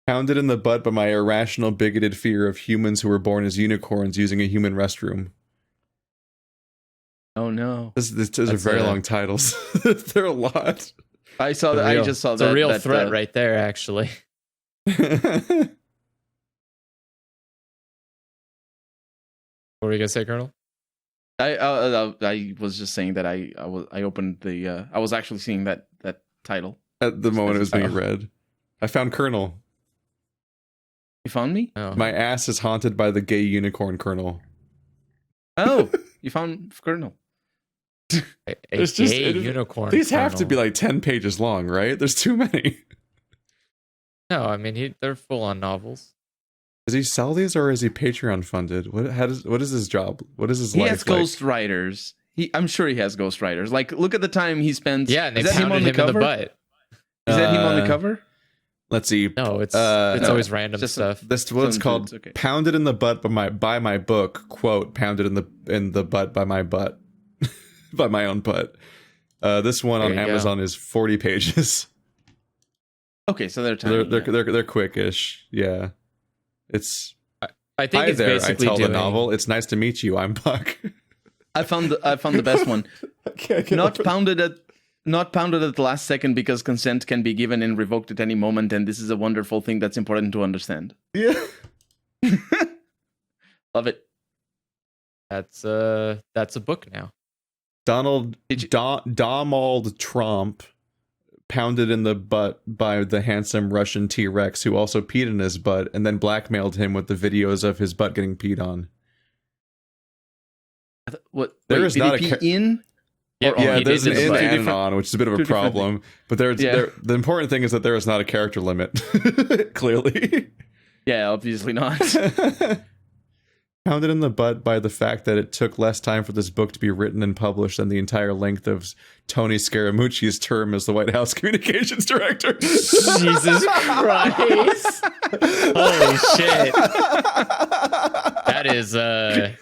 Pounded in the butt by my irrational, bigoted fear of humans who were born as unicorns using a human restroom. Oh no! These are very long titles. They're a lot. I saw that. I just saw it's that. It's a real threat right there, actually. What were you gonna say, Colonel? I was just saying that I opened the I was actually seeing that title at the moment it was being read. I found Colonel. You found me? Oh. My ass is haunted by the gay unicorn Colonel. Oh, you found Colonel. A gay unicorn. These Colonel. have to be like 10 pages long, right? There's too many. No, I mean they're full on novels. Does he sell these or is he Patreon funded? What is his job? What is his life? He has ghostwriters. I'm sure he has ghostwriters. Like, look at the time he spends. Yeah, and they pounded him in the butt. Is that him on the cover? Let's see. No, it's always random stuff. That's what it's called. Okay. Pounded in the butt by my book. Quote, pounded in the butt by my butt. By my own butt. This one on Amazon is 40 pages. Okay, so they're tiny. They're quickish. Yeah. It's I think it's basically I tell the novel. It's nice to meet you. I'm Buck. I found the best one. Not pounded at the last second because consent can be given and revoked at any moment, and this is a wonderful thing that's important to understand. Yeah. Love it. That's a book now. Donald Trump pounded in the butt by the handsome Russian T-Rex who also peed in his butt and then blackmailed him with the videos of his butt getting peed on. What? There is not a in? Yeah, there's an in and on, which is a bit of a problem. But the important thing is that there is not a character limit. Clearly. Yeah, obviously not. Pounded in the butt by the fact that it took less time for this book to be written and published than the entire length of Tony Scaramucci's term as the White House communications director. Jesus Christ. Holy shit. That is that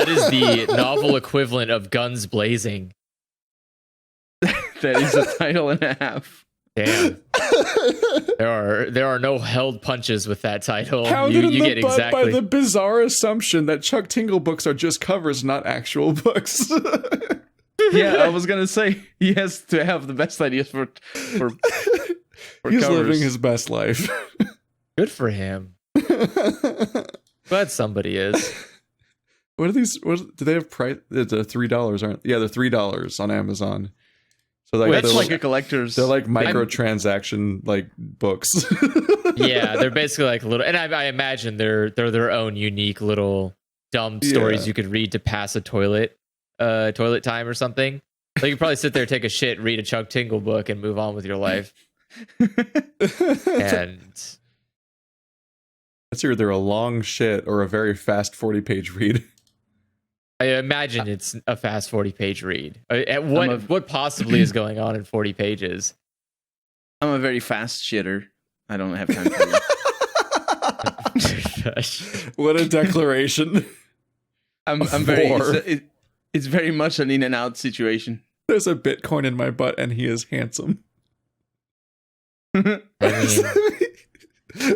is the novel equivalent of Guns Blazing. That is a title and a half. Damn. There are no held punches with that title. Pounded You get in the butt exactly by the bizarre assumption that Chuck Tingle books are just covers, not actual books. Yeah, I was gonna say he has to have the best ideas for He's covers. living his best life. Good for him. Glad somebody is. What are these? What do they have price? It's $3, aren't? Yeah, they're $3 on Amazon. So like, that's like a collector's. They're like microtransaction like books. Yeah, they're basically like little, and I imagine they're their own unique little dumb stories you could read to pass a toilet time or something. Like you probably sit there, take a shit, read a Chuck Tingle book, and move on with your life. And it's either a long shit or a very fast 40-page read. I imagine it's a fast 40-page read. What possibly is going on in 40 pages? I'm a very fast shitter. I don't have time for that. What a declaration. I'm very. It's very much an in and out situation. There's a Bitcoin in my butt, and he is handsome. I mean,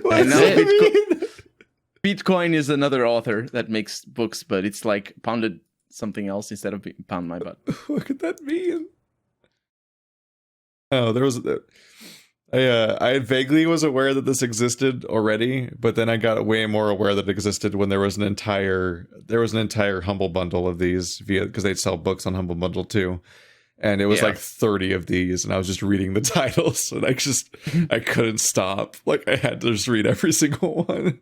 What does know that mean? Bitcoin is another author that makes books, but it's like pounded something else instead of pound my butt. What could that mean? Oh, there was. I vaguely was aware that this existed already, but then I got way more aware that it existed when there was an entire Humble Bundle of these because they'd sell books on Humble Bundle too, and it was like 30 of these, and I was just reading the titles, and I couldn't stop. Like I had to just read every single one.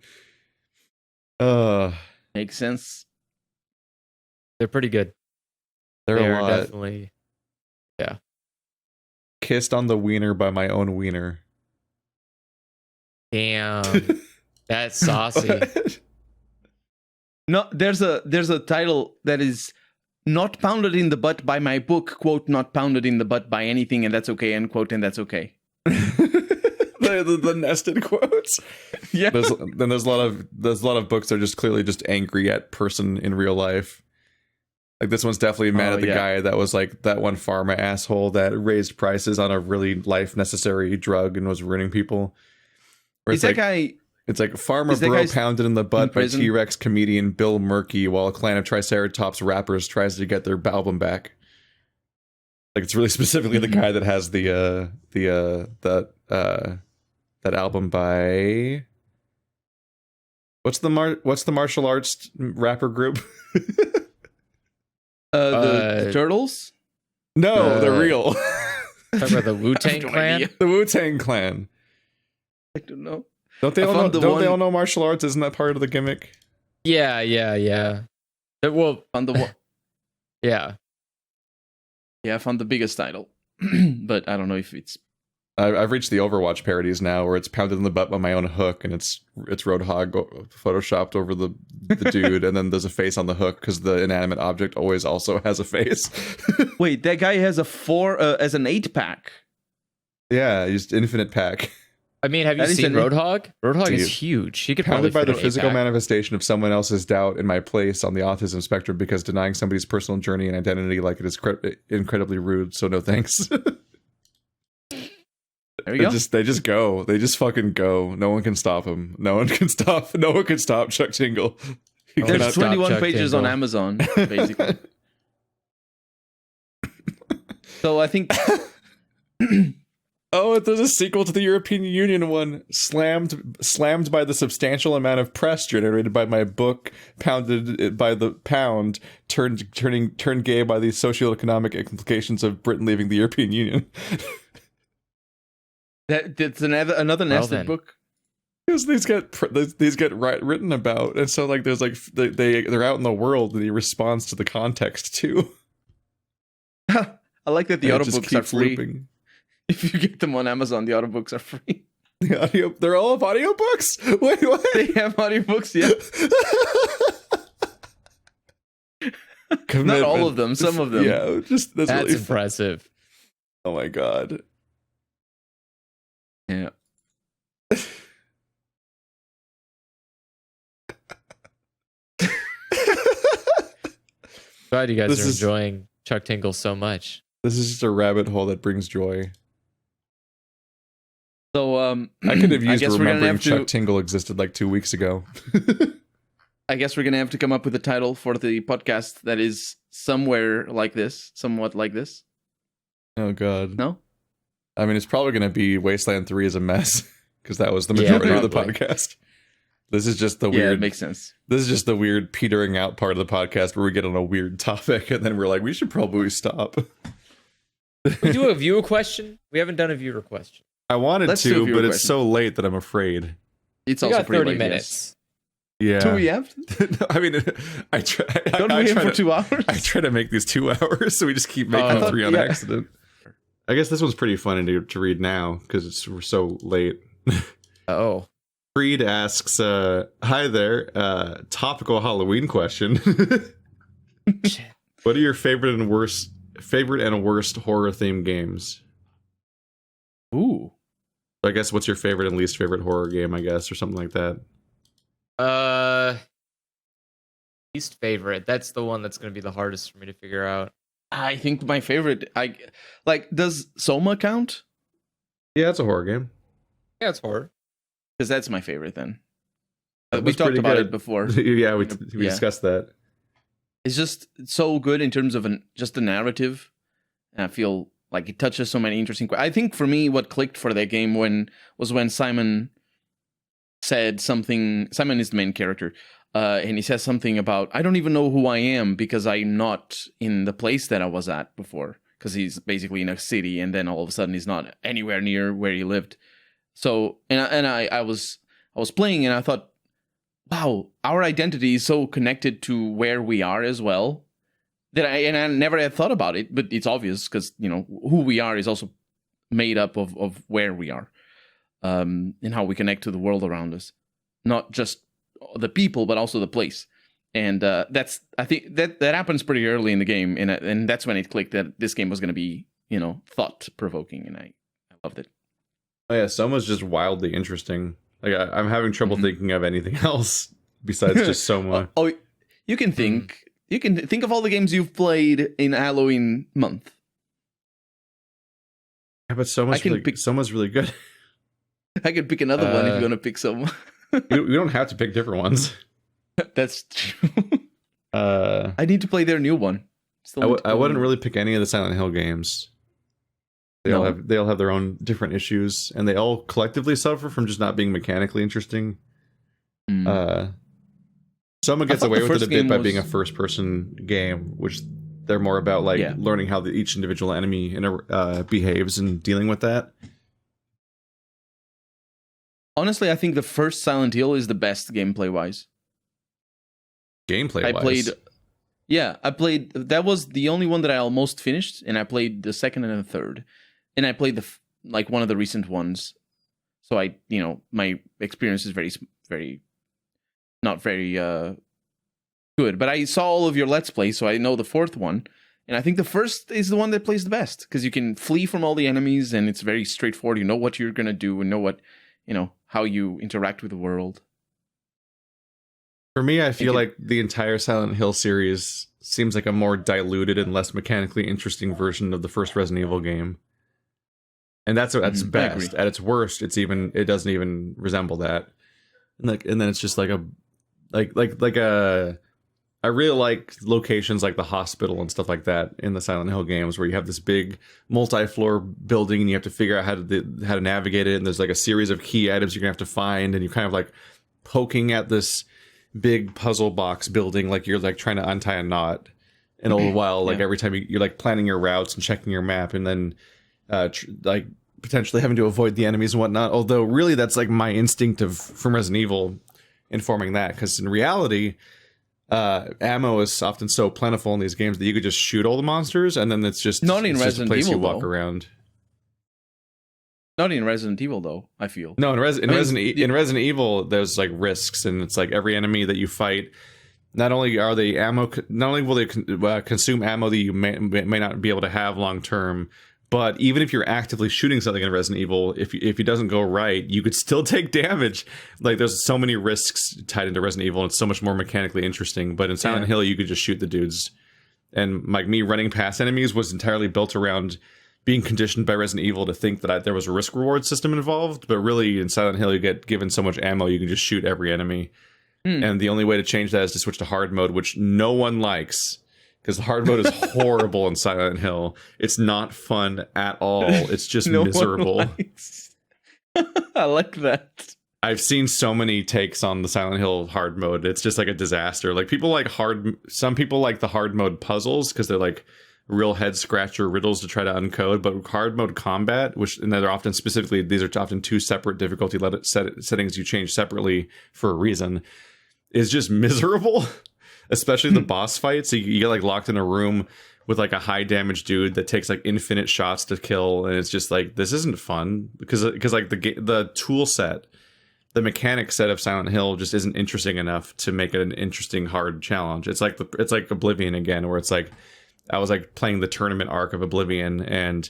Makes sense. They're pretty good. They're a lot. Definitely. Yeah. Kissed on the wiener by my own wiener. Damn. That's saucy. What? No, there's a title that is not pounded in the butt by my book, quote, not pounded in the butt by anything, and that's okay, end quote, and that's okay. the nested quotes. Yeah. There's a lot of books that are just clearly just angry at person in real life. Like this one's definitely mad at the guy that was like that one pharma asshole that raised prices on a really life necessary drug and was ruining people. Is that guy? It's like Pharma Bro pounded in the butt by T-Rex comedian Bill Murky while a clan of Triceratops rappers tries to get their album back. Like it's really specifically the guy that has that album by what's the martial arts rapper group? The Turtles? No, they're real. Talk about the Wu-Tang Clan? The Wu-Tang Clan. I don't know. Don't they all know martial arts? Isn't that part of the gimmick? Yeah. Well, On the one. yeah. Yeah, I found the biggest title. But I don't know if it's... I've reached the Overwatch parodies now where it's pounded in the butt by my own hook and it's Roadhog photoshopped over the dude and then there's a face on the hook because the inanimate object always also has a face. Wait, that guy has as an 8-pack. Yeah, just infinite pack. I mean, have you seen Roadhog? Roadhog is huge. He could probably pounded by the fit physical 8-pack. manifestation of someone else's doubt in my place on the autism spectrum because denying somebody's personal journey and identity like it is incredibly rude, so no thanks. There we go. They just go. They just fucking go. No one can stop him. No one can stop Chuck Tingle. There's 21 Chuck pages Tingle on Amazon, basically. So I think... Oh, there's a sequel to the European Union one. Slammed by the substantial amount of press generated by my book, pounded by the pound, turned gay by the socioeconomic implications of Britain leaving the European Union. That's another nested book. Because these get written about, and so like there's like they're out in the world, and he responds to the context too. I like that the audiobooks are free. Looping. If you get them on Amazon, the audiobooks are free. They're all of audiobooks? Wait, what? They have audiobooks, yeah. Not all of them, some of them. Yeah, that's really impressive. Oh my god. Yeah. Glad you guys are enjoying Chuck Tingle so much. This is just a rabbit hole that brings joy. So I could have used remembering Chuck Tingle existed like 2 weeks ago. I guess we're gonna have to come up with a title for the podcast that is somewhat like this. Oh god. No? I mean, it's probably gonna be Wasteland 3 is a mess because that was the majority of the podcast. This is just the weird. Yeah, it makes sense. This is just the weird petering out part of the podcast where we get on a weird topic and then we're like, we should probably stop. We do a viewer question. We haven't done a viewer question. I wanted to, but it's so late that I'm afraid. It's we also got pretty 30 late, minutes. Yes. Yeah. 2 we have? I mean, I try. Don't we have for 2 hours? I try to make these 2 hours, so we just keep making 3 on accident. I guess this one's pretty funny to read now because we're so late. Oh. Freed asks, hi there, topical Halloween question. What are your favorite and worst horror themed games? Ooh. I guess what's your favorite and least favorite horror game, I guess, or something like that. Least favorite. That's the one that's going to be the hardest for me to figure out. I think my favorite, does Soma count? Yeah, it's a horror game. Yeah, it's horror. Because that's my favorite then. That We was talked pretty about good. it before. Yeah, we Yeah. discussed that. It's just so good in terms of just the narrative. And I feel like it touches so many interesting. I think for me, what clicked for that game was when Simon said something. Simon is the main character, and he says something about, "I don't even know who I am because I'm not in the place that I was at before." Because he's basically in a city, and then all of a sudden he's not anywhere near where he lived. So, I was playing, and I thought, wow, our identity is so connected to where we are as well. I never had thought about it, but it's obvious because, who we are is also made up of where we are, and how we connect to the world around us, not just the people, but also the place. And I think that happens pretty early in the game, and that's when it clicked that this game was going to be, thought provoking, and I loved it. Oh yeah, Soma's just wildly interesting. Like I'm having trouble thinking of anything else besides just Soma. You can think. You can think of all the games you've played in Halloween month. Yeah, but Soma's really good. I could pick another one if you want to pick some. We don't have to pick different ones. That's true. I need to play their new one. I wouldn't really pick any of the Silent Hill games. They all have their own different issues, and they all collectively suffer from just not being mechanically interesting. Soma gets away with it a bit by being a first-person game, which they're more about learning how each individual enemy behaves and dealing with that. Honestly, I think the first Silent Hill is the best gameplay-wise. Gameplay-wise? I played... That was the only one that I almost finished, and I played the second and the third. And I played one of the recent ones. So my experience is very not very good. But I saw all of your Let's Play, so I know the fourth one. And I think the first is the one that plays the best, because you can flee from all the enemies, and it's very straightforward. You know what you're going to do, and know what, how you interact with the world. For me, I feel like the entire Silent Hill series seems like a more diluted and less mechanically interesting version of the first Resident Evil game. And that's at its best. At its worst, it doesn't even resemble that. And then it's just I really like locations like the hospital and stuff like that in the Silent Hill games, where you have this big multi-floor building and you have to figure out how to navigate it, and there's like a series of key items you're gonna have to find, and you're kind of like poking at this big puzzle box building like you're like trying to untie a knot, and all the while every time you're like planning your routes and checking your map, and then potentially having to avoid the enemies and whatnot. Although really that's like my instinct from Resident Evil informing that, because in reality ammo is often so plentiful in these games that you could just shoot all the monsters, and then it's just not in Resident Evil, you walk around. Not in Resident Evil though, I feel. No, in Resident Evil there's like risks, and it's like every enemy that you fight, not only will they consume ammo that you may not be able to have long term, but even if you're actively shooting something in Resident Evil, if it doesn't go right, you could still take damage. Like, there's so many risks tied into Resident Evil, and it's so much more mechanically interesting. But in Silent Hill, you could just shoot the dudes. And like me running past enemies was entirely built around being conditioned by Resident Evil to think that there was a risk reward system involved. But really, in Silent Hill, you get given so much ammo, you can just shoot every enemy. And the only way to change that is to switch to hard mode, which no one likes. Because the hard mode is horrible in Silent Hill. It's not fun at all. It's just miserable. I like that. I've seen so many takes on the Silent Hill hard mode. It's just like a disaster. Like, some people like the hard mode puzzles because they're like real head scratcher riddles to try to uncode. But hard mode combat, these are often two separate difficulty settings you change separately for a reason, is just miserable. Especially the boss fights. So you get like locked in a room with like a high damage dude that takes like infinite shots to kill, and it's just like, this isn't fun, because like the tool set, the mechanic set of Silent Hill just isn't interesting enough to make it an interesting hard challenge. It's like Oblivion again, where it's like I was like playing the tournament arc of Oblivion, and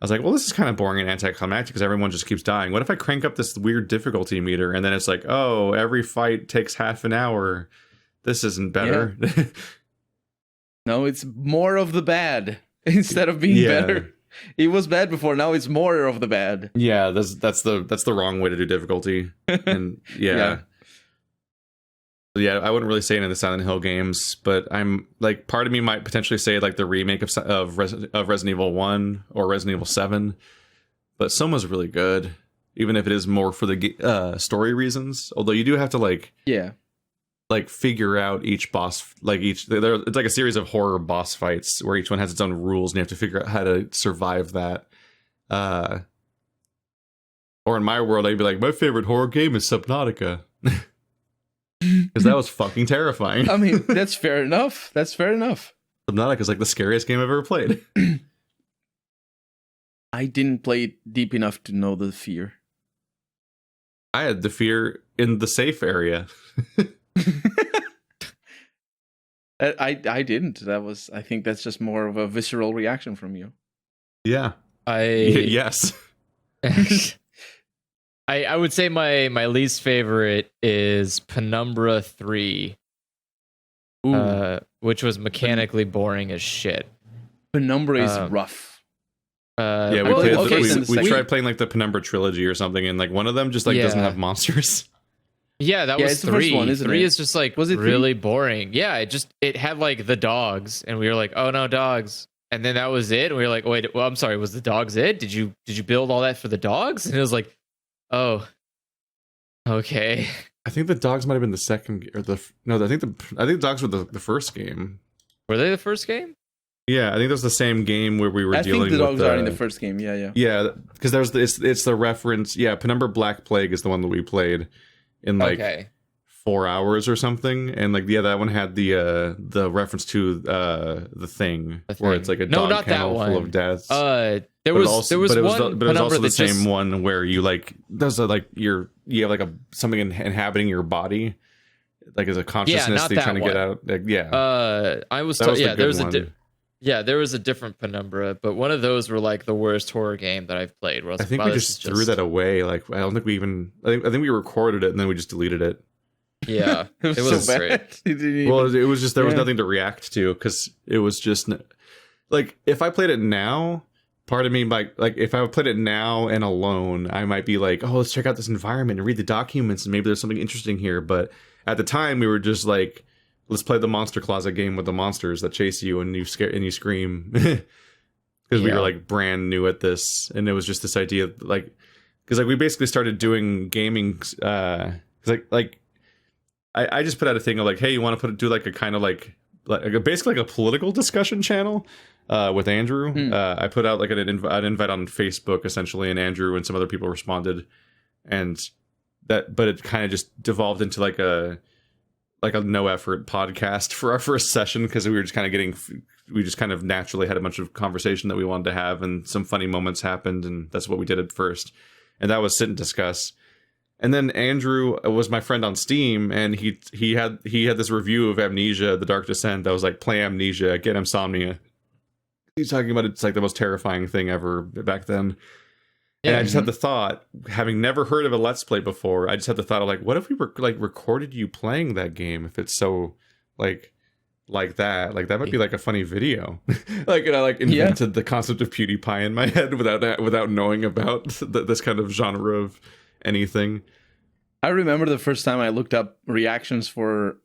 I was like, well, this is kind of boring and anticlimactic because everyone just keeps dying. What if I crank up this weird difficulty meter, and then it's like, oh, every fight takes half an hour. This isn't better. No, it's more of the bad instead of being better. It was bad before. Now it's more of the bad. Yeah, that's the wrong way to do difficulty. And yeah. I wouldn't really say any of the Silent Hill games, but I'm like, part of me might potentially say like the remake of Resident Evil 1 or Resident Evil 7, but Soma's really good, even if it is more for the story reasons. Although you do have to like figure out each boss, like it's like a series of horror boss fights where each one has its own rules, and you have to figure out how to survive that. Or in my world, I'd be like, my favorite horror game is Subnautica. Because that was fucking terrifying. I mean, that's fair enough. Subnautica is like the scariest game I've ever played. I didn't play it deep enough to know the fear. I had the fear in the safe area. I didn't. I think that's just more of a visceral reaction from you. Yeah. Yes. I would say my least favorite is Penumbra 3, which was mechanically boring as shit. Penumbra is rough. We tried playing like the Penumbra trilogy or something, and like one of them just like doesn't have monsters. Yeah, that was 3. The first one, isn't 3 is just like, was it really 3? Boring. Yeah, it had like the dogs, and we were like, oh no, dogs. And then that was it. And we were like, wait, well, I'm sorry, was the dogs it? Did you build all that for the dogs? And it was like, oh, okay. I think the dogs might have been the second, or I think the dogs were the first game. Were they the first game? Yeah, I think that was the same game where we were dealing with. I think the dogs are in the first game. Yeah. Yeah, because it's the reference. Yeah, Penumbra Black Plague is the one that we played in like 4 hours or something, and like that one had the reference to the thing where it's like a dog kennel full of deaths. There was one, but it was also the same one where you like you have like something inhabiting your body, like as a consciousness that you're trying to get out. Like, I was told there was a different Penumbra, but one of those were like the worst horror game that I've played. Where I think we just threw that away. Like I don't think we even. I think we recorded it and then we just deleted it. Yeah, it was so bad. Well, it was just there was nothing to react to because it was just like if I played it now, part of me like if I played it now and alone, I might be like, oh, let's check out this environment and read the documents and maybe there's something interesting here. But at the time, we were just like, let's play the Monster Closet game with the monsters that chase you and you scream because we were like brand new at this, and it was just this idea of, like because like we basically started doing gaming because like. I just put out a thing of like, hey, you want to do like a kind of like basically like a political discussion channel with Andrew. I put out like an invite on Facebook essentially, and Andrew and some other people responded, and but it kind of just devolved into like a no effort podcast for our first session because we just kind of naturally had a bunch of conversation that we wanted to have, and some funny moments happened, and that's what we did at first, and that was sit and discuss. And then Andrew was my friend on Steam, and he had this review of Amnesia: The Dark Descent that was like, play Amnesia, get insomnia. He's talking about it's like the most terrifying thing ever back then. Yeah, and I just had the thought, having never heard of a Let's Play before, I just had the thought of like, what if we recorded you playing that game if it's so like that? Like that might be like a funny video. Like, and I like invented the concept of PewDiePie in my head without knowing about this kind of genre of anything. I remember the first time I looked up reactions for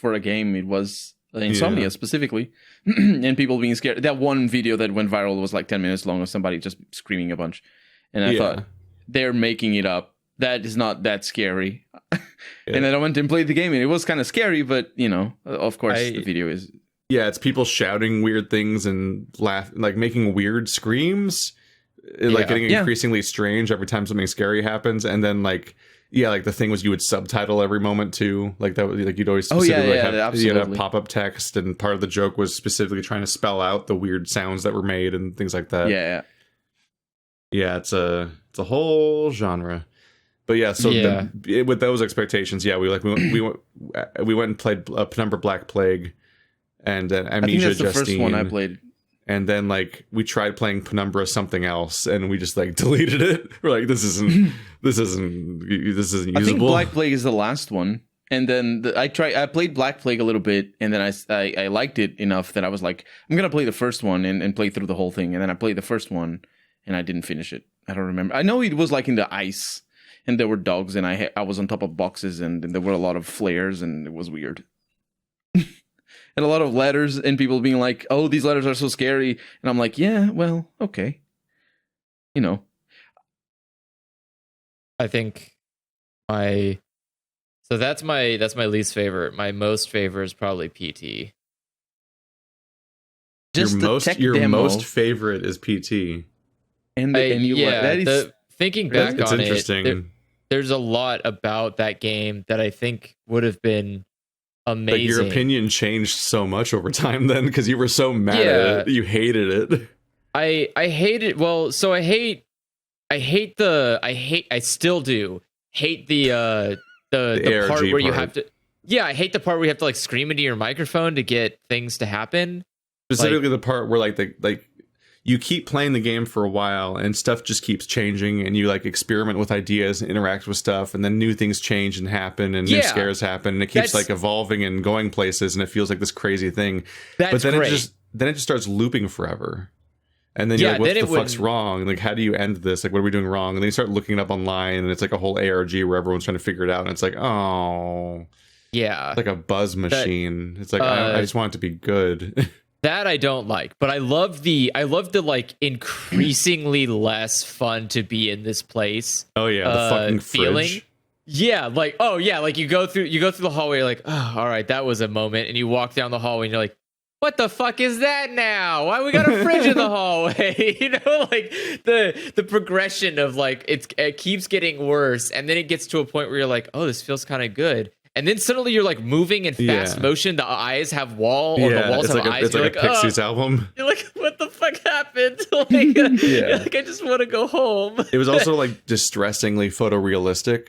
a game. It was Insomnia specifically, and people being scared. That one video that went viral was like 10 minutes long of somebody just screaming a bunch, and I thought they're making it up. That is not that scary. And then I went and played the game, and it was kind of scary, but of course the video is. Yeah, it's people shouting weird things and like making weird screams. Like getting increasingly strange every time something scary happens, and then like the thing was you would subtitle every moment too, like that. Like you'd always specifically have pop-up text, and part of the joke was specifically trying to spell out the weird sounds that were made and things like that. Yeah, it's a whole genre. But with those expectations, we went and played Penumbra Black Plague and Amnesia. I think that's the Justine. First one I played. And then like we tried playing Penumbra something else, and we just like deleted it. We're like, this isn't usable. I think Black Plague is the last one. And then I played Black Plague a little bit, and then I liked it enough that I was like, I'm gonna play the first one and play through the whole thing. And then I played the first one, and I didn't finish it. I don't remember. I know it was like in the ice, and there were dogs, and I was on top of boxes, and there were a lot of flares, and it was weird. And a lot of letters, and people being like, "Oh, these letters are so scary," and I'm like, "Yeah, well, okay, you know." I think that's my least favorite. My most favorite is probably PT. Just your most favorite is PT. Thinking back it's on interesting. There's a lot about that game that I think would have been amazing. Like your opinion changed so much over time then, because you were so mad at it. You hated it. I hate it. Well, so I still do hate the part where you have to. Yeah, I hate the part where you have to like scream into your microphone to get things to happen. Specifically, the part where like you keep playing the game for a while and stuff just keeps changing, and you like experiment with ideas and interact with stuff, and then new things change and happen, and new scares happen, and it keeps like evolving and going places, and it feels like this crazy thing. But then it just starts looping forever. And then you're like, what the fuck's wrong? Like, how do you end this? Like, what are we doing wrong? And then you start looking it up online, and it's like a whole ARG where everyone's trying to figure it out. And it's like, oh. Yeah. It's like a buzz machine. It's like, I just want it to be good. That I don't like. But I love the like increasingly less fun to be in this place. Oh, yeah. The fucking feeling. Fridge. Yeah. Like, oh, yeah. Like, you go through the hallway, you're like, oh, all right, that was a moment. And you walk down the hallway, and you're like, what the fuck is that now? Why we got a fridge in the hallway? You know, like the progression of like it keeps getting worse, and then it gets to a point where you're like, oh, this feels kind of good, and then suddenly you're like moving in fast motion. The eyes have the walls have eyes. It's like a Pixies album. You're like, what the fuck happened? Like I just want to go home. It was also like distressingly photorealistic.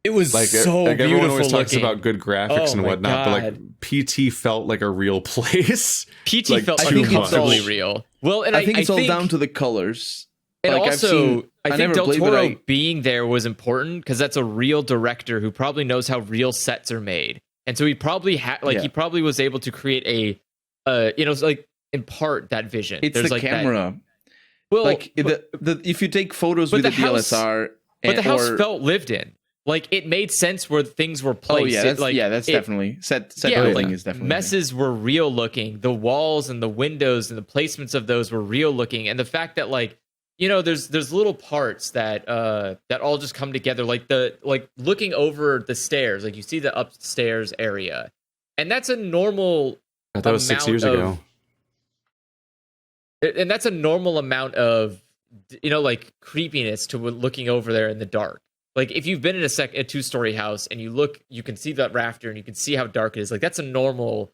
It was like, so like beautiful. Everyone always talks looking. about good graphics and whatnot, but like PT felt like a real place. PT like, felt uncomfortably real. Well, and I think it's all down to the colors. And like, also, I think Del Toro it, being there was important because that's a real director who probably knows how real sets are made, and so he probably he probably was able to create a like impart that vision. It's There's the like camera. Well, like if you take photos with the DSLR, but the house felt lived in. Like it made sense where things were placed. Oh yeah, that's definitely set building is definitely messes were real looking. The walls and the windows and the placements of those were real looking, and the fact that like there's little parts that that all just come together, like looking over the stairs, like you see the upstairs area, and that's a normal. I thought it was 6 years ago. And that's a normal amount of like creepiness to looking over there in the dark. Like if you've been in a 2-story house and you look, you can see that rafter and you can see how dark it is. Like that's a normal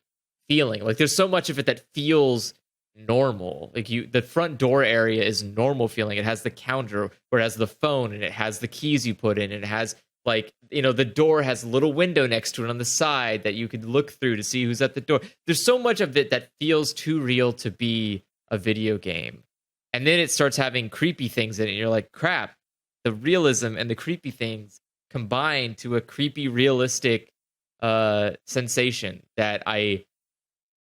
feeling. Like there's so much of it that feels normal. Like the front door area is normal feeling. It has the counter where it has the phone and it has the keys you put in and it has like, the door has a little window next to it on the side that you could look through to see who's at the door. There's so much of it that feels too real to be a video game. And then it starts having creepy things in it. And you're like, crap. The realism and the creepy things combine to a creepy, realistic sensation that I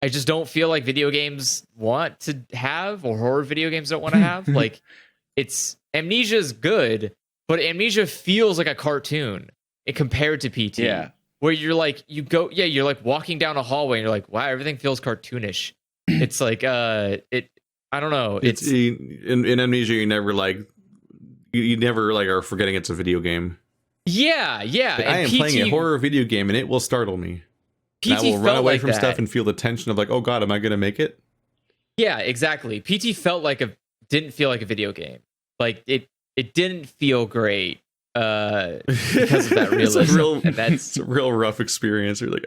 just don't feel like video games want to have, or horror video games don't want to have. Like, Amnesia is good, but Amnesia feels like a cartoon compared to PT. Yeah, where you're like, you're like walking down a hallway and you're like, wow, everything feels cartoonish. It's like I don't know. It's in Amnesia, you never you never are forgetting it's a video game. Yeah. Like, I am playing a horror video game and it will startle me. PT and I will run away from that. stuff and feel the tension of like, oh god, am I going to make it? Yeah, exactly. PT didn't feel like a video game. Like it didn't feel great because of that realism. It's a real rough experience. You're like,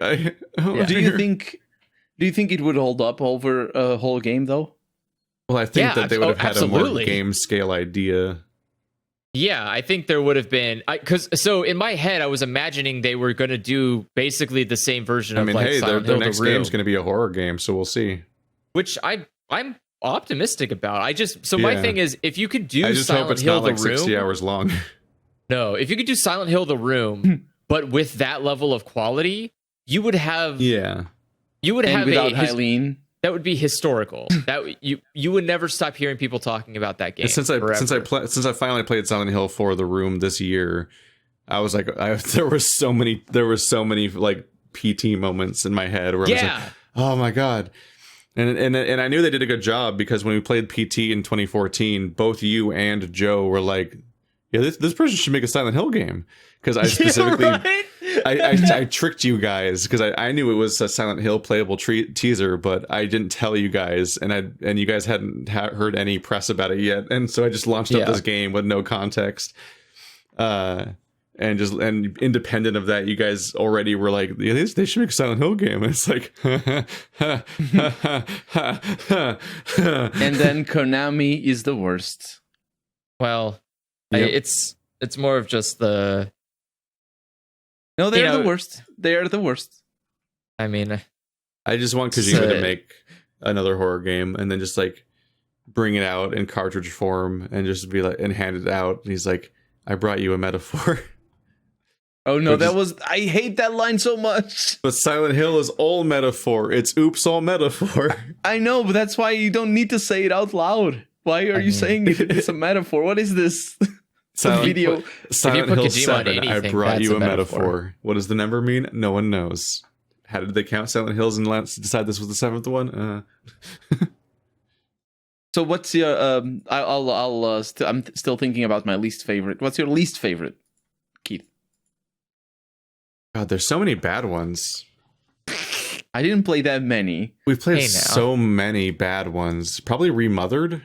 Do you think it would hold up over a whole game though? Well, I think that they would have had a more game scale idea. Yeah, I think there would have been, so in my head, I was imagining they were going to do basically the same version of Silent Hill their next game's going to be a horror game, so we'll see. Which I'm optimistic about. My thing is, if you could do I just Silent hope it's Hill not the Room, 60 hours long. No, if you could do Silent Hill the Room, but with that level of quality, you would have Yeah. you would And have without a Hylian. that would be historical. That you would never stop hearing people talking about that game. Since I finally played Silent Hill 4: The Room this year, I was like, there were so many like PT moments in my head where I was like, oh my god. And I knew they did a good job because when we played PT in 2014, both you and Joe were like, yeah, this person should make a Silent Hill game, because I specifically Right? I tricked you guys because I knew it was a Silent Hill playable teaser, but I didn't tell you guys, and you guys hadn't heard any press about it yet, and so I just launched up this game with no context. And independent of that, you guys already were like, yeah, they should make a Silent Hill game. And it's like, And then Konami is the worst. Well, Yep. it's more of just the. No, they're the worst. They are the worst. I mean, I just want Kojima to make another horror game and then just like bring it out in cartridge form and just be like, and hand it out. And he's like, I brought you a metaphor. Oh no, I hate that line so much. But Silent Hill is all metaphor. It's oops, all metaphor. I know, but that's why you don't need to say it out loud. Why are you saying it's a metaphor? What is this? Video. Silent put Hill Kojima 7, on I anything, brought that's you a a metaphor. metaphor. What does the number mean? No one knows. How did they count Silent Hills and decide this was the 7th one? So what's your I'm still thinking about my least favorite. What's your least favorite, Keith? God, there's so many bad ones. I didn't play that many. We've played Hey, now. so many bad ones. Probably Remothered.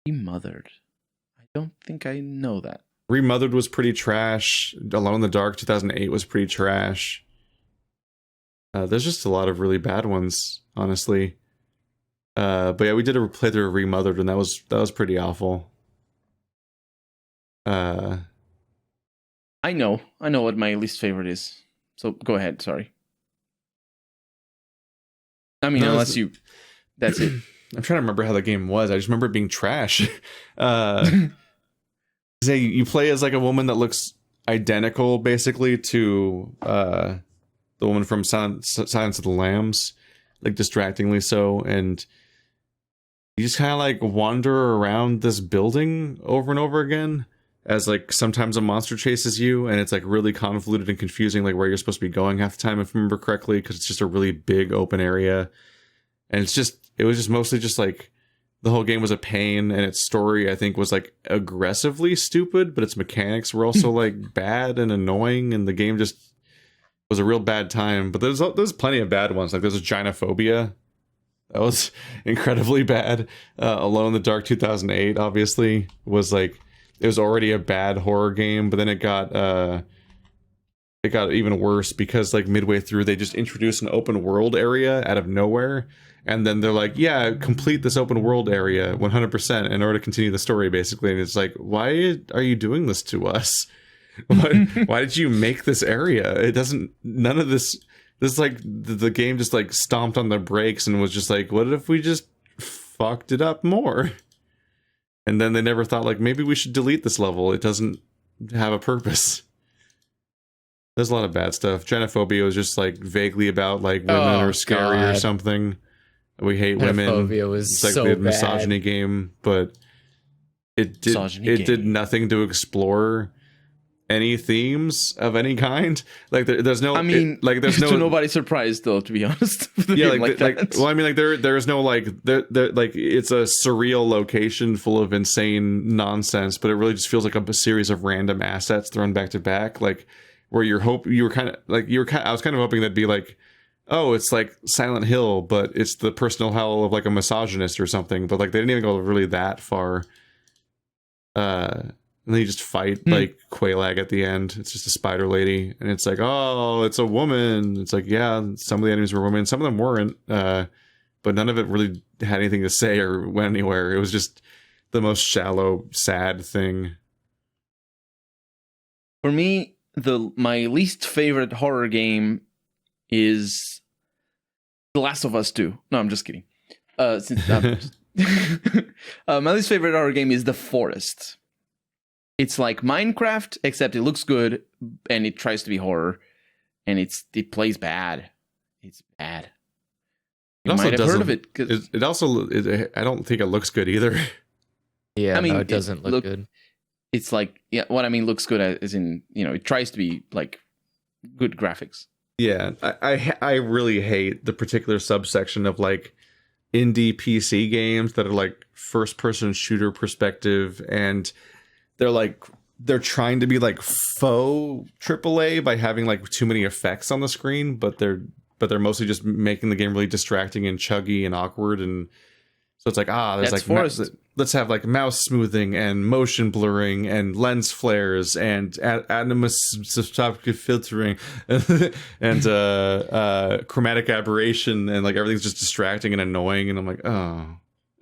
Remothered. I don't think I know that. Remothered was pretty trash. Alone in the Dark 2008 was pretty trash. There's just a lot of really bad ones, honestly. But yeah, we did a playthrough of Remothered, and that was pretty awful. I know what my least favorite is. So go ahead. Sorry. I mean, No, unless you, that's it. I'm trying to remember how the game was. I just remember it being trash. Say you play as like a woman that looks identical, basically, to the woman from Silence of the Lambs, like distractingly so, and you just kind of like wander around this building over and over again. As like sometimes a monster chases you, and it's like really convoluted and confusing, like where you're supposed to be going half the time, if I remember correctly, because it's just a really big open area, and it was just mostly just like the whole game was a pain, and its story I think was like aggressively stupid, but its mechanics were also like bad and annoying, and the game just was a real bad time. But there's plenty of bad ones. Like there's a Gynophobia that was incredibly bad. Alone in the Dark 2008 obviously was like. It was already a bad horror game, but then it got even worse because like midway through they just introduced an open world area out of nowhere, and then they're like, yeah, complete this open world area 100% in order to continue the story, basically. And it's like, why are you doing this to us? Why did you make this area? It doesn't. None of this. This like the game just like stomped on the brakes and was just like, what if we just fucked it up more? And then they never thought, like, maybe we should delete this level. It doesn't have a purpose. There's a lot of bad stuff. Gynophobia was just, like, vaguely about, like, women are scary or something. We hate women. Gynophobia was it's like so the bad. misogyny game, but it did nothing to explore any themes of any kind. Like there's no. I mean, there's no. To nobody's surprise, though. To be honest. Yeah, well, I mean, there's no like it's a surreal location full of insane nonsense, but it really just feels like a series of random assets thrown back to back, like where I was kind of hoping that'd be like, oh, it's like Silent Hill, but it's the personal hell of like a misogynist or something. But like they didn't even go really that far. And then you just fight like Quelaag at the end. It's just a spider lady, and it's like, oh, it's a woman. It's like, yeah, some of the enemies were women, some of them weren't, but none of it really had anything to say or went anywhere. It was just the most shallow, sad thing. For me, my least favorite horror game is The Last of Us 2. No, I'm just kidding. My least favorite horror game is The Forest. It's like Minecraft, except it looks good and it tries to be horror, and it plays bad. It's bad. You might have heard of it. It also, I don't think it looks good either. Yeah, I mean, no, it doesn't look good. It's like, yeah, what I mean looks good as in, it tries to be like good graphics. Yeah, I really hate the particular subsection of like indie PC games that are like first person shooter perspective, and they're trying to be like faux AAA by having like too many effects on the screen, but they're mostly just making the game really distracting and chuggy and awkward. And so it's like, there's That's like let's have like mouse smoothing and motion blurring and lens flares and anisotropic filtering and chromatic aberration, and like everything's just distracting and annoying. And I'm like,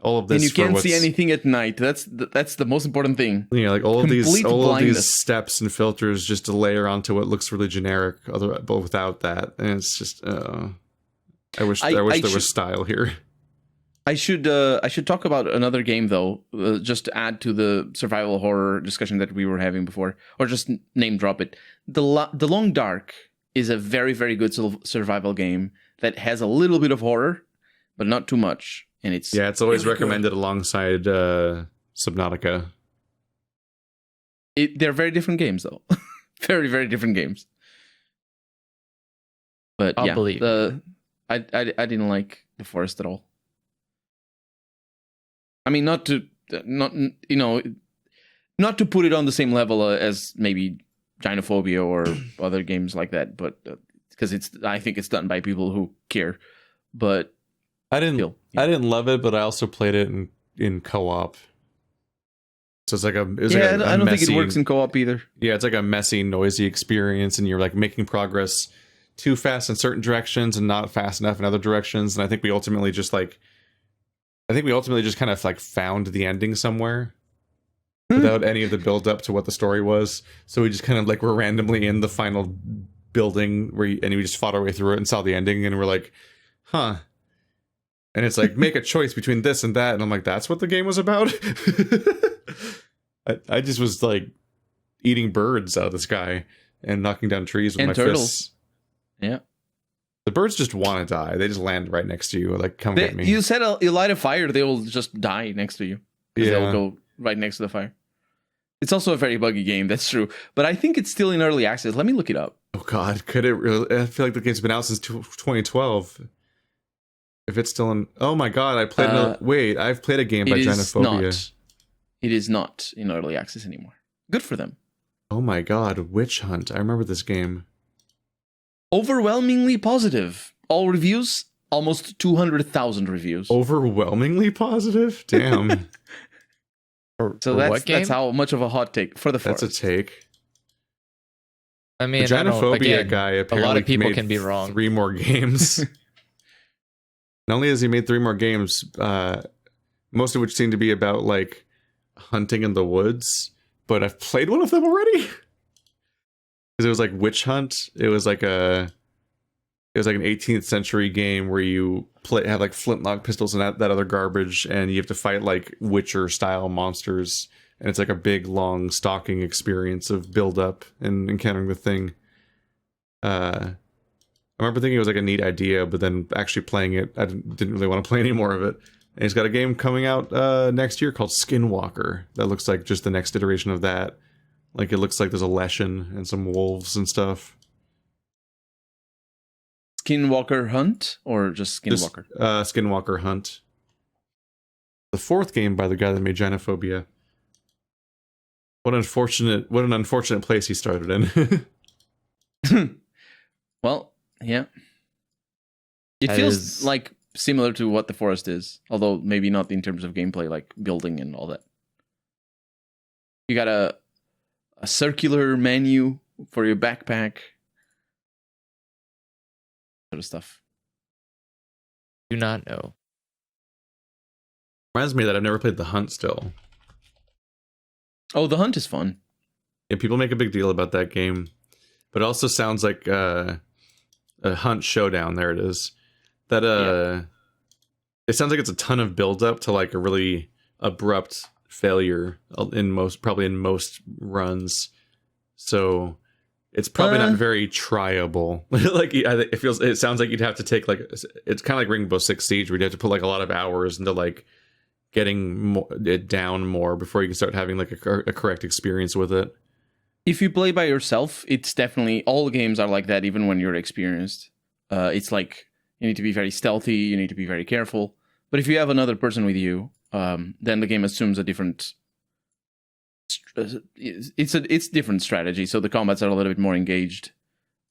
all of this, and you can't see anything at night. That's the most important thing. Yeah, like all of Complete blindness. these steps and filters just to layer onto what looks really generic, but without that, and it's just I wish there was style here. I should talk about another game though, just to add to the survival horror discussion that we were having before, or just name drop it. The Long Dark is a very, very good survival game that has a little bit of horror, but not too much, and it's always really recommended alongside Subnautica. They're very different games though, very, very different games. But I'll believe. I didn't like The Forest at all. I mean, not to put it on the same level as maybe Gynophobia or other games like that, but because I think it's done by people who care. But I didn't love it, but I also played it in co-op. So it's like I don't think it works in co-op either. Yeah, it's like a messy, noisy experience, and you're like making progress too fast in certain directions and not fast enough in other directions. And I think we ultimately just kind of like found the ending somewhere without any of the build up to what the story was. So we just kind of like were randomly in the final building and we just fought our way through it and saw the ending, and we're like, huh. And it's like, make a choice between this and that. And I'm like, that's what the game was about? I just was like eating birds out of the sky and knocking down trees with my turtles. fists. Yeah. The birds just want to die. They just land right next to you, like, come get me. You said you light a fire, they will just die next to you. Yeah. They'll go right next to the fire. It's also a very buggy game, that's true. But I think it's still in early access. Let me look it up. Oh, God. Could it really? I feel like the game's been out since 2012. If it's still in... Oh, my God. I've played a game by Gynophobia. It is not in early access anymore. Good for them. Oh, my God. Witch Hunt. I remember this game. Overwhelmingly positive. All reviews, almost 200,000 reviews. Overwhelmingly positive? Damn. So that's how much of a hot take for the Forest. That's a take. I mean, the Gynophobia guy apparently a lot of people made can be wrong. 3 more games. Not only has he made 3 more games, most of which seem to be about like hunting in the woods, but I've played one of them already. Because it was like Witch Hunt. It was like an 18th century game where you have like flintlock pistols and that other garbage, and you have to fight like Witcher style monsters, and it's like a big long stalking experience of build up and encountering the thing. I remember thinking it was like a neat idea, but then actually playing it, I didn't really want to play any more of it. And he's got a game coming out next year called Skinwalker that looks like just the next iteration of that. Like, it looks like there's a Leshen and some wolves and stuff. Skinwalker Hunt or just Skinwalker? Skinwalker Hunt. The 4th game by the guy that made Gynophobia. What an unfortunate place he started in. Well, yeah. It feels like similar to what The Forest is, although maybe not in terms of gameplay, like building and all that. You got a circular menu for your backpack. Sort of stuff. Do not know. Reminds me that I've never played The Hunt still. Oh, The Hunt is fun. Yeah, people make a big deal about that game. But it also sounds like a Hunt Showdown. There it is. It sounds like it's a ton of build up to like a really abrupt failure probably in most runs. So it's probably not very tryable. Like it sounds like you'd have to take like, it's kind of like Rainbow Six Siege, where you have to put like a lot of hours into like getting it down more before you can start having like a correct experience with it. If you play by yourself, it's definitely, all games are like that, even when you're experienced. It's like you need to be very stealthy, you need to be very careful. But if you have another person with you, then the game assumes a different. It's different strategy, so the combats are a little bit more engaged.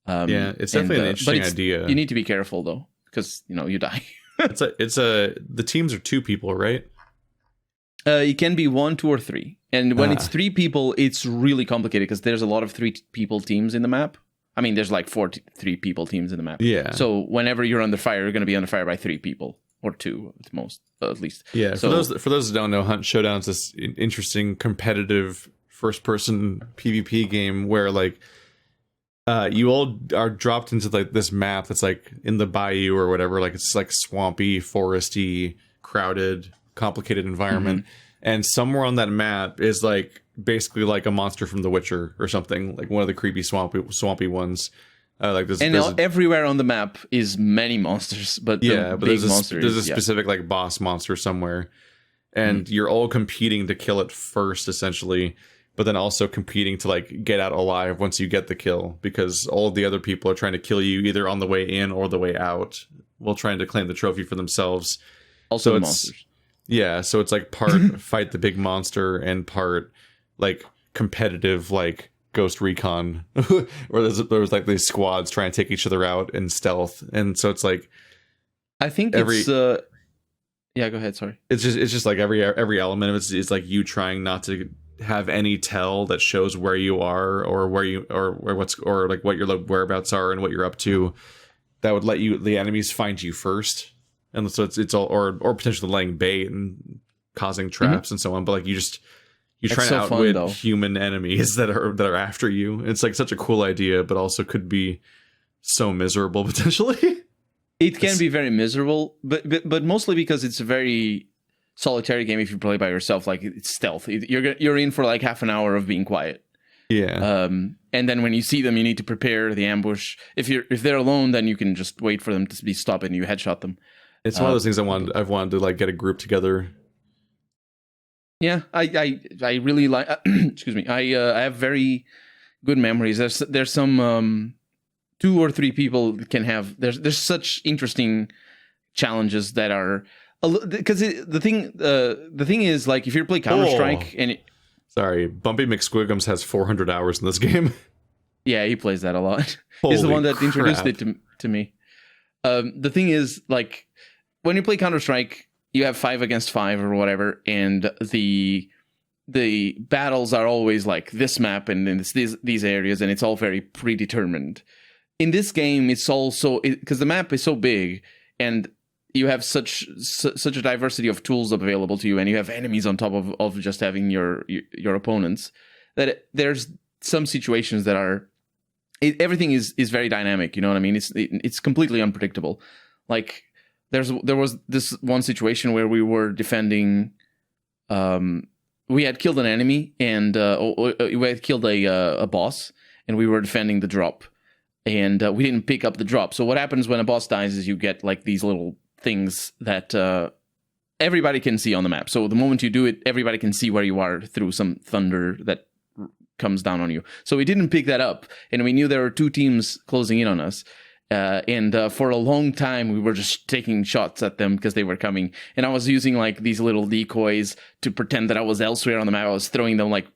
It's definitely an interesting idea. You need to be careful though, because you die. The teams are 2 people, right? It can be 1, 2, or 3. And when it's 3 people, it's really complicated because there's a lot of 3 people teams in the map. I mean, there's like 3 people teams in the map. Yeah. So whenever you're under fire, you're going to be under fire by 3 people, or 2 at most, at least. Yeah. So, for those that don't know, Showdown's this interesting competitive first-person PvP game where like you all are dropped into like this map that's like in the bayou or whatever. Like it's like swampy, foresty, crowded, complicated environment. Mm-hmm. And somewhere on that map is like basically like a monster from The Witcher or something, like one of the creepy swampy ones. Like this, everywhere on the map is many monsters, but there's a specific like boss monster somewhere, and you're all competing to kill it first, essentially, but then also competing to like get out alive once you get the kill, because all of the other people are trying to kill you either on the way in or the way out, while trying to claim the trophy for themselves. Also, so monsters. Yeah, so it's like part fight the big monster and part like competitive, like Ghost Recon, where there's like these squads trying to take each other out in stealth, and so it's like, I think it's yeah, go ahead. Sorry. It's just like every element of it is like you trying not to have any tell that shows where you are or what your whereabouts are and what you're up to. That would let the enemies find you first. And so it's all or potentially laying bait and causing traps and so on. But like you're trying to outwit human enemies that are after you. It's like such a cool idea, but also could be so miserable potentially. It can be very miserable, but mostly because it's a very solitary game. If you play by yourself, like it's stealth. You're in for like half an hour of being quiet. Yeah. And then when you see them, you need to prepare the ambush. If they're alone, then you can just wait for them to be stopped and you headshot them. It's one of those things I've wanted to like get a group together. Yeah, I really like. Excuse me. I have very good memories. There's some 2 or 3 people can have. There's such interesting challenges that are because the thing is like if you play Counter-Strike sorry, Bumpy McSquigums has 400 hours in this game. Yeah, he plays that a lot. He's the one that introduced it to me. The thing is like when you play Counter-Strike, you have 5 against 5 or whatever, and the battles are always like this map and then it's these areas, and it's all very predetermined. In this game, it's also because the map is so big and you have such a diversity of tools available to you, and you have enemies on top of just having your opponents, that there's some situations that are everything is very dynamic. You know what I mean? It's completely unpredictable. Like there was this one situation where we were defending. We had killed an enemy and we had killed a boss, and we were defending the drop, and we didn't pick up the drop. So what happens when a boss dies is you get like these little things that everybody can see on the map. So the moment you do it, everybody can see where you are through some thunder that comes down on you. So we didn't pick that up, and we knew there were 2 teams closing in on us. And for a long time, we were just taking shots at them because they were coming. And I was using like these little decoys to pretend that I was elsewhere on the map. I was throwing them like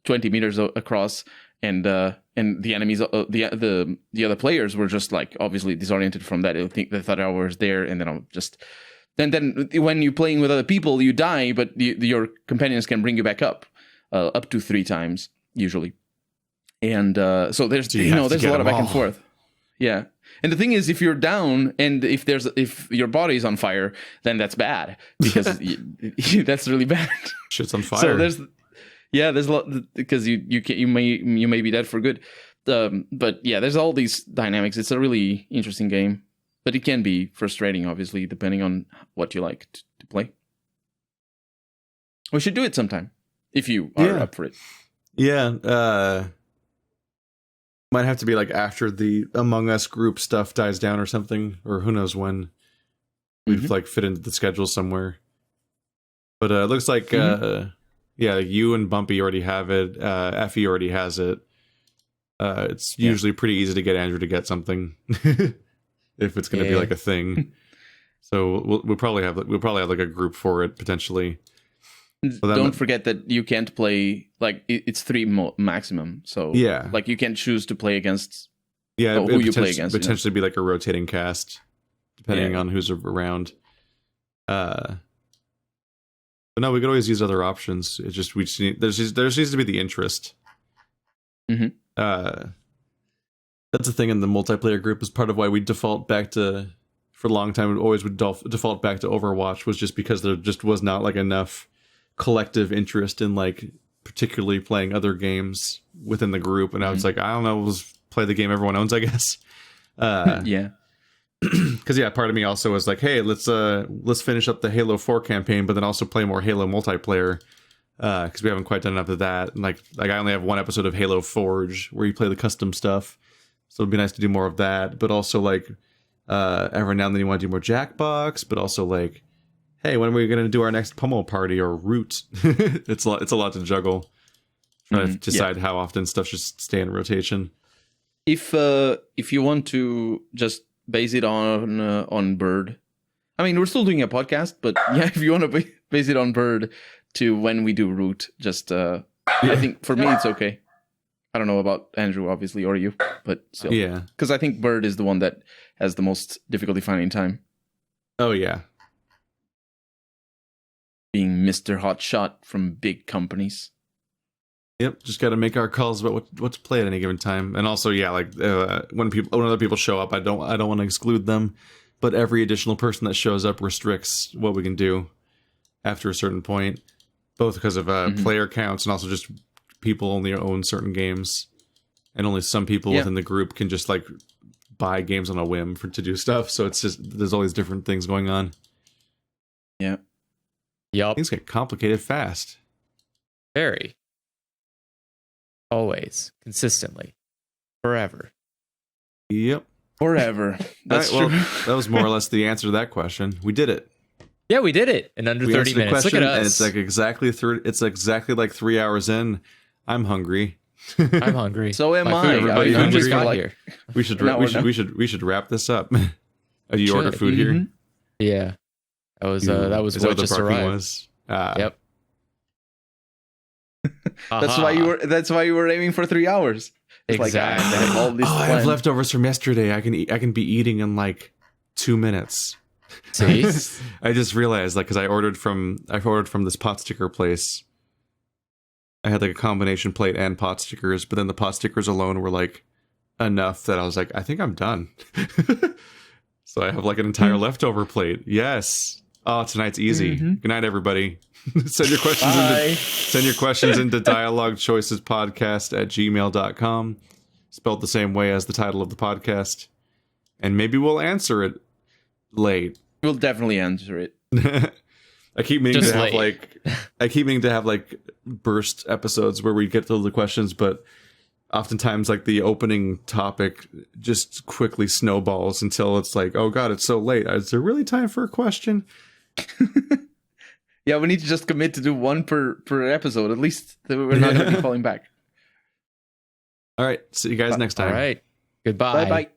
20 meters across, and the enemies, the other players were just like obviously disoriented from that. They thought I was there, and then when you're playing with other people, you die, but your companions can bring you back up to 3 times usually. And so there's there's a lot of back and forth. Yeah. And the thing is, if you're down and if your body's on fire, then that's bad because that's really bad. Shit's on fire. So there's a lot because you may be dead for good. But yeah, there's all these dynamics. It's a really interesting game, but it can be frustrating, obviously, depending on what you like to play. We should do it sometime if you are up for it. Yeah. Might have to be like after the Among Us group stuff dies down or something, or who knows when we'd like fit into the schedule somewhere. But it looks like you and Bumpy already have it. Effie already has it. It's usually pretty easy to get Andrew to get something if it's going to be like a thing. So we'll probably have like a group for it potentially. So don't forget that you can't play like it's 3 maximum. So like you can choose to play against. Yeah, who you play against. Potentially be like a rotating cast depending on who's around. But no, we could always use other options. It's just there needs to be the interest. Mm-hmm. That's the thing in the multiplayer group is part of why we default back to, for a long time, we always would default back to Overwatch, was just because there just was not like enough collective interest in like particularly playing other games within the group. And I was like, I don't know, we'll play the game everyone owns, I guess. Yeah. Because part of me also was like, hey, let's finish up the Halo 4 campaign, but then also play more Halo multiplayer. Because we haven't quite done enough of that. And like I only have one episode of Halo Forge where you play the custom stuff, so it'd be nice to do more of that. But also like every now and then you want to do more Jackbox, but also like, hey, when are we going to do our next Pummel Party or Root? It's a lot to juggle. Trying to decide how often stuff should stay in rotation. If you want to just base it on Bird, I mean, we're still doing a podcast, but if you want to base it on Bird to when we do Root, just I think for me it's okay. I don't know about Andrew, obviously, or you, but still. Yeah. Because I think Bird is the one that has the most difficulty finding time. Oh, yeah. Being Mr. Hotshot from big companies. Yep, just got to make our calls about what to play at any given time. And also, when other people show up, I don't want to exclude them, but every additional person that shows up restricts what we can do after a certain point, both because of player counts and also just people only own certain games, and only some people within the group can just like buy games on a whim to do stuff. So it's just there's all these different things going on. Yeah. Yup. Things get complicated fast. Very. Always. Consistently. Forever. Yep. Forever. That's true. true. That was more or less the answer to that question. We did it. Yeah, we did it in under 30 minutes. Look at us. And it's like exactly like 3 hours in. I'm hungry. I'm hungry. So am I. Everybody I'm just got like, here. We should wrap this up. Oh, you order food here? Yeah. That was what just arrived. Was? Yep. That's why you were aiming for 3 hours. It's exactly. I have leftovers from yesterday. I can be eating in like 2 minutes. See? I just realized, like, because I ordered from this pot sticker place. I had like a combination plate and pot stickers, but then the pot stickers alone were like enough that I was like, I think I'm done. So I have like an entire leftover plate. Yes. Oh, tonight's easy. Good night, everybody. Send your questions into dialoguechoicespodcast@gmail.com, spelled the same way as the title of the podcast, and maybe we'll answer it late. We'll definitely answer it. I keep meaning to have like burst episodes where we get to the questions, but oftentimes like the opening topic just quickly snowballs until it's like, oh god, it's so late. Is there really time for a question? Yeah, we need to just commit to do one per episode. At least we're not going to be falling back. All right. See you guys next time. All right. Goodbye. Bye-bye.